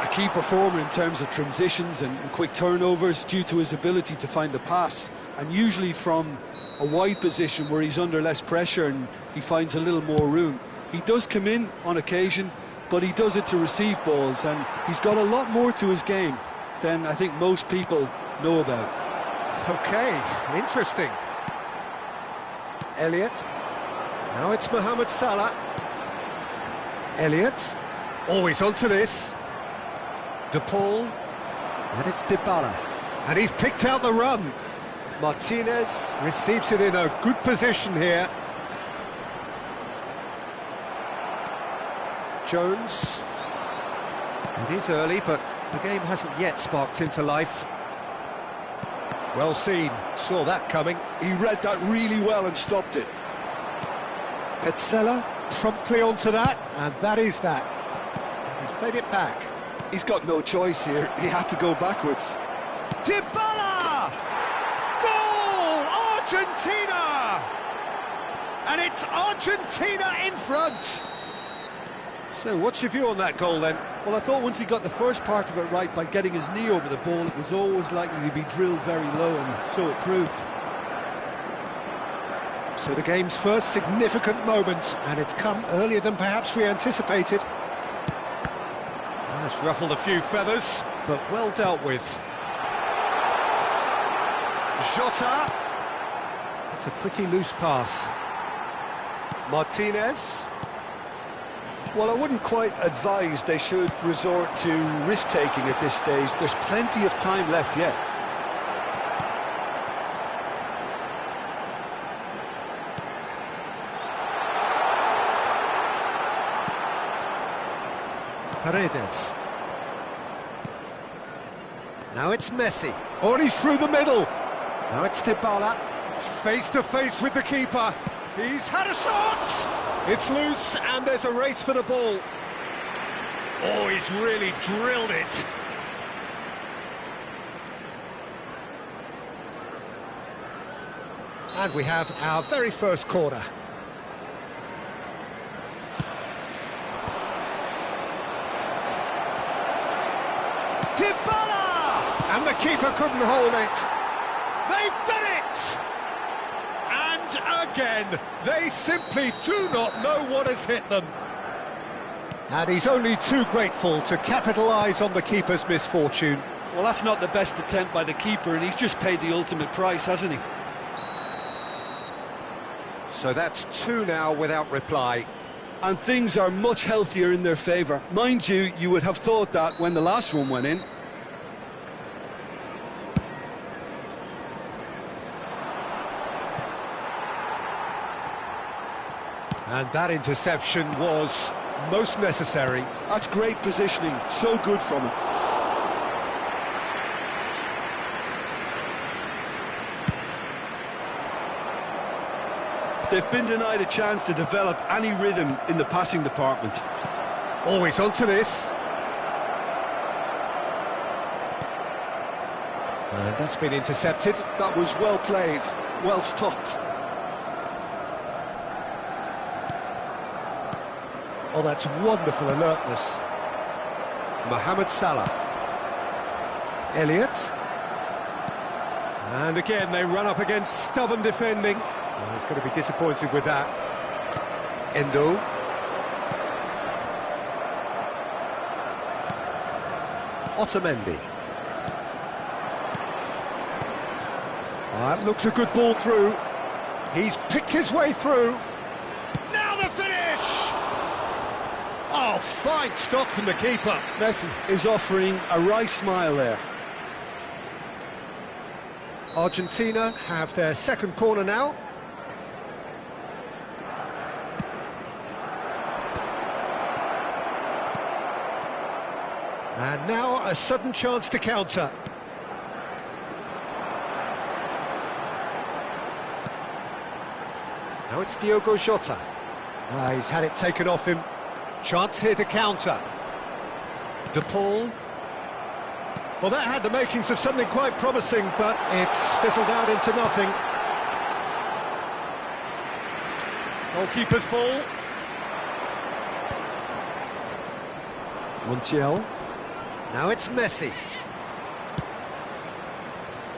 a key performer in terms of transitions and quick turnovers due to his ability to find the pass, and usually from a wide position where he's under less pressure and he finds a little more room. He does come in on occasion, but he does it to receive balls, and he's got a lot more to his game than I think most people know about. Okay, interesting. Elliott. Now it's Mohamed Salah. Elliott. Always onto this. De Paul. And it's Dybala. And he's picked out the run. Martinez receives it in a good position here. Jones. It is early, but the game hasn't yet sparked into life. Well seen, saw that coming. He read that really well and stopped it. Petzela promptly onto that, and that is that. He's played it back. He's got no choice here, he had to go backwards. Dybala! Goal! Argentina! And it's Argentina in front. So what's your view on that goal then? Well, I thought once he got the first part of it right by getting his knee over the ball, it was always likely to be drilled very low, and so it proved. So the game's first significant moment, and it's come earlier than perhaps we anticipated. Well, it's ruffled a few feathers, but well dealt with. Jota. It's a pretty loose pass. Martinez. Well, I wouldn't quite advise they should resort to risk-taking at this stage. There's plenty of time left yet. Paredes. Now it's Messi. Oh, and he's through the middle. Now it's Dybala. Face to face with the keeper. He's had a shot! It's loose, and there's a race for the ball. Oh, he's really drilled it. And we have our very first corner. Dybala! And the keeper couldn't hold it. They've done it! And again, they simply do not know what has hit them. And he's only too grateful to capitalise on the keeper's misfortune. Well, that's not the best attempt by the keeper, and he's just paid the ultimate price, hasn't he? So that's two now without reply. And things are much healthier in their favour. Mind you, you would have thought that when the last one went in. And that interception was most necessary. That's great positioning, so good from him. They've been denied a chance to develop any rhythm in the passing department. Always onto this. And that's been intercepted. That was well played, well stopped. Oh, that's wonderful alertness. Mohamed Salah. Elliott. And again, they run up against stubborn defending. Oh, he's going to be disappointed with that. Endo. Otamendi. That looks a good ball through. He's picked his way through. Now the finish! Oh, fine stop from the keeper. Messi is offering a wry smile there. Argentina have their second corner now. And now a sudden chance to counter. Now it's Diogo Jota. He's had it taken off him. Chance here to counter. De Paul. Well, that had the makings of something quite promising, but it's fizzled out into nothing. Goalkeeper's ball. Montiel. Now it's Messi.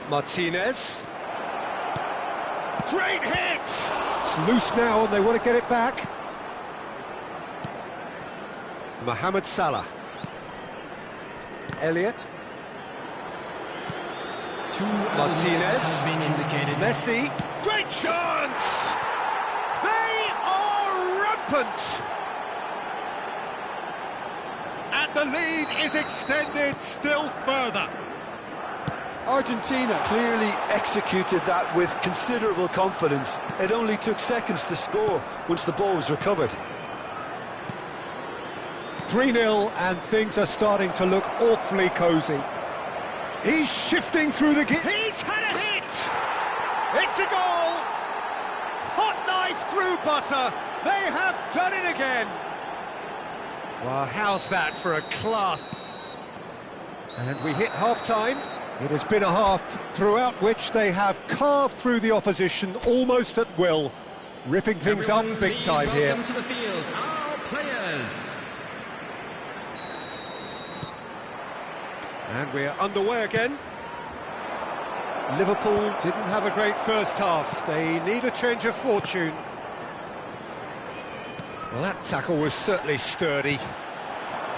Martinez. Great hit! It's loose now and they want to get it back. Mohamed Salah. Elliott. Martinez. Has been indicated. Messi. Great chance! They are rampant! And the lead is extended still further. Argentina clearly executed that with considerable confidence. It only took seconds to score once the ball was recovered. 3-0 and things are starting to look awfully cosy. He's shifting through the... He's had a hit! It's a goal! Hot knife through butter. They have done it again. Well, how's that for a class? And we hit half-time. It has been a half throughout which they have carved through the opposition almost at will, ripping things up big time here. Welcome to the field, our players. And we're underway again. Liverpool didn't have a great first half. They need a change of fortune. Well, that tackle was certainly sturdy.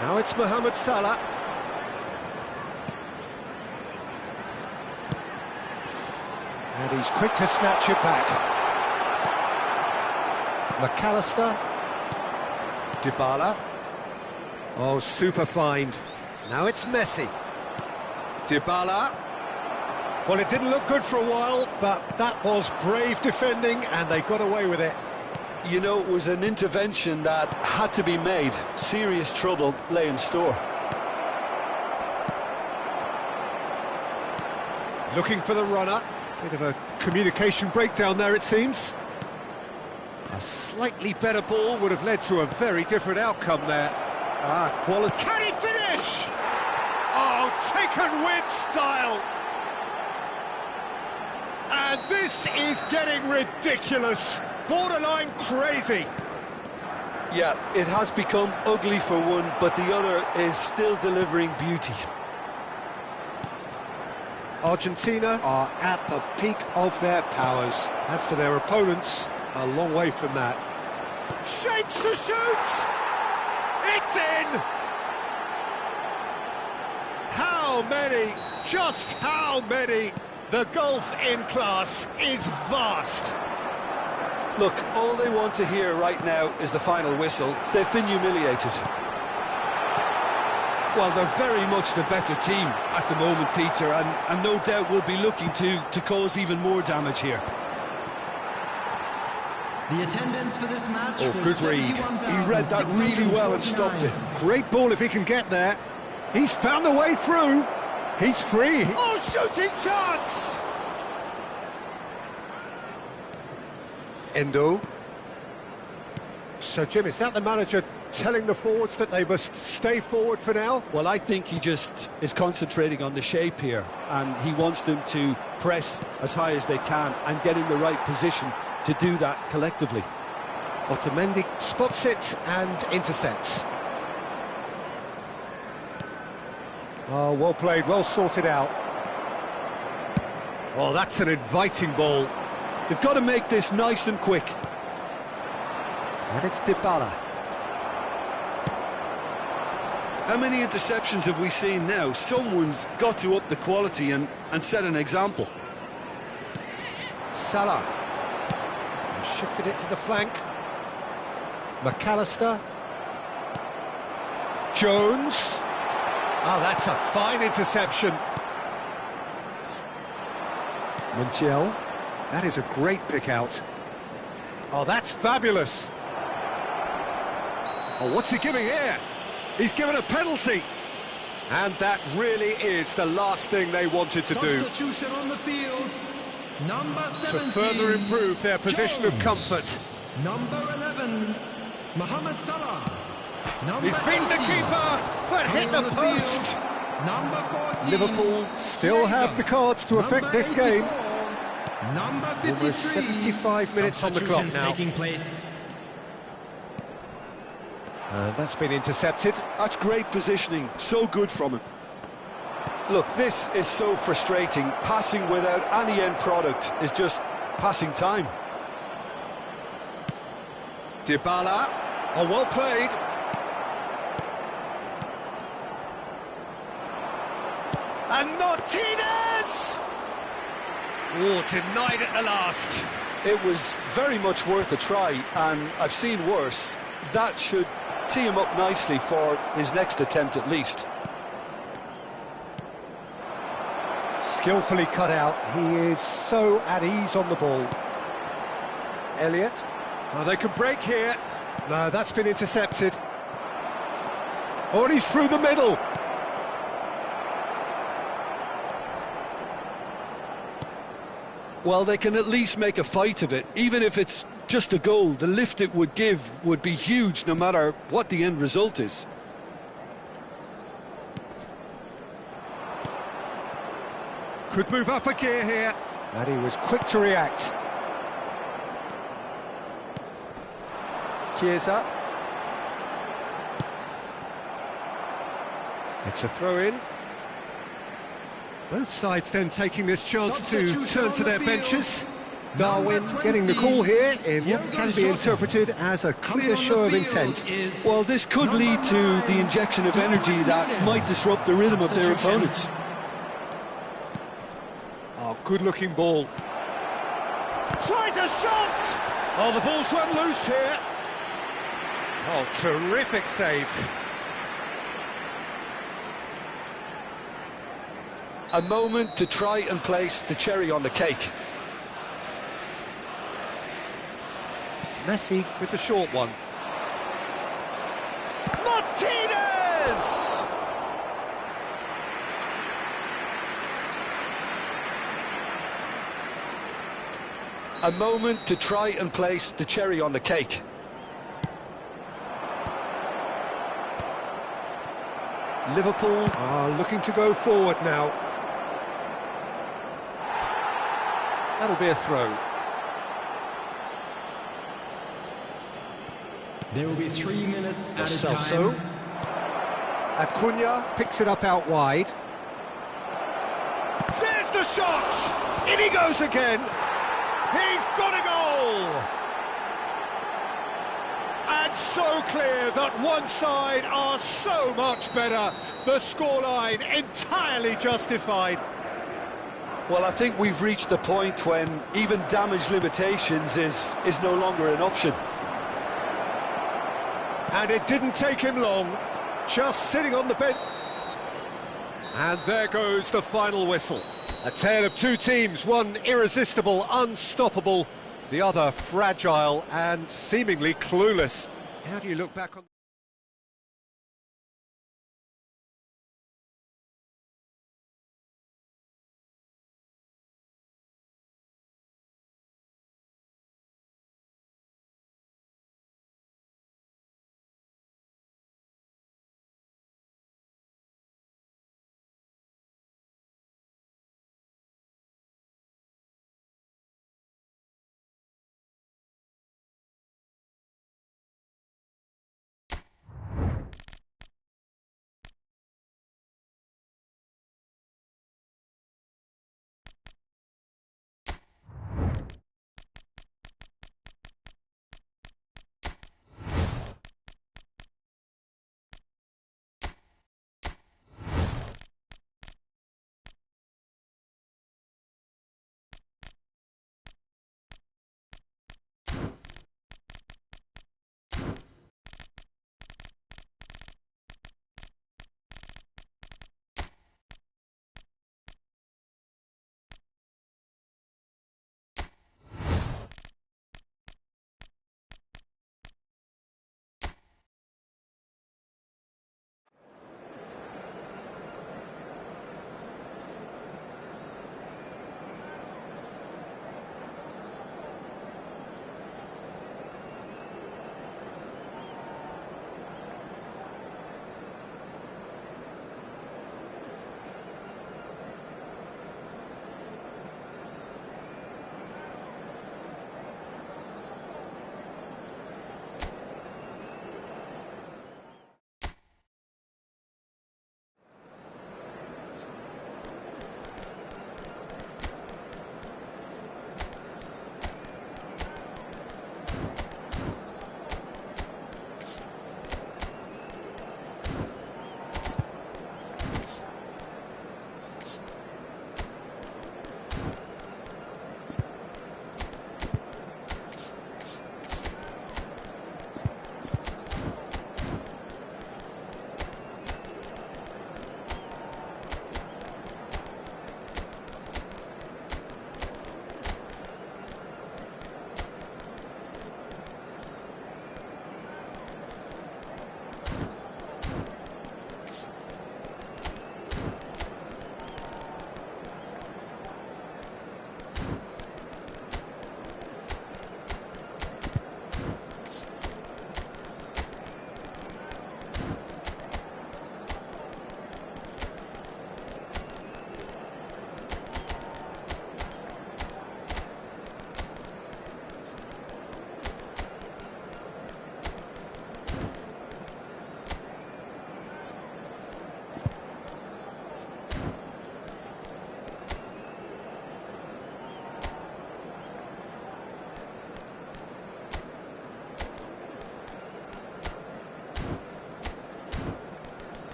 Now it's Mohamed Salah. And he's quick to snatch it back. McAllister. Dybala. Oh, super find. Now it's Messi. Dybala. Well, it didn't look good for a while, but that was brave defending, and they got away with it. You know, it was an intervention that had to be made. Serious trouble lay in store. Looking for the runner. Bit of a communication breakdown there, it seems. A slightly better ball would have led to a very different outcome there. Quality. Can he finish? Oh, taken with style. And this is getting ridiculous. Borderline crazy. Yeah, it has become ugly for one, but the other is still delivering beauty. Argentina are at the peak of their powers. As for their opponents, a long way from that. Shapes to shoot! It's in! How many? Just how many? The gulf in class is vast. Look, all they want to hear right now is the final whistle. They've been humiliated. Well, they're very much the better team at the moment, Peter, and no doubt will be looking to cause even more damage here. The attendance for this match Oh, good read. He read that really well and stopped it. Great ball if he can get there. He's found a way through. He's free. Oh, shooting chance! Endo. So, Jim, is that the manager telling the forwards that they must stay forward for now. Well, I think he just is concentrating on the shape here, and he wants them to press as high as they can and get in the right position to do that collectively. Otamendi spots it and intercepts. Oh, well played, well sorted out. Oh, that's an inviting ball. They've got to make this nice and quick. And it's Dybala. How many interceptions have we seen now? Someone's got to up the quality and set an example. Salah. Shifted it to the flank. McAllister. Jones. Oh, that's a fine interception. Montiel. That is a great pick out. Oh, that's fabulous. Oh, what's he giving here? He's given a penalty. And that really is the last thing they wanted to do. Substitution on the field. Number 17. To further improve their position of Jones. comfort. Number 11. Mohamed Salah. Number He's beaten the 18. keeper, but hit On the the post. field. Number 14. Liverpool still have the cards to affect Number this game. 84. Number 53. Almost 75 minutes on the clock Substitutions now. taking place. And that's been intercepted. That's great positioning, so good from him. Look, this is so frustrating. Passing without any end product is just passing time. Dybala. Oh, well played. And Martinez! Oh, denied at the last. It was very much worth a try, and I've seen worse. That should tee him up nicely for his next attempt at least. Skillfully cut out. He is so at ease on the ball. Elliott. Oh, they could break here. No, that's been intercepted. Oh, and he's through the middle. Well, they can at least make a fight of it. Even if it's just a goal, the lift it would give would be huge no matter what the end result is. Could move up a gear here. And he was quick to react. Chiesa. It's a throw-in. Both sides then taking this chance to turn to their benches. Darwin getting the call here in what can be interpreted as a clear show of intent. Well, this could lead to the injection of energy that might disrupt the rhythm of their opponents. Oh, good-looking ball. Tries a shot! Oh, the ball's run loose here. Oh, terrific save. A moment to try and place the cherry on the cake. Messi with the short one. Martinez! A moment to try and place the cherry on the cake. Liverpool are looking to go forward now. That'll be a throw. There will be 3 minutes at a Celso. time. Acuna picks it up out wide. There's the shot! In he goes again! He's got a goal! And so clear that one side are so much better. The scoreline entirely justified. Well, I think we've reached the point when even damage limitations is no longer an option. And it didn't take him long, just sitting on the bench. And there goes the final whistle. A tale of two teams, one irresistible, unstoppable, the other fragile and seemingly clueless. How do you look back on...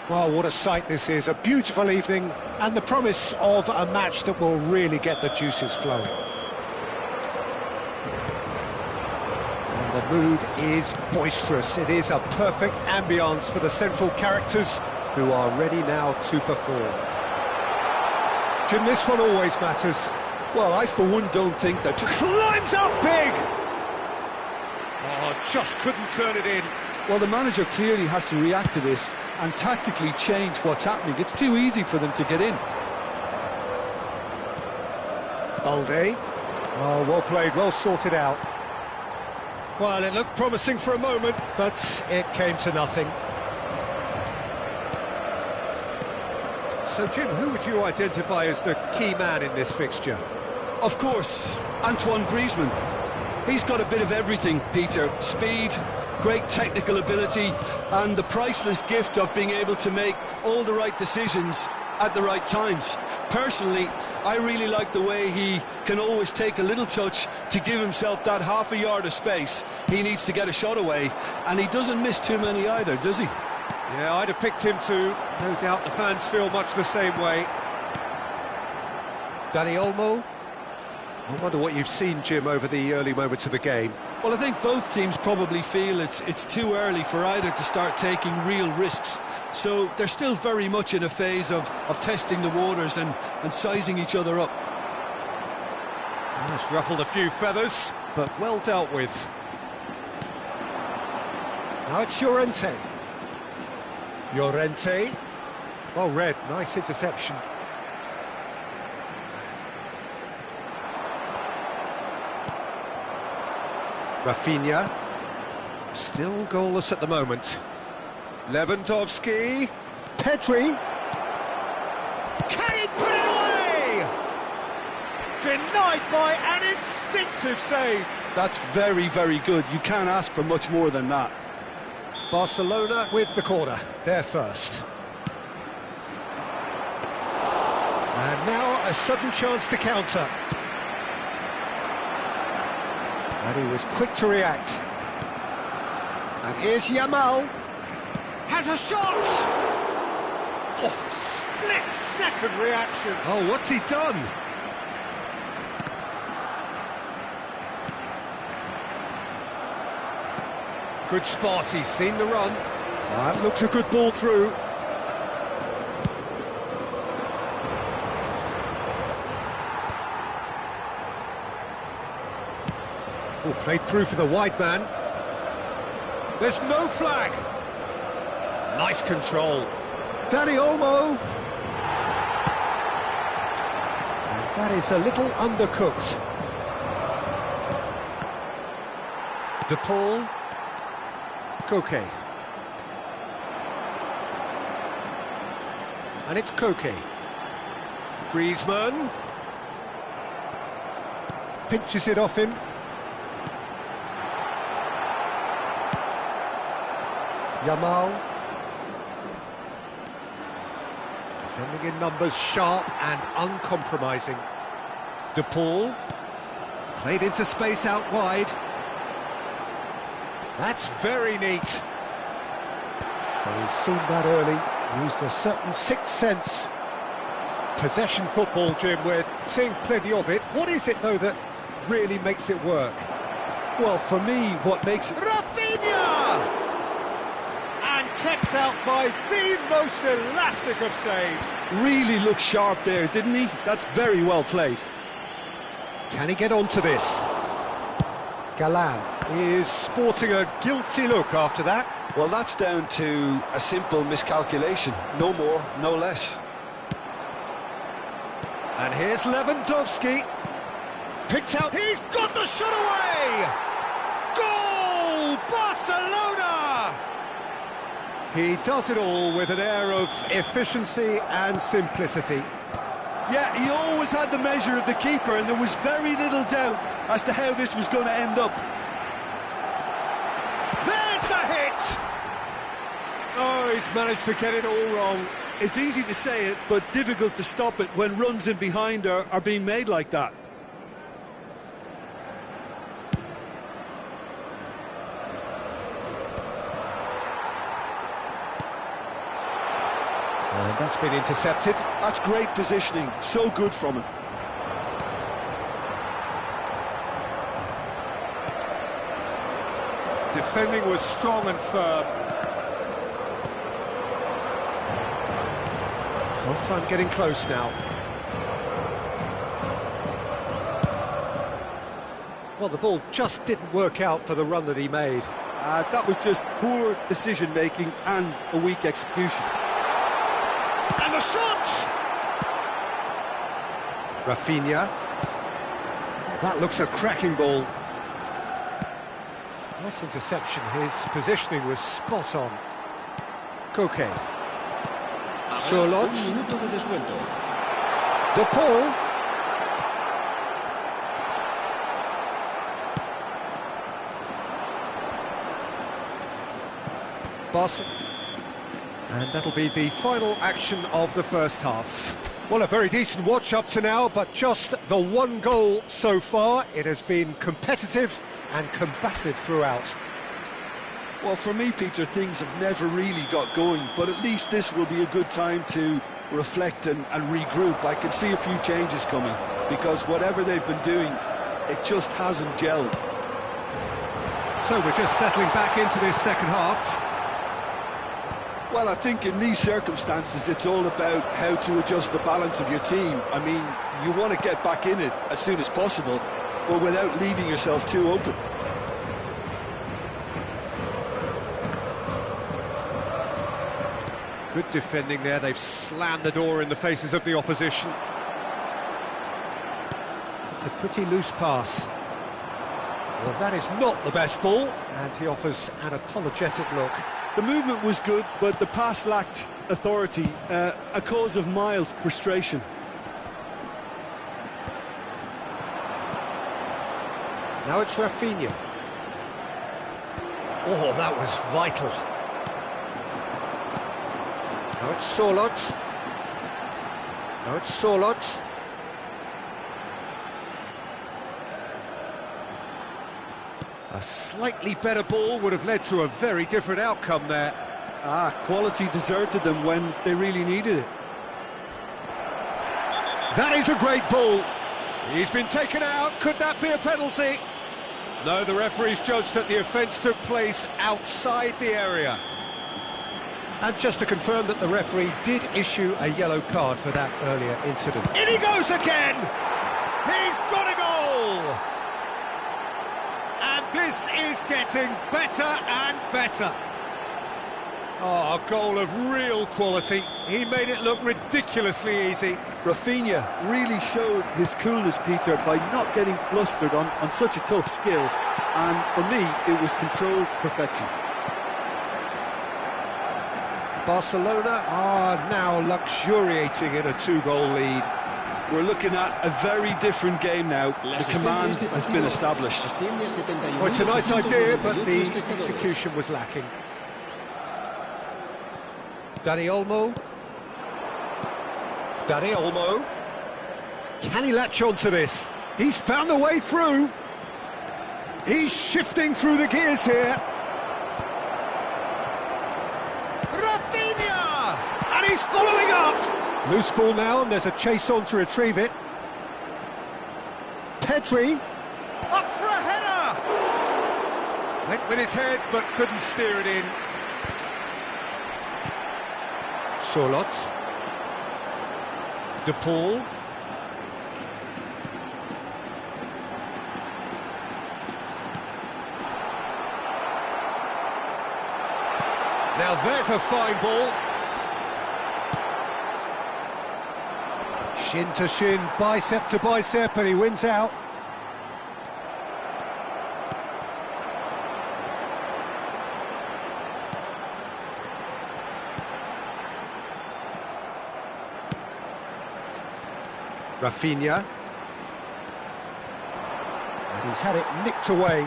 Well, what a sight this is, a beautiful evening and the promise of a match that will really get the juices flowing. And the mood is boisterous. It is a perfect ambience for the central characters who are ready now to perform. Jim, this one always matters. Well, I for one don't think that... Climbs up big! Oh, just couldn't turn it in. Well, the manager clearly has to react to this and tactically change what's happening. It's too easy for them to get in. Balde. Oh, well played, well sorted out. Well, it looked promising for a moment, but it came to nothing. So, Jim, who would you identify as the key man in this fixture? Of course, Antoine Griezmann. He's got a bit of everything, Peter. Speed, great technical ability, and the priceless gift of being able to make all the right decisions at the right times. Personally, I really like the way he can always take a little touch to give himself that half a yard of space he needs to get a shot away, and he doesn't miss too many either, does he? Yeah, I'd have picked him too. No doubt the fans feel much the same way. Dani Olmo. I wonder what you've seen, Jim, over the early moments of the game. Well, I think both teams probably feel it's too early for either to start taking real risks. So they're still very much in a phase of testing the waters and sizing each other up. Well, it's ruffled a few feathers, but well dealt with. Now it's Llorente. Llorente. Well read, nice interception. Rafinha. Still goalless at the moment. Lewandowski. Pedri. Can he put it away? Denied by an instinctive save. That's very, very good. You can't ask for much more than that. Barcelona with the corner, they're first. And now a sudden chance to counter. And he was quick to react. And here's Yamal. Has a shot! Oh, split-second reaction. Oh, what's he done? Good spot, he's seen the run. That looks a good ball through. Oh, played through for the wide man. There's no flag. Nice control. Dani Olmo. And that is a little undercooked. De Paul. Koke. And it's Koke. Griezmann. Pinches it off him. Yamal. Defending in numbers, sharp and uncompromising. De Paul. Played into space out wide. That's very neat. Well, he's seen that early, used a certain sixth sense. Possession football, Jim, we're seeing plenty of it. What is it, though, that really makes it work? Well, for me, what makes it... Rafinha! And kept out by the most elastic of saves. Really looked sharp there, didn't he? That's very well played. Can he get onto this? Galan is sporting a guilty look after that. Well, that's down to a simple miscalculation. No more, no less. And here's Lewandowski. Picked out. He's got the shot away! Goal! Barcelona! He does it all with an air of efficiency and simplicity. Yeah, he always had the measure of the keeper, and there was very little doubt as to how this was going to end up. There's the hit! Oh, he's managed to get it all wrong. It's easy to say it, but difficult to stop it when runs in behind are being made like that. And that's been intercepted. That's great positioning, so good from him. Defending was strong and firm. Half-time getting close now. Well, the ball just didn't work out for the run that he made. That was just poor decision-making and a weak execution. And the shot! Rafinha. That looks a cracking ball. Nice interception, his positioning was spot on. Koke. Solot. De Paul. Boss. And that'll be the final action of the first half. Well, a very decent watch up to now, but just the one goal so far. It has been competitive and combative throughout. Well, for me, Peter, things have never really got going, but at least this will be a good time to reflect and regroup. I can see a few changes coming, because whatever they've been doing, it just hasn't gelled. So we're just settling back into this second half. Well, I think in these circumstances, it's all about how to adjust the balance of your team. I mean, you want to get back in it as soon as possible, but without leaving yourself too open. Good defending there, they've slammed the door in the faces of the opposition. It's a pretty loose pass. Well, that is not the best ball, and he offers an apologetic look. The movement was good, but the pass lacked authority, a cause of mild frustration. Now it's Rafinha. Oh, that was vital. Now it's Solot. Now it's Solot. A slightly better ball would have led to a very different outcome there. Quality deserted them when they really needed it. That is a great ball. He's been taken out. Could that be a penalty? No, the referee's judged that the offence took place outside the area. And just to confirm that the referee did issue a yellow card for that earlier incident. In he goes again! He's got a goal! And this is getting better and better. Oh, a goal of real quality. He made it look ridiculously easy. Rafinha really showed his coolness, Peter, by not getting flustered on such a tough skill. And for me, it was controlled perfection. Barcelona are now luxuriating in a 2-goal lead. We're looking at a very different game now. The command has been established. Well, it's a nice idea, but the execution was lacking. Dani Olmo. Dani Olmo. Can he latch on to this? He's found a way through. He's shifting through the gears here. Rafinha! And he's following up. Loose ball now, and there's a chase on to retrieve it. Pedri. Up for a header! Went with his head, but couldn't steer it in. Solot. De Paul. Now there's a fine ball. Shin to shin, bicep to bicep, and he wins out. Rafinha. And he's had it nicked away.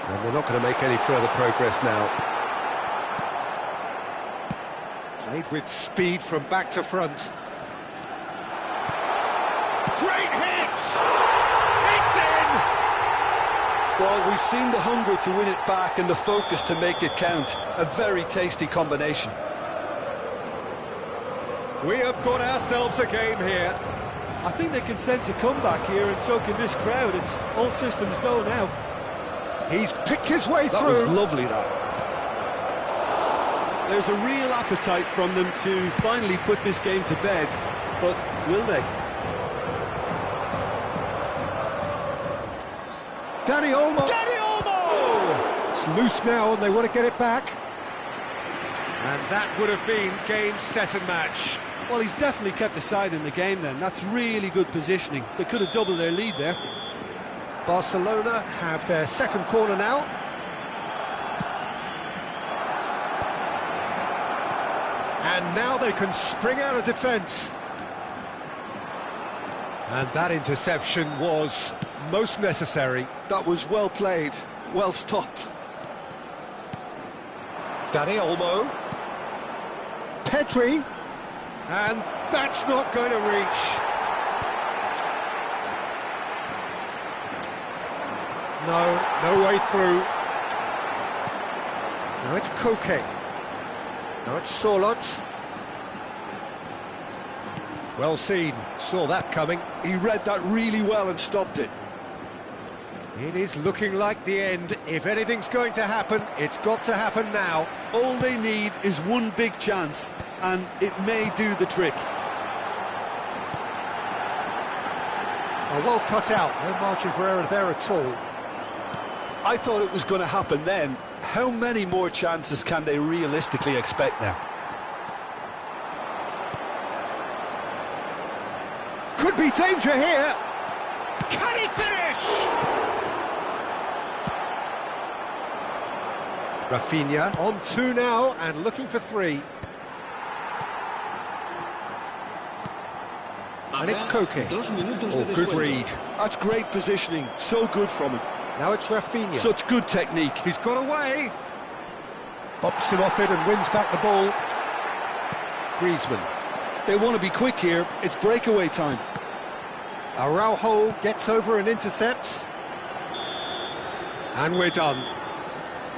And they're not going to make any further progress now. Played with speed from back to front. Great hit! It's in! Well, we've seen the hunger to win it back and the focus to make it count. A very tasty combination. We have got ourselves a game here. I think they can sense a comeback here, and so can this crowd. It's all systems go now. He's picked his way That through. was lovely, that. There's a real appetite from them to finally put this game to bed, but will they? Danny Olmo! Danny Olmo! It's loose now and they want to get it back. And that would have been game, set and match. Well, he's definitely kept the side in the game then. That's really good positioning. They could have doubled their lead there. Barcelona have their second corner now. And now they can spring out of defence. And that interception was most necessary. That was well played, well stopped. Danny Olmo. Pedri. And that's not going to reach. No way through. Now it's Koke. Now it's Solot. Well seen, saw that coming. He read that really well and stopped it. It is looking like the end. If anything's going to happen, it's got to happen now. All they need is one big chance, and it may do the trick. Oh, well cut out, no margin for error there at all. I thought it was going to happen then. How many more chances can they realistically expect now? Could be danger here. Can he finish? Rafinha on 2 now and looking for 3. And it's Koke. Oh, good read. That's great positioning, so good from him. Now it's Rafinha. Such good technique. He's got away. Bops him off it and wins back the ball. Griezmann. They want to be quick here, it's breakaway time. Araujo gets over and intercepts. And we're done.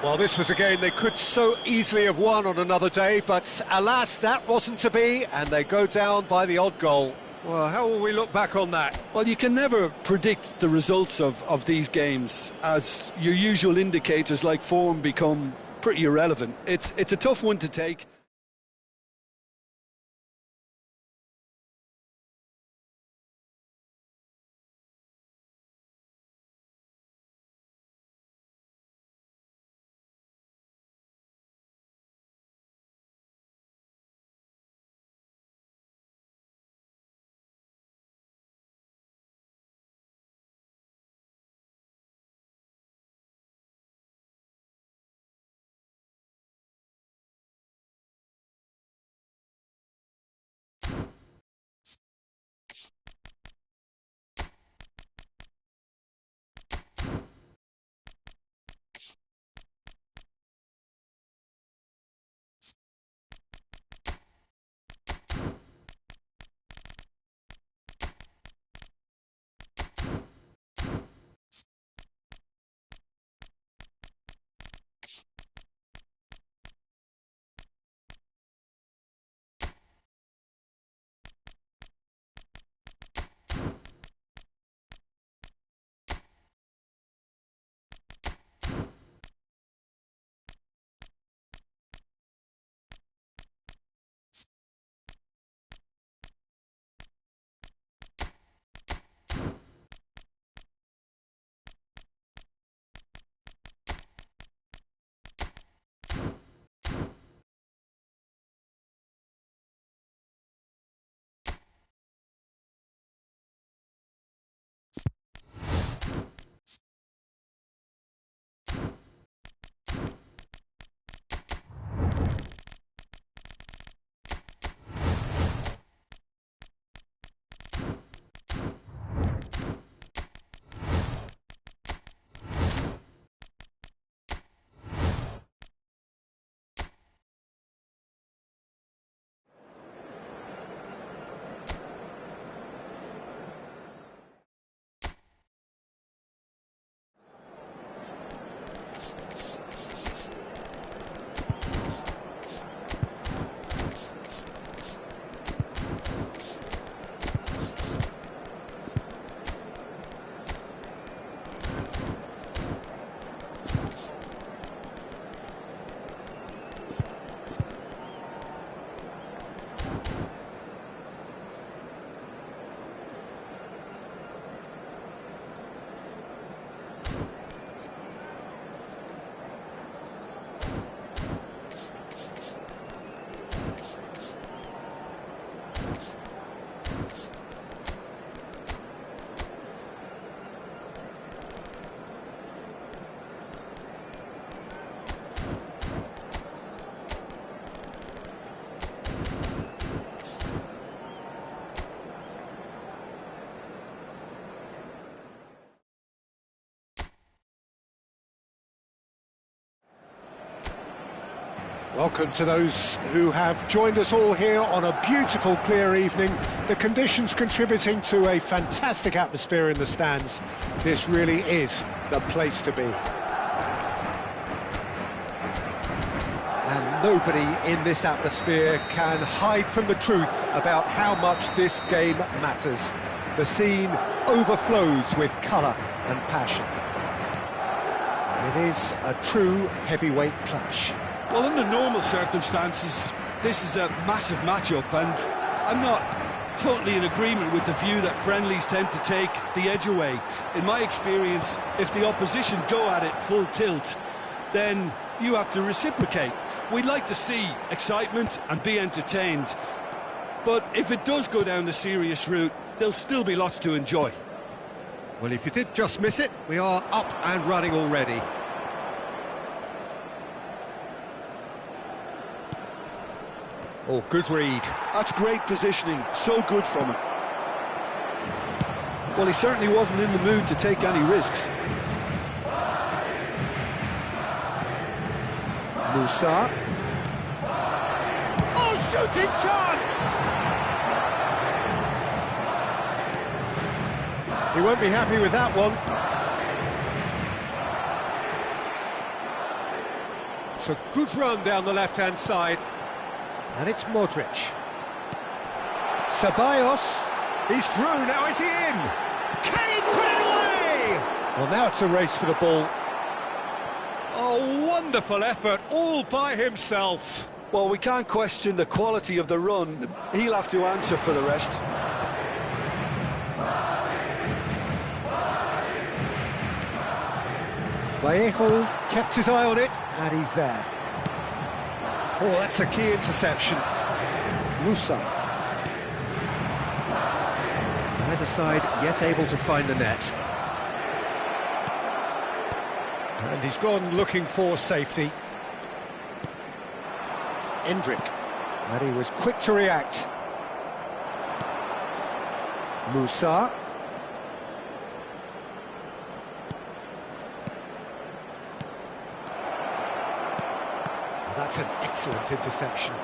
Well, this was a game they could so easily have won on another day, but alas, that wasn't to be, and they go down by the odd goal. Well, how will we look back on that? Well, you can never predict the results of these games, as your usual indicators like form become pretty irrelevant. It's a tough one to take. Welcome to those who have joined us all here on a beautiful, clear evening. The conditions contributing to a fantastic atmosphere in the stands. This really is the place to be. And nobody in this atmosphere can hide from the truth about how much this game matters. The scene overflows with colour and passion. It is a true heavyweight clash. Well, under normal circumstances, this is a massive matchup, and I'm not totally in agreement with the view that friendlies tend to take the edge away. In my experience, if the opposition go at it full tilt, then you have to reciprocate. We'd like to see excitement and be entertained, but if it does go down the serious route, there'll still be lots to enjoy. Well, if you did just miss it, we are up and running already. Oh, good read. That's great positioning, so good from him. Well, he certainly wasn't in the mood to take any risks. Musa. Oh, shooting chance! He won't be happy with that one. It's a good run down the left-hand side. And it's Modric. Ceballos. He's through, now is he in? Can he put it away? Well, now it's a race for the ball. Oh, wonderful effort, all by himself. Well, we can't question the quality of the run. He'll have to answer for the rest. Vallejo kept his eye on it, and he's there. Oh, that's a key interception. Musa. Either side yet able to find the net. And he's gone looking for safety. Endrick. And he was quick to react. Musa. That's an excellent interception.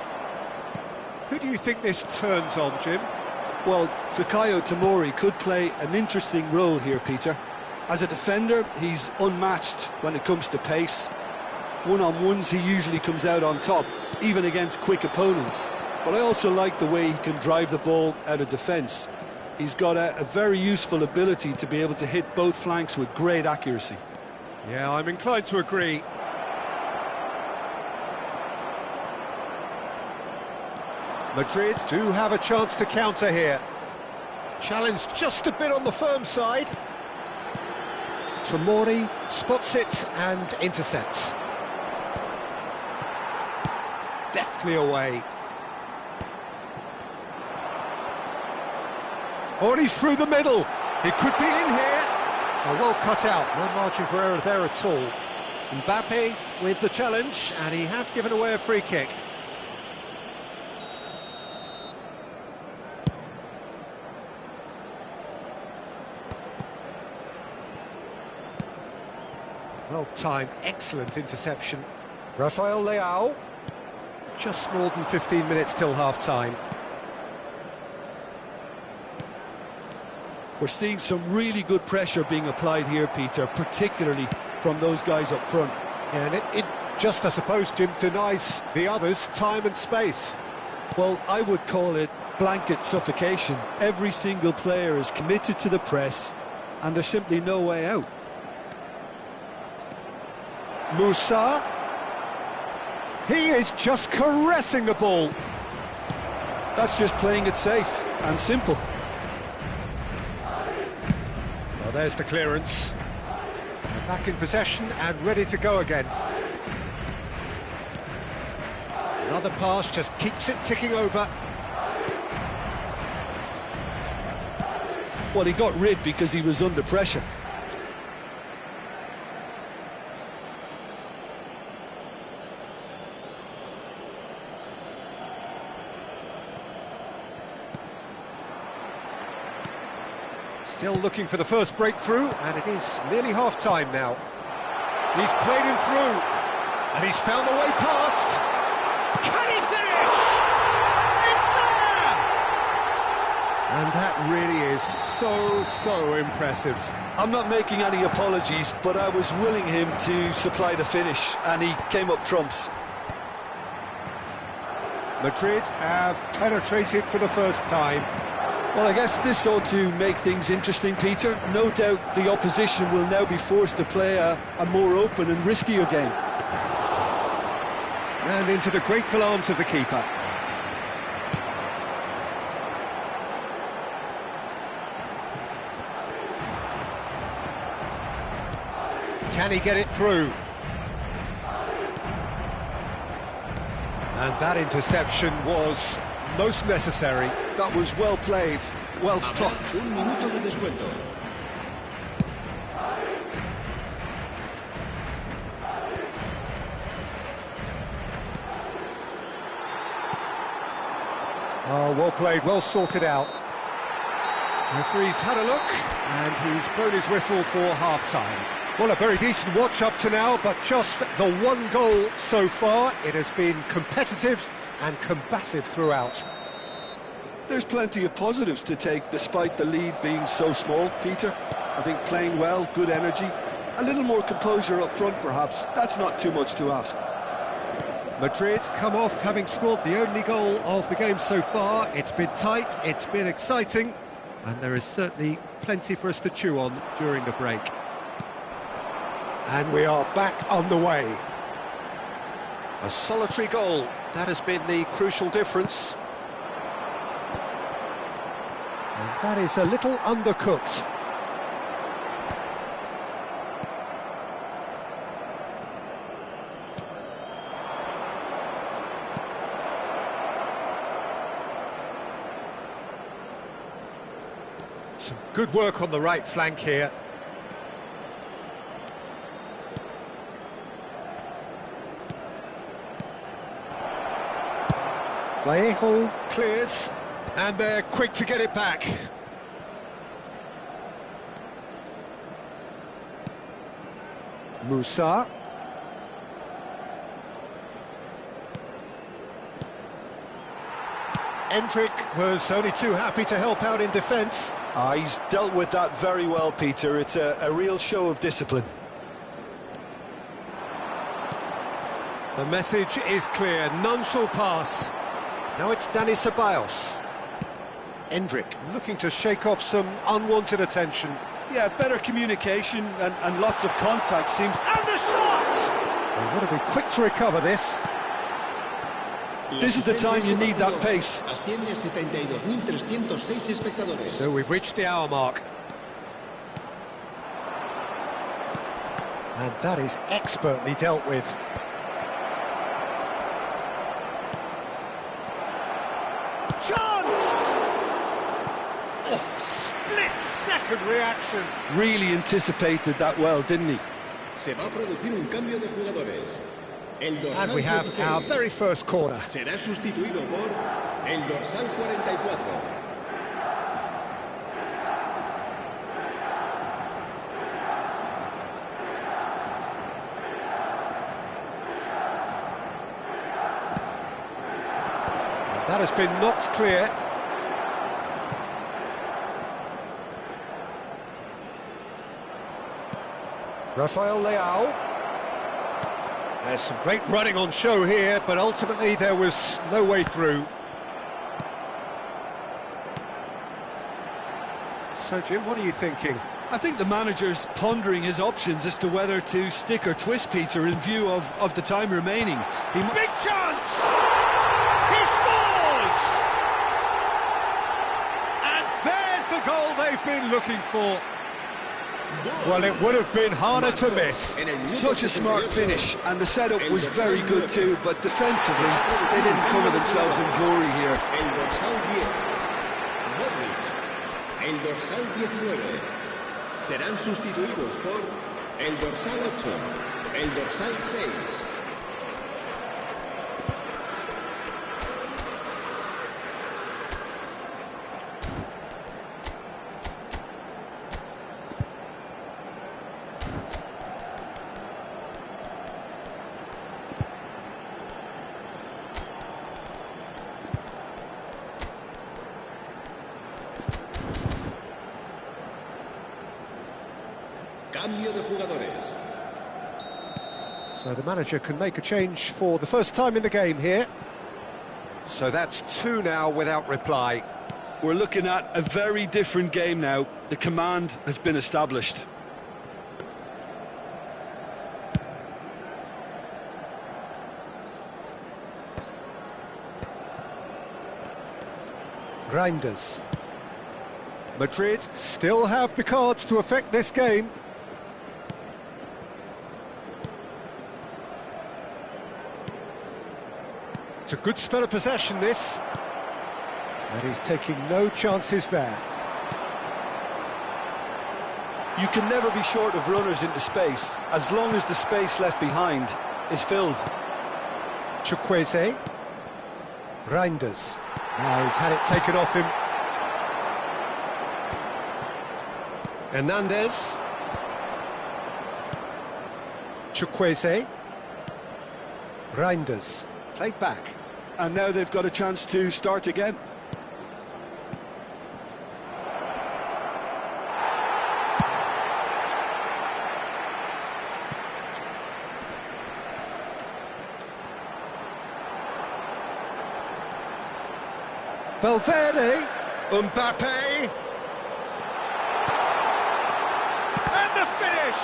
Who do you think this turns on, Jim? Well, Fikayo Tomori could play an interesting role here, Peter. As a defender, he's unmatched when it comes to pace. One-on-ones, he usually comes out on top, even against quick opponents. But I also like the way he can drive the ball out of defence. He's got a very useful ability to be able to hit both flanks with great accuracy. Yeah, I'm inclined to agree. Madrid do have a chance to counter here. Challenge just a bit on the firm side. Tomori spots it and intercepts. Deftly away. Oh, and he's through the middle. He could be in here. Oh, well cut out. No margin for error there at all. Mbappe with the challenge, and he has given away a free kick. Well-timed, excellent interception. Rafael Leao. Just more than 15 minutes till half-time. We're seeing some really good pressure being applied here, Peter, particularly from those guys up front. And it just, I suppose, Jim, denies the others time and space. Well, I would call it blanket suffocation. Every single player is committed to the press, and there's simply no way out. Musa. He is just caressing the ball. That's just playing it safe and simple. Well, there's the clearance. They're back in possession and ready to go again. Another pass just keeps it ticking over. Well, he got rid because he was under pressure. Still looking for the first breakthrough, and it is nearly half-time now. He's played him through, and he's found a way past. Can he finish? It's there! And that really is so impressive. I'm not making any apologies, but I was willing him to supply the finish, and he came up trumps. Madrid have penetrated for the first time. Well, I guess this ought to make things interesting, Peter. No doubt the opposition will now be forced to play a more open and riskier game. And into the grateful arms of the keeper. Can he get it through? And that interception was most necessary. That was well played, well stopped. Un minuto de descuento. Oh, well played, well sorted out. Referee's had a look, and he's blown his whistle for half-time. Well, a very decent watch up to now, but just the one goal so far. It has been competitive and combative throughout. There's plenty of positives to take despite the lead being so small, Peter. I think playing well, good energy, a little more composure up front perhaps. That's not too much to ask. Madrid come off having scored the only goal of the game so far. It's been tight, it's been exciting, and there is certainly plenty for us to chew on during the break. And we are back on the way. A solitary goal, that has been the crucial difference. And that is a little undercooked. Some good work on the right flank here. Vallejo clears, and they're quick to get it back. Musa. Endrick was only too happy to help out in defence. He's dealt with that very well, Peter. It's a real show of discipline. The message is clear, none shall pass. Now it's Dani Ceballos. Endrick looking to shake off some unwanted attention. Yeah, better communication and lots of contact seems... And the shot! They want to be quick to recover this. This is the time you need that pace. Asciende a 72.306 espectadores. So we've reached the hour mark. And that is expertly dealt with. Chance! Oh, split-second reaction. Really anticipated that well, didn't he? Se va a producir un cambio de jugadores. El dorsal And we have 16 our very first corner. será sustituido por el dorsal 44. That has been knocked clear. Rafael Leao. There's some great running on show here, but ultimately there was no way through. So, Jim, what are you thinking? I think the manager's pondering his options as to whether to stick or twist, Peter, in view of the time remaining. Big chance! He scores! And there's the goal they've been looking for. Well, it would have been harder to miss. Such a smart finish, and the setup was very good too, but defensively, they didn't cover themselves in glory here. El dorsal 10. Modric. El dorsal 19. Serán sustituidos por el dorsal 8. El dorsal 6. So the manager can make a change for the first time in the game here. So that's 2 now without reply. We're looking at a very different game now. The command has been established. Reinders. Madrid still have the cards to affect this game. It's a good spell of possession, this. And he's taking no chances there. You can never be short of runners into space, as long as the space left behind is filled. Chukwueze. Reinders. Now he's had it taken off him. Hernandez. Chukwueze. Reinders. Played back. And now they've got a chance to start again. Valverde, Mbappe, and the finish!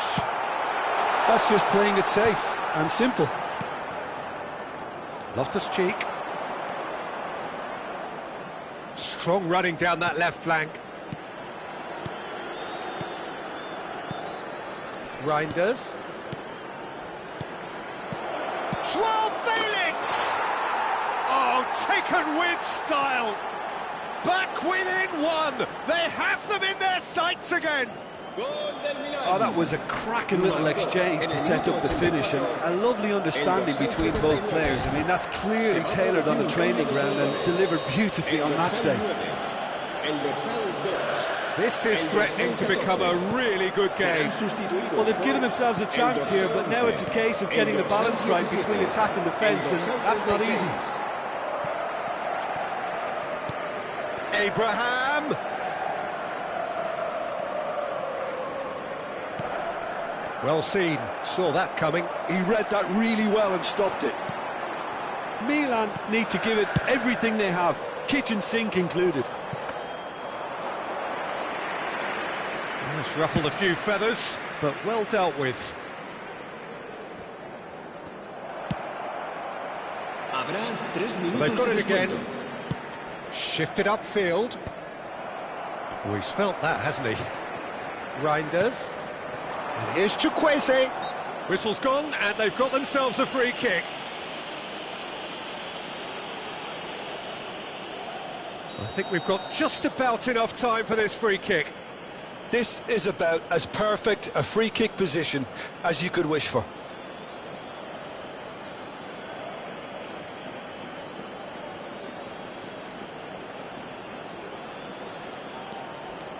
That's just playing it safe and simple. Loftus-Cheek. Strong running down that left flank. Reinders. Joao Felix! Oh, taken with style! Back within 1! They have them in their sights again! Oh, that was a cracking little exchange to set up the finish, and a lovely understanding between both players. I mean, that's clearly tailored on the training ground and delivered beautifully on match day. This is threatening to become a really good game. Well, they've given themselves a chance here, but now it's a case of getting the balance right between attack and defence, and that's not easy. Abraham! Well seen, saw that coming. He read that really well and stopped it. Milan need to give it everything they have, kitchen sink included. It's ruffled a few feathers, but well dealt with. Well, they've got it again. Shifted upfield. Oh, he's felt that, hasn't he? Reinders. And here's Chukwueze. Whistle's gone, and they've got themselves a free kick. I think we've got just about enough time for this free kick. This is about as perfect a free kick position as you could wish for.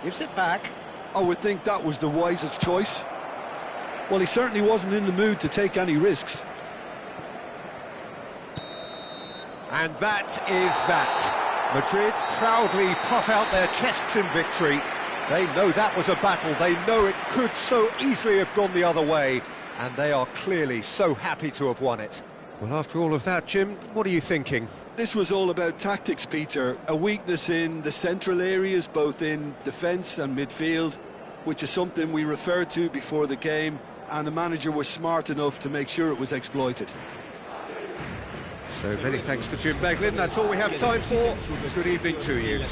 Gives it back. I would think that was the wisest choice. Well, he certainly wasn't in the mood to take any risks. And that is that. Madrid proudly puff out their chests in victory. They know that was a battle. They know it could so easily have gone the other way. And they are clearly so happy to have won it. Well, after all of that, Jim, what are you thinking? This was all about tactics, Peter. A weakness in the central areas, both in defence and midfield, which is something we referred to before the game, and the manager was smart enough to make sure it was exploited. So many thanks to Jim Beglin. That's all we have time for. Good evening to you.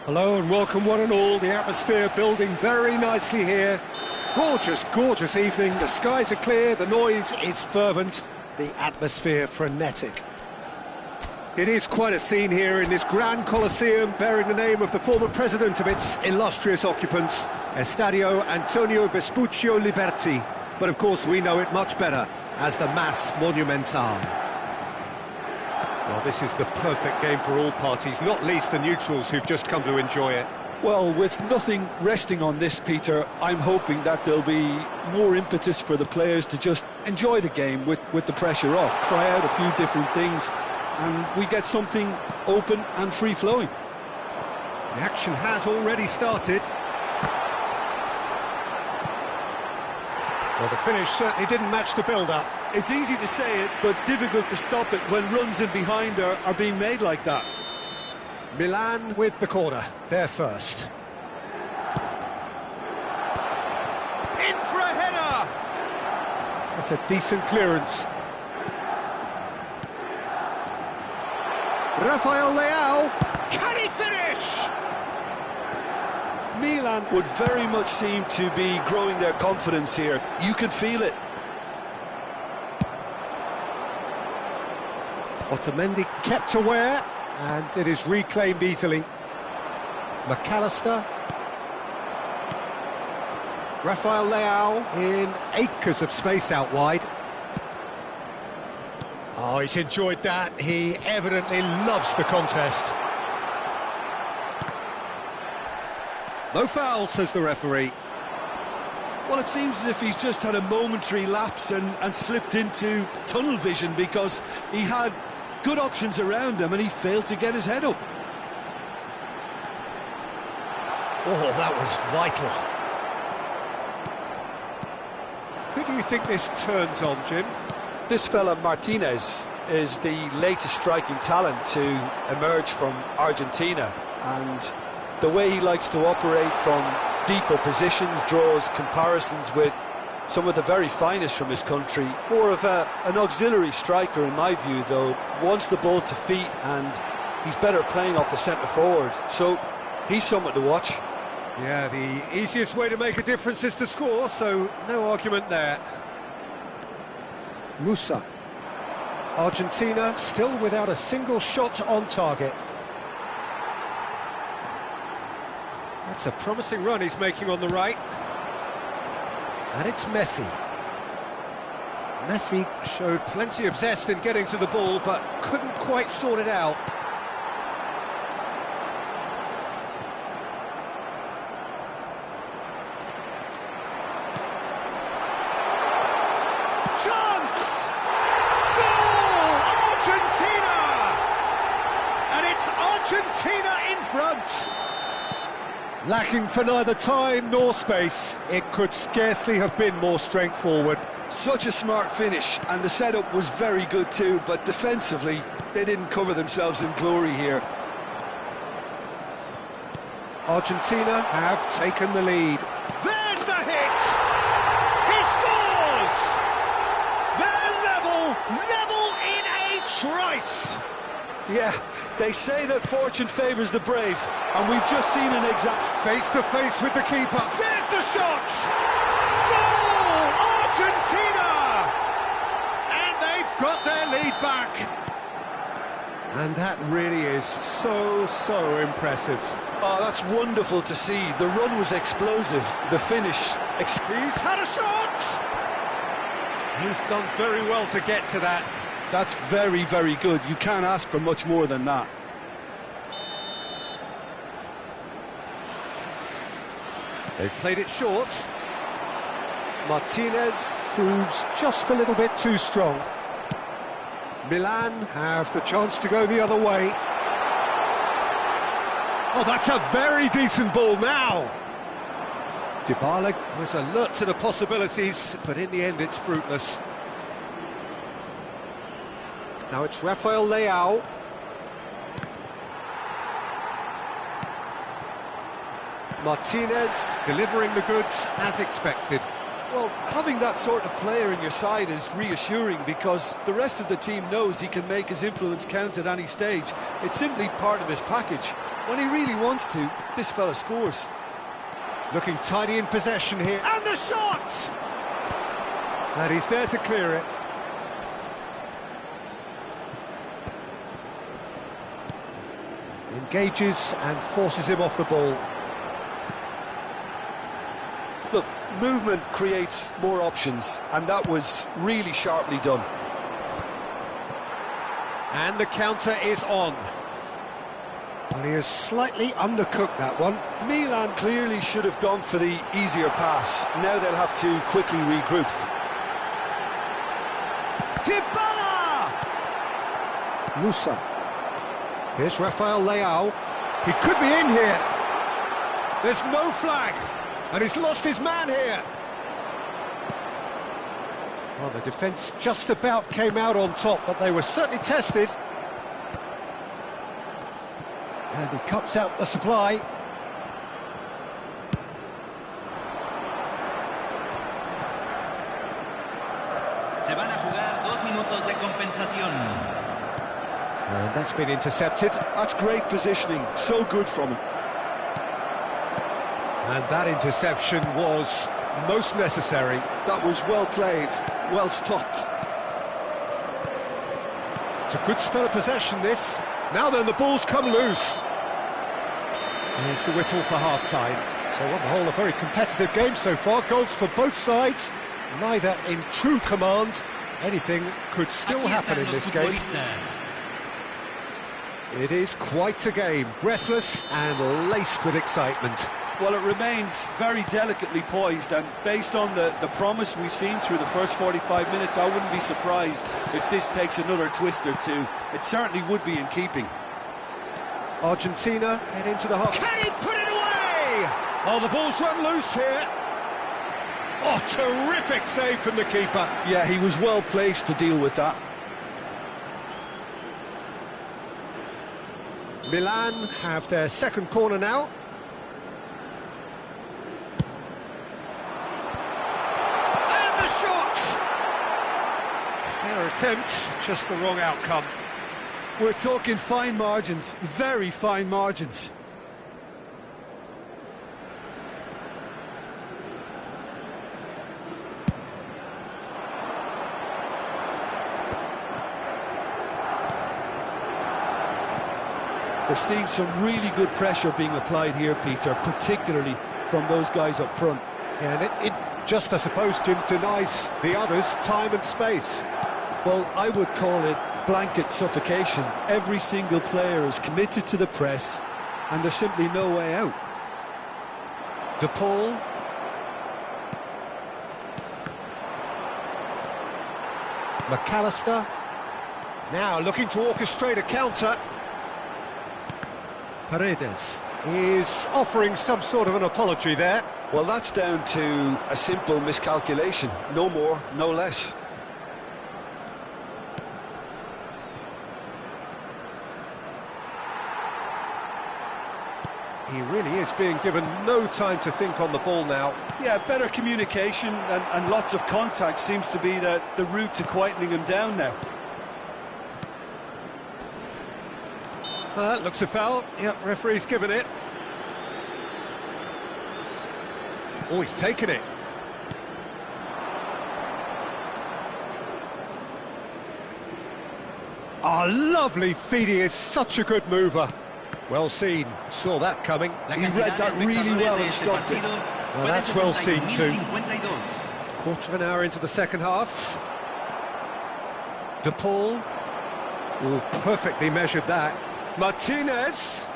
Hello and welcome one and all. The atmosphere building very nicely here. Gorgeous, gorgeous evening. The skies are clear, the noise is fervent, the atmosphere frenetic. It is quite a scene here in this grand Colosseum, bearing the name of the former president of its illustrious occupants, Estadio Antonio Vespuccio Liberti. But of course we know it much better as the Mas Monumental. Well, this is the perfect game for all parties, not least the neutrals who've just come to enjoy it. Well, with nothing resting on this, Peter, I'm hoping that there'll be more impetus for the players to just enjoy the game with the pressure off, try out a few different things, and we get something open and free-flowing. The action has already started. Well, the finish certainly didn't match the build-up. It's easy to say it, but difficult to stop it when runs in behind are being made like that. Milan with the corner, they're first. In for a header! That's a decent clearance. Rafael Leao. Can he finish? Milan would very much seem to be growing their confidence here. You can feel it. Otamendi kept aware, and it is reclaimed easily. McAllister. Rafael Leao in acres of space out wide. Oh, he's enjoyed that. He evidently loves the contest. No foul, says the referee. Well, it seems as if he's just had a momentary lapse and slipped into tunnel vision because he had good options around him and he failed to get his head up. Oh, that was vital. Who do you think this turns on, Jim? This fella Martinez is the latest striking talent to emerge from Argentina, and the way he likes to operate from deeper positions draws comparisons with some of the very finest from his country. More of an auxiliary striker in my view, though. Wants the ball to feet and he's better playing off the centre forward, so he's someone to watch. Yeah, the easiest way to make a difference is to score, so no argument there. Musa. Argentina still without a single shot on target. That's a promising run he's making on the right. And it's Messi. Messi showed plenty of zest in getting to the ball, but couldn't quite sort it out. Chance! Goal! Argentina! And it's Argentina in front! Lacking for neither time nor space, it could scarcely have been more straightforward. Such a smart finish, and the setup was very good too, but defensively, they didn't cover themselves in glory here. Argentina have taken the lead. There's the hit! He scores! They're level in a trice! Yeah, they say that fortune favours the brave, and we've just seen an example. Face to face with the keeper. There's the shot! Goal! Argentina! And they've got their lead back. And that really is so impressive. Oh, that's wonderful to see. The run was explosive. The finish... He's had a shot! He's done very well to get to that. That's very, very good. You can't ask for much more than that. They've played it short. Martinez proves just a little bit too strong. Milan have the chance to go the other way. Oh, that's a very decent ball now. Dybala was alert to the possibilities, but in the end it's fruitless. Now it's Rafael Leao. Martinez delivering the goods as expected. Well, having that sort of player in your side is reassuring because the rest of the team knows he can make his influence count at any stage. It's simply part of his package. When he really wants to, this fella scores. Looking tidy in possession here. And the shot! And he's there to clear it. Engages and forces him off the ball. Look, movement creates more options, and that was really sharply done. And the counter is on. Well, he has slightly undercooked that one. Milan clearly should have gone for the easier pass. Now they'll have to quickly regroup. Dybala! Musa. Here's Rafael Leao. He could be in here. There's no flag. And he's lost his man here. Well, the defence just about came out on top, but they were certainly tested. And he cuts out the supply. Se van a jugar 2 minutos de compensación. And that's been intercepted. That's great positioning, so good from him. And that interception was most necessary. That was well played, well stopped. It's a good spell of possession, this. Now then, the ball's come loose. Here's the whistle for half-time. So on the whole, a very competitive game so far. Goals for both sides, neither in true command. Anything could still happen in this game. It is quite a game, breathless and laced with excitement. Well, it remains very delicately poised, and based on the promise we've seen through the first 45 minutes, I wouldn't be surprised if this takes another twist or two. It certainly would be in keeping. Argentina head into the half. Can he put it away? Oh, the ball's run loose here. Oh, terrific save from the keeper. Yeah, he was well placed to deal with that. Milan have their second corner now. And the shot! Fair attempt, just the wrong outcome. We're talking fine margins, very fine margins. We're seeing some really good pressure being applied here, Peter, particularly from those guys up front. Yeah, and it just, I suppose, Jim, denies the others time and space. Well, I would call it blanket suffocation. Every single player is committed to the press, and there's simply no way out. De Paul. McAllister. Now looking to orchestrate a counter. Paredes is offering some sort of an apology there. Well, that's down to a simple miscalculation. No more, no less. He really is being given no time to think on the ball now. Yeah, better communication and lots of contact seems to be the route to quietening him down now. Looks a foul. Yep, referee's given it. Oh, he's taken it. Oh, lovely feed. He is such a good mover. Well seen. Saw that coming. He read that really well and stopped it. Well, that's well seen too. Quarter of an hour into the second half. De Paul. Oh, perfectly measured that. Martinez.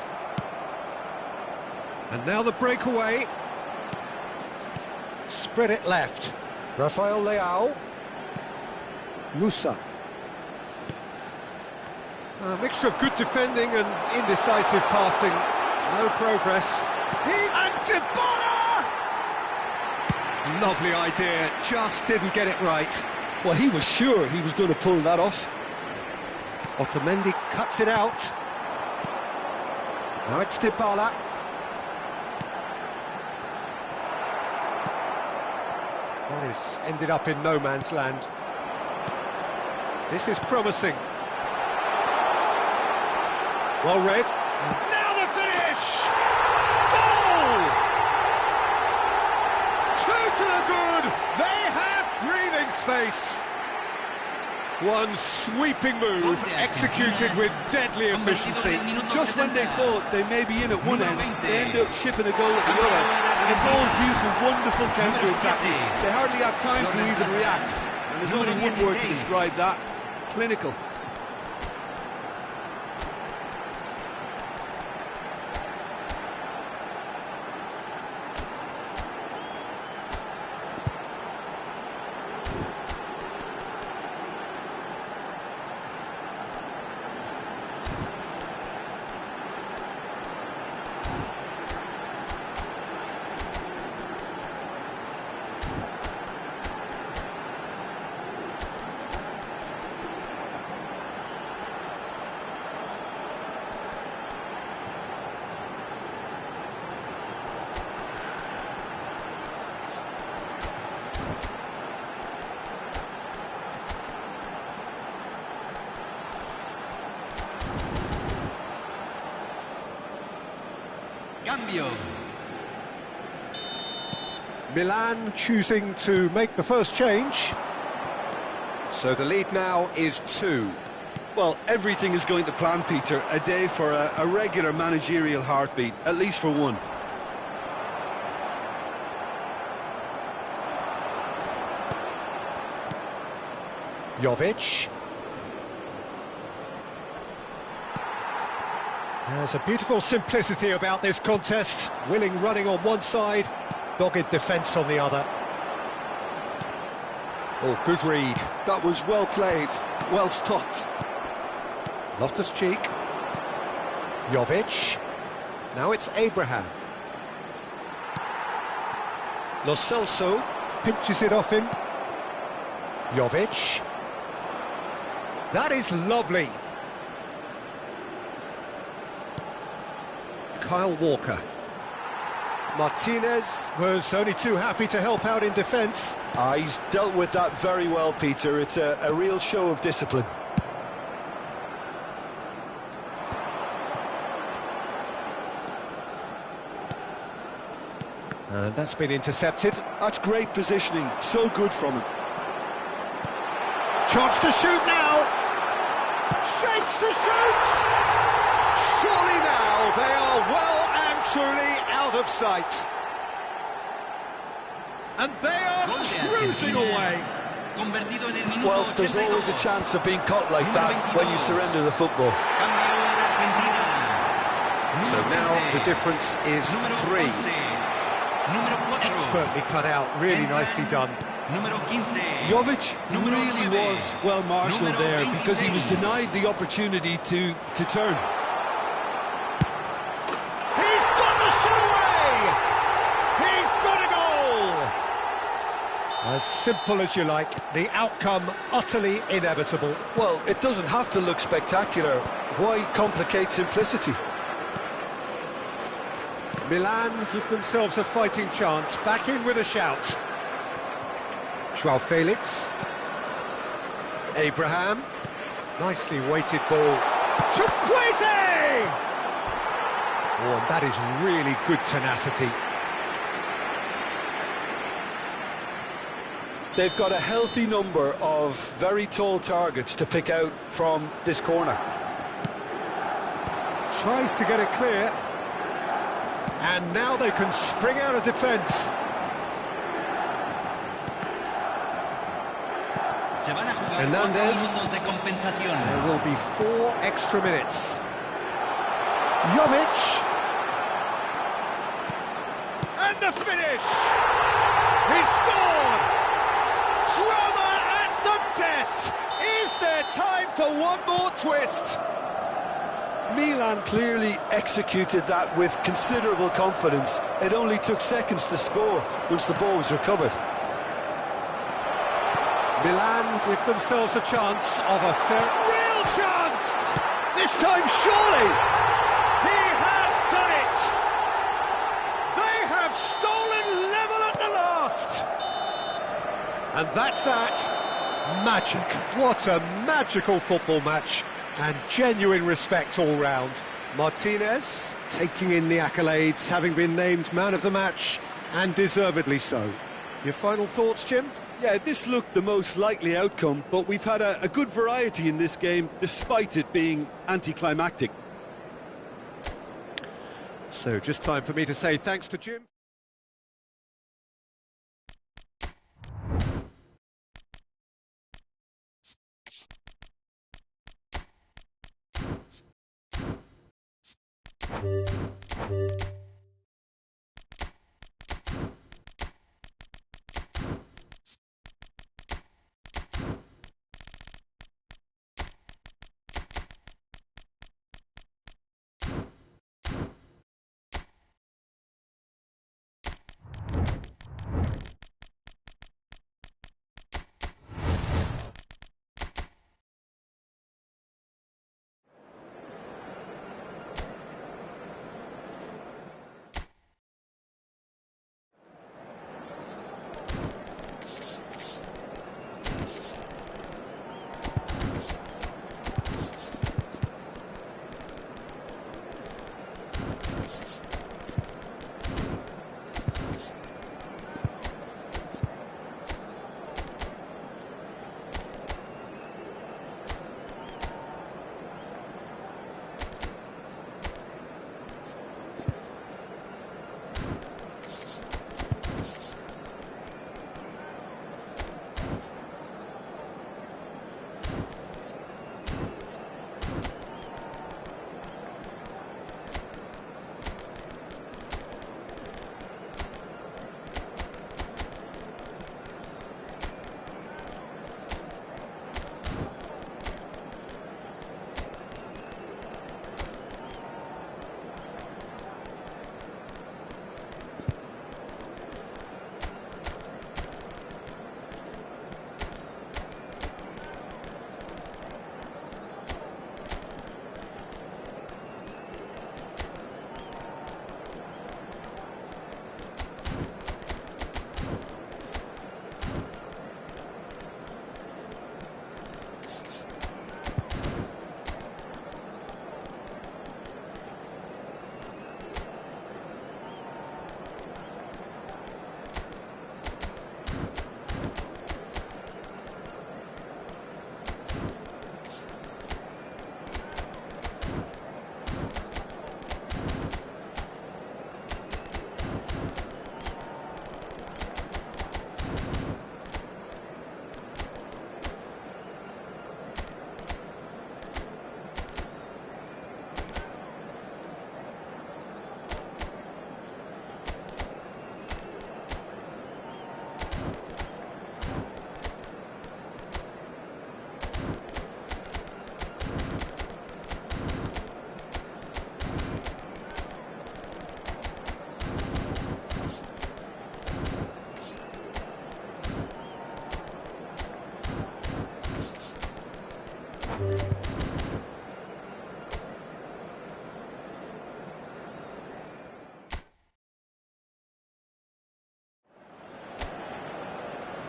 And now the breakaway. Spread it left. Rafael Leao. Musa. A mixture of good defending and indecisive passing. No progress. And Dybala! Lovely idea, just didn't get it right. Well, he was sure he was going to pull that off. Otamendi cuts it out. Now it's Dybala. That is ended up in no man's land. This is promising. Well read. Now the finish! Goal! 2 to the good. They have breathing space. One sweeping move, executed with deadly efficiency. Just when they thought they may be in at one end, they end up shipping a goal at the other. And it's all due to wonderful counter-attacking. They hardly have time to even react. And there's only one word to describe that: clinical. Cambio. Milan choosing to make the first change. So the lead now is 2. Well, everything is going to plan, Peter. A day for a regular managerial heartbeat, at least for one. Jovic. There's a beautiful simplicity about this contest. Willing running on one side, dogged defence on the other. Oh, good read. That was well played, well stopped. Loftus-Cheek. Jovic. Now it's Abraham. Lo Celso pinches it off him. Jovic. That is lovely. Kyle Walker. Martinez was only too happy to help out in defence. He's dealt with that very well, Peter. It's a real show of discipline. And that's been intercepted. That's great positioning, so good from him. Chance to shoot now! Shapes to shoot! Surely now they are well and truly out of sight. And they are cruising away. Well, there's always a chance of being caught like that when you surrender the football. So now the difference is 3. Expertly cut out, really nicely done. Jovic really was well marshalled there because he was denied the opportunity to turn. He's got the shot away! He's got a goal! As simple as you like, the outcome utterly inevitable. Well, it doesn't have to look spectacular. Why complicate simplicity? Milan give themselves a fighting chance, back in with a shout. Joao Felix. Abraham. Nicely weighted ball. Chukwueze! Oh, and that is really good tenacity. They've got a healthy number of very tall targets to pick out from this corner. Tries to get it clear. And now they can spring out of defence. Hernandez. There will be 4 extra minutes. Jovic. And the finish! He scored! Drama at the death! Is there time for one more twist? Milan clearly executed that with considerable confidence. It only took seconds to score once the ball was recovered. Milan give themselves a chance of a real chance! This time, surely! He has done it! They have stolen level at the last! And that's that. Magic. What a magical football match, and genuine respect all round. Martinez taking in the accolades, having been named man of the match, and deservedly so. Your final thoughts, Jim? Yeah, this looked the most likely outcome, but we've had a good variety in this game, despite it being anticlimactic. So just time for me to say thanks to Jim.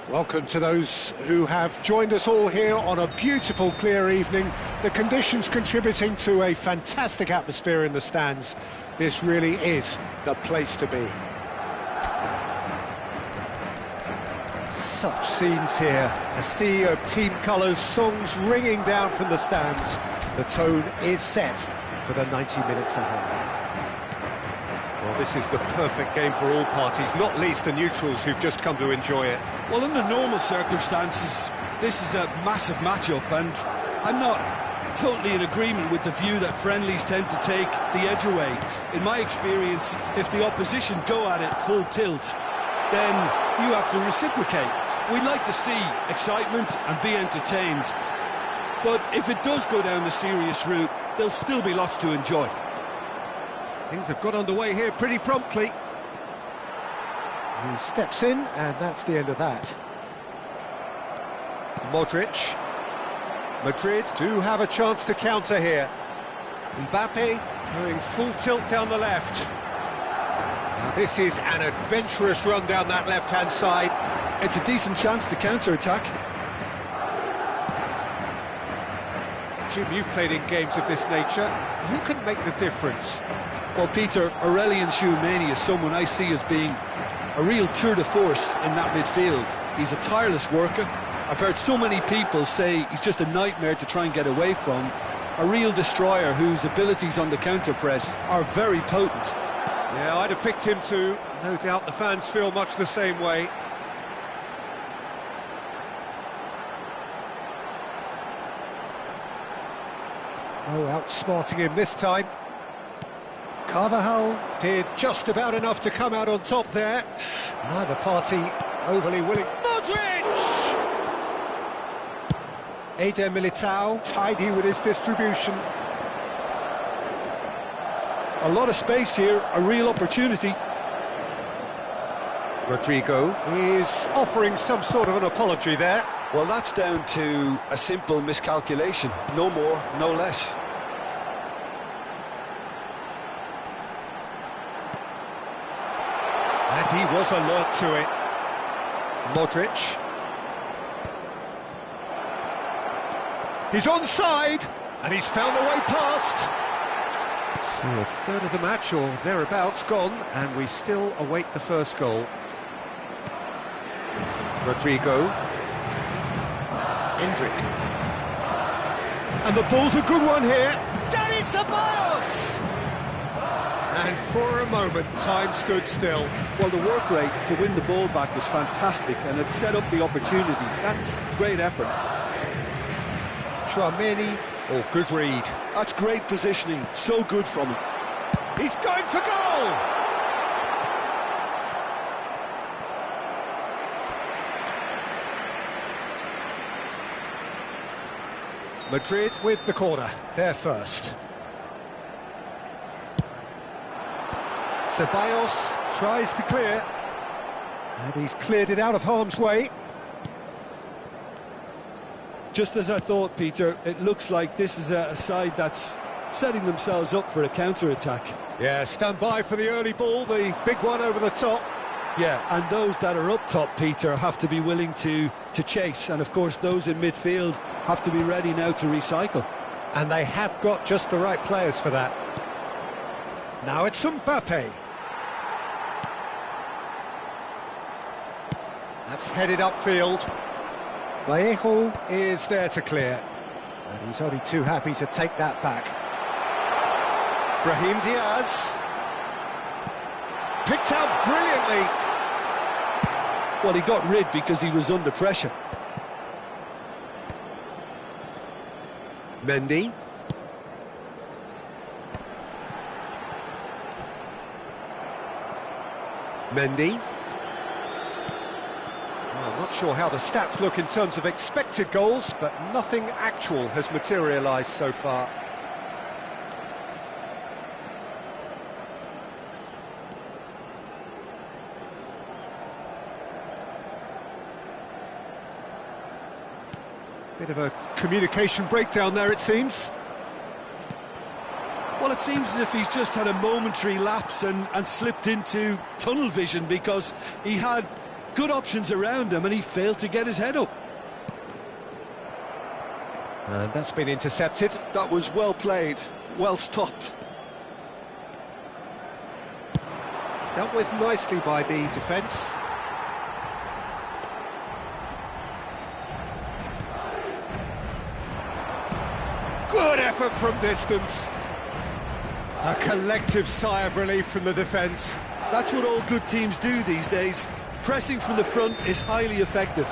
Welcome to those who have joined us all here on a beautiful, clear evening. The conditions contributing to a fantastic atmosphere in the stands. This really is the place to be. Such scenes here, a sea of team colours, songs ringing down from the stands. The tone is set for the 90 minutes ahead. Well, this is the perfect game for all parties, not least the neutrals who've just come to enjoy it. Well, under normal circumstances, this is a massive matchup, and I'm not totally in agreement with the view that friendlies tend to take the edge away. In my experience, if the opposition go at it full tilt, then you have to reciprocate. We'd like to see excitement and be entertained, but if it does go down the serious route, there'll still be lots to enjoy. Things have got underway here pretty promptly. He steps in, and that's the end of that. Modric. Madrid do have a chance to counter here. Mbappe going full tilt down the left. Now this is an adventurous run down that left-hand side. It's a decent chance to counter-attack. Jim, you've played in games of this nature. Who can make the difference? Well, Peter, Aurelien Tchouameni is someone I see as being a real tour de force in that midfield. He's a tireless worker. I've heard so many people say he's just a nightmare to try and get away from. A real destroyer whose abilities on the counter-press are very potent. Yeah, I'd have picked him too. No doubt the fans feel much the same way. Oh, outsmarting him this time. Carvajal did just about enough to come out on top there. Neither party overly willing. Modric! Eder Militao, tidy with his distribution. A lot of space here, a real opportunity. Rodrigo is offering some sort of an apology there. Well, that's down to a simple miscalculation. No more, no less. And he was alert to it. Modric. He's onside, and he's found a way past. So a third of the match, or thereabouts, gone, and we still await the first goal. Rodrigo. Hendrick. And the ball's a good one here. Dani Ceballos! And for a moment, time stood still. Well, the work rate to win the ball back was fantastic, and it set up the opportunity. That's great effort. Tchouameni, oh, good read. That's great positioning, so good from him. He's going for goal! Madrid with the corner, they're first. Ceballos tries to clear, and he's cleared it out of harm's way. Just as I thought, Peter, it looks like this is a side that's setting themselves up for a counter-attack. Yeah, stand by for the early ball, the big one over the top. Yeah, and those that are up top, Peter, have to be willing to chase, and of course those in midfield have to be ready now to recycle. And they have got just the right players for that. Now it's Mbappe. That's headed upfield. Vallejo is there to clear, and he's only too happy to take that back. Brahim Diaz. Picked out brilliantly. Well, he got rid because he was under pressure. Mendy. Mendy. Well, I'm not sure how the stats look in terms of expected goals, but nothing actual has materialised so far. Bit of a communication breakdown there, it seems. Well, it seems as if he's just had a momentary lapse and slipped into tunnel vision, because he had good options around him and he failed to get his head up. And that's been intercepted. That was well played, well stopped. Dealt with nicely by the defence. Good effort from distance. A collective sigh of relief from the defence. That's what all good teams do these days. Pressing from the front is highly effective.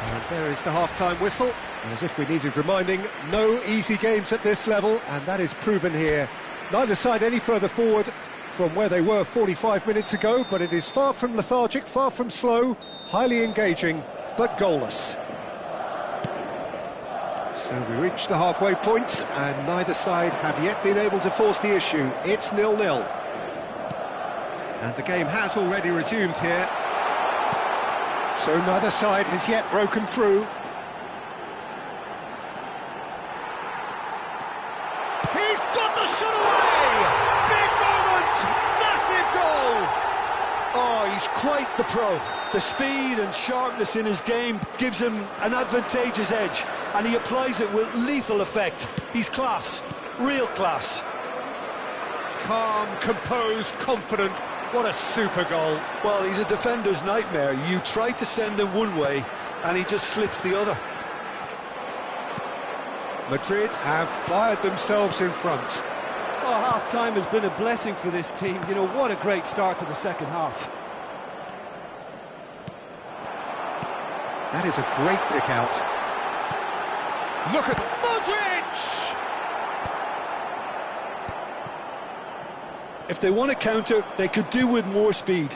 And there is the half-time whistle. And as if we needed reminding, no easy games at this level, and that is proven here. Neither side any further forward from where they were 45 minutes ago, but it is far from lethargic, far from slow, highly engaging, but goalless. So we reach the halfway point, and neither side have yet been able to force the issue. It's 0-0. And the game has already resumed here. So neither side has yet broken through. He's got the shot away! Big moment! Massive goal! Oh, he's quite the pro. The speed and sharpness in his game gives him an advantageous edge, and he applies it with lethal effect. He's class, real class. Calm, composed, confident. What a super goal. Well, he's a defender's nightmare. You try to send him one way, and he just slips the other. Madrid have fired themselves in front. Oh, half-time has been a blessing for this team. You know, what a great start to the second half. That is a great pick out. Look at Modric! If they want to counter, they could do with more speed.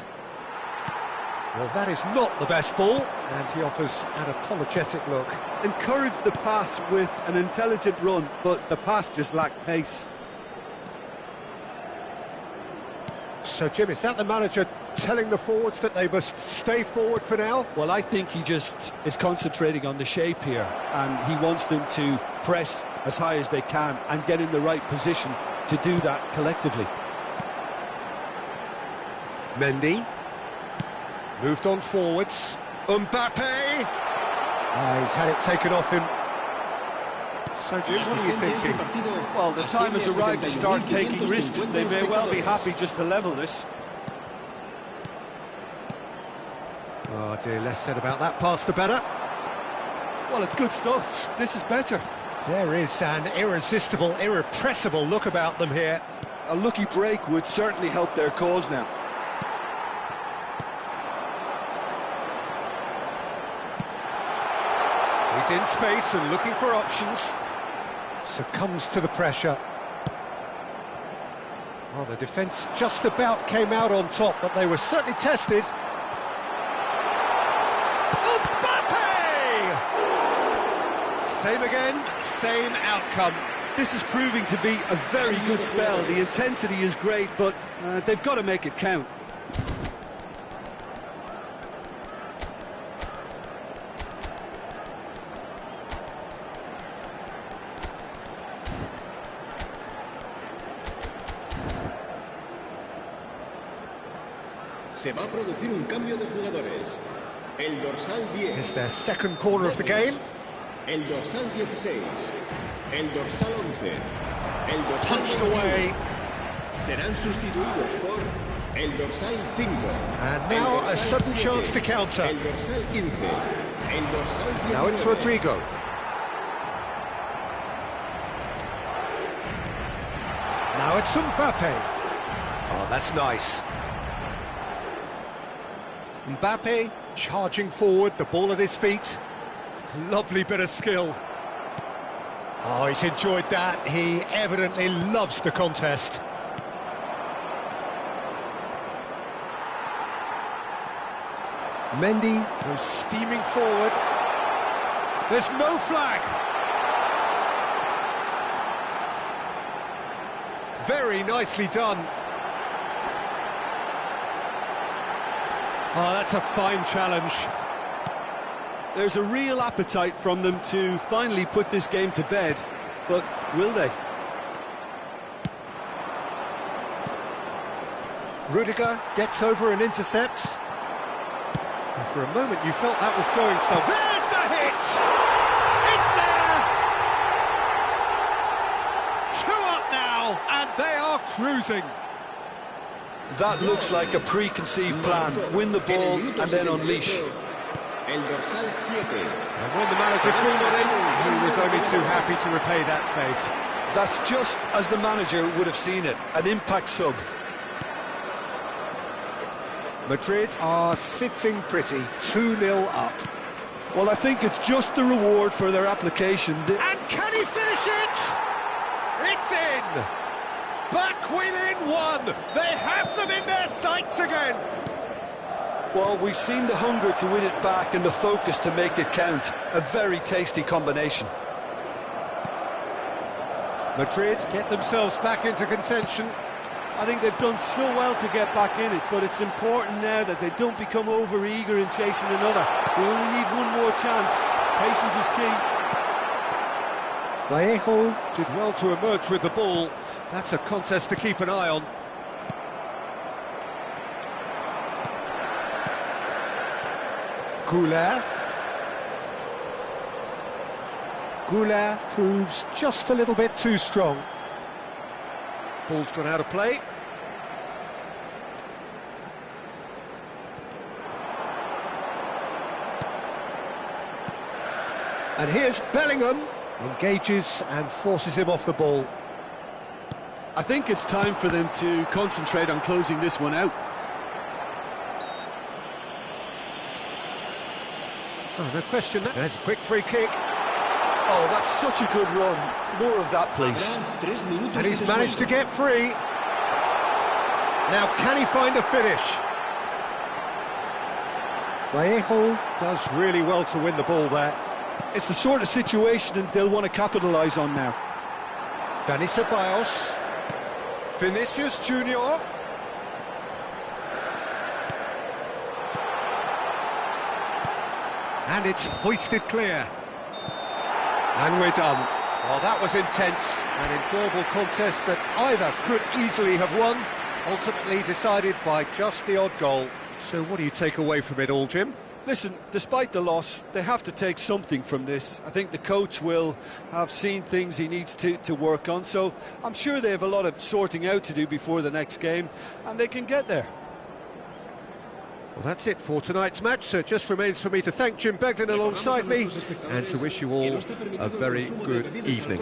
Well, that is not the best ball, and he offers an apologetic look. Encouraged the pass with an intelligent run, but the pass just lacked pace. So, Jim, is that the manager telling the forwards that they must stay forward for now? Well, I think he just is concentrating on the shape here, and he wants them to press as high as they can and get in the right position to do that collectively. Mendy. Moved on forwards. Mbappe! He's had it taken off him. So, Jim, what are you thinking? Well, the time has arrived to start taking risks. They may well be happy just to level this. Oh dear, less said about that pass the better. Well, it's good stuff. This is better. There is an irresistible, irrepressible look about them here. A lucky break would certainly help their cause now. He's in space and looking for options. Succumbs to the pressure. Well, the defence just about came out on top, but they were certainly tested. Mbappe! Same again, same outcome. This is proving to be a very good spell. The intensity is great, but they've got to make it count. Se va a producir un cambio de jugadores. El dorsal 10. It's their second corner of the game. El dorsal 16. El dorsal 11. El dorsal Punched away. Serán sustituidos por el dorsal 5. And now a sudden chance to counter. El dorsal 15. El dorsal 19. Now it's Rodrigo. Now it's Mbappe. Oh, that's nice. Mbappe charging forward, the ball at his feet. Lovely bit of skill. Oh, he's enjoyed that. He evidently loves the contest. Mendy goes steaming forward. There's no flag. Very nicely done. Oh, that's a fine challenge. There's a real appetite from them to finally put this game to bed, but will they? Rudiger gets over and intercepts. And for a moment you felt that was going somewhere. There's the hit! It's there! 2 up now, and they are cruising. That looks like a preconceived plan. Win the ball and then unleash. El dorsal 7. And when the manager called on him, he was only too happy to repay that fate. That's just as the manager would have seen it, an impact sub. Madrid are sitting pretty, 2-0 up. Well, I think it's just the reward for their application. And can he finish it? It's in! Back within 1! They have them in their sights again! Well, we've seen the hunger to win it back and the focus to make it count. A very tasty combination. Madrid get themselves back into contention. I think they've done so well to get back in it, but it's important now that they don't become over-eager in chasing another. They only need one more chance. Patience is key. Vallejo did well to emerge with the ball. That's a contest to keep an eye on. Goulet. Goulet proves just a little bit too strong. Ball's gone out of play. And here's Bellingham. Engages and forces him off the ball. I think it's time for them to concentrate on closing this one out. Oh, no question. There's a quick free kick. Oh, that's such a good run. More of that, please. And he's managed to get free. Now, can he find a finish? Vallejo does really well to win the ball there. It's the sort of situation that they'll want to capitalise on now. Dani Ceballos. Vinicius Junior. And it's hoisted clear. And we're done. Well, that was intense, an enjoyable contest that either could easily have won, ultimately decided by just the odd goal. So what do you take away from it all, Jim? Listen, despite the loss, they have to take something from this. I think the coach will have seen things he needs to work on, so I'm sure they have a lot of sorting out to do before the next game, and they can get there. Well, that's it for tonight's match, so it just remains for me to thank Jim Beglin alongside me and to wish you all a very good evening.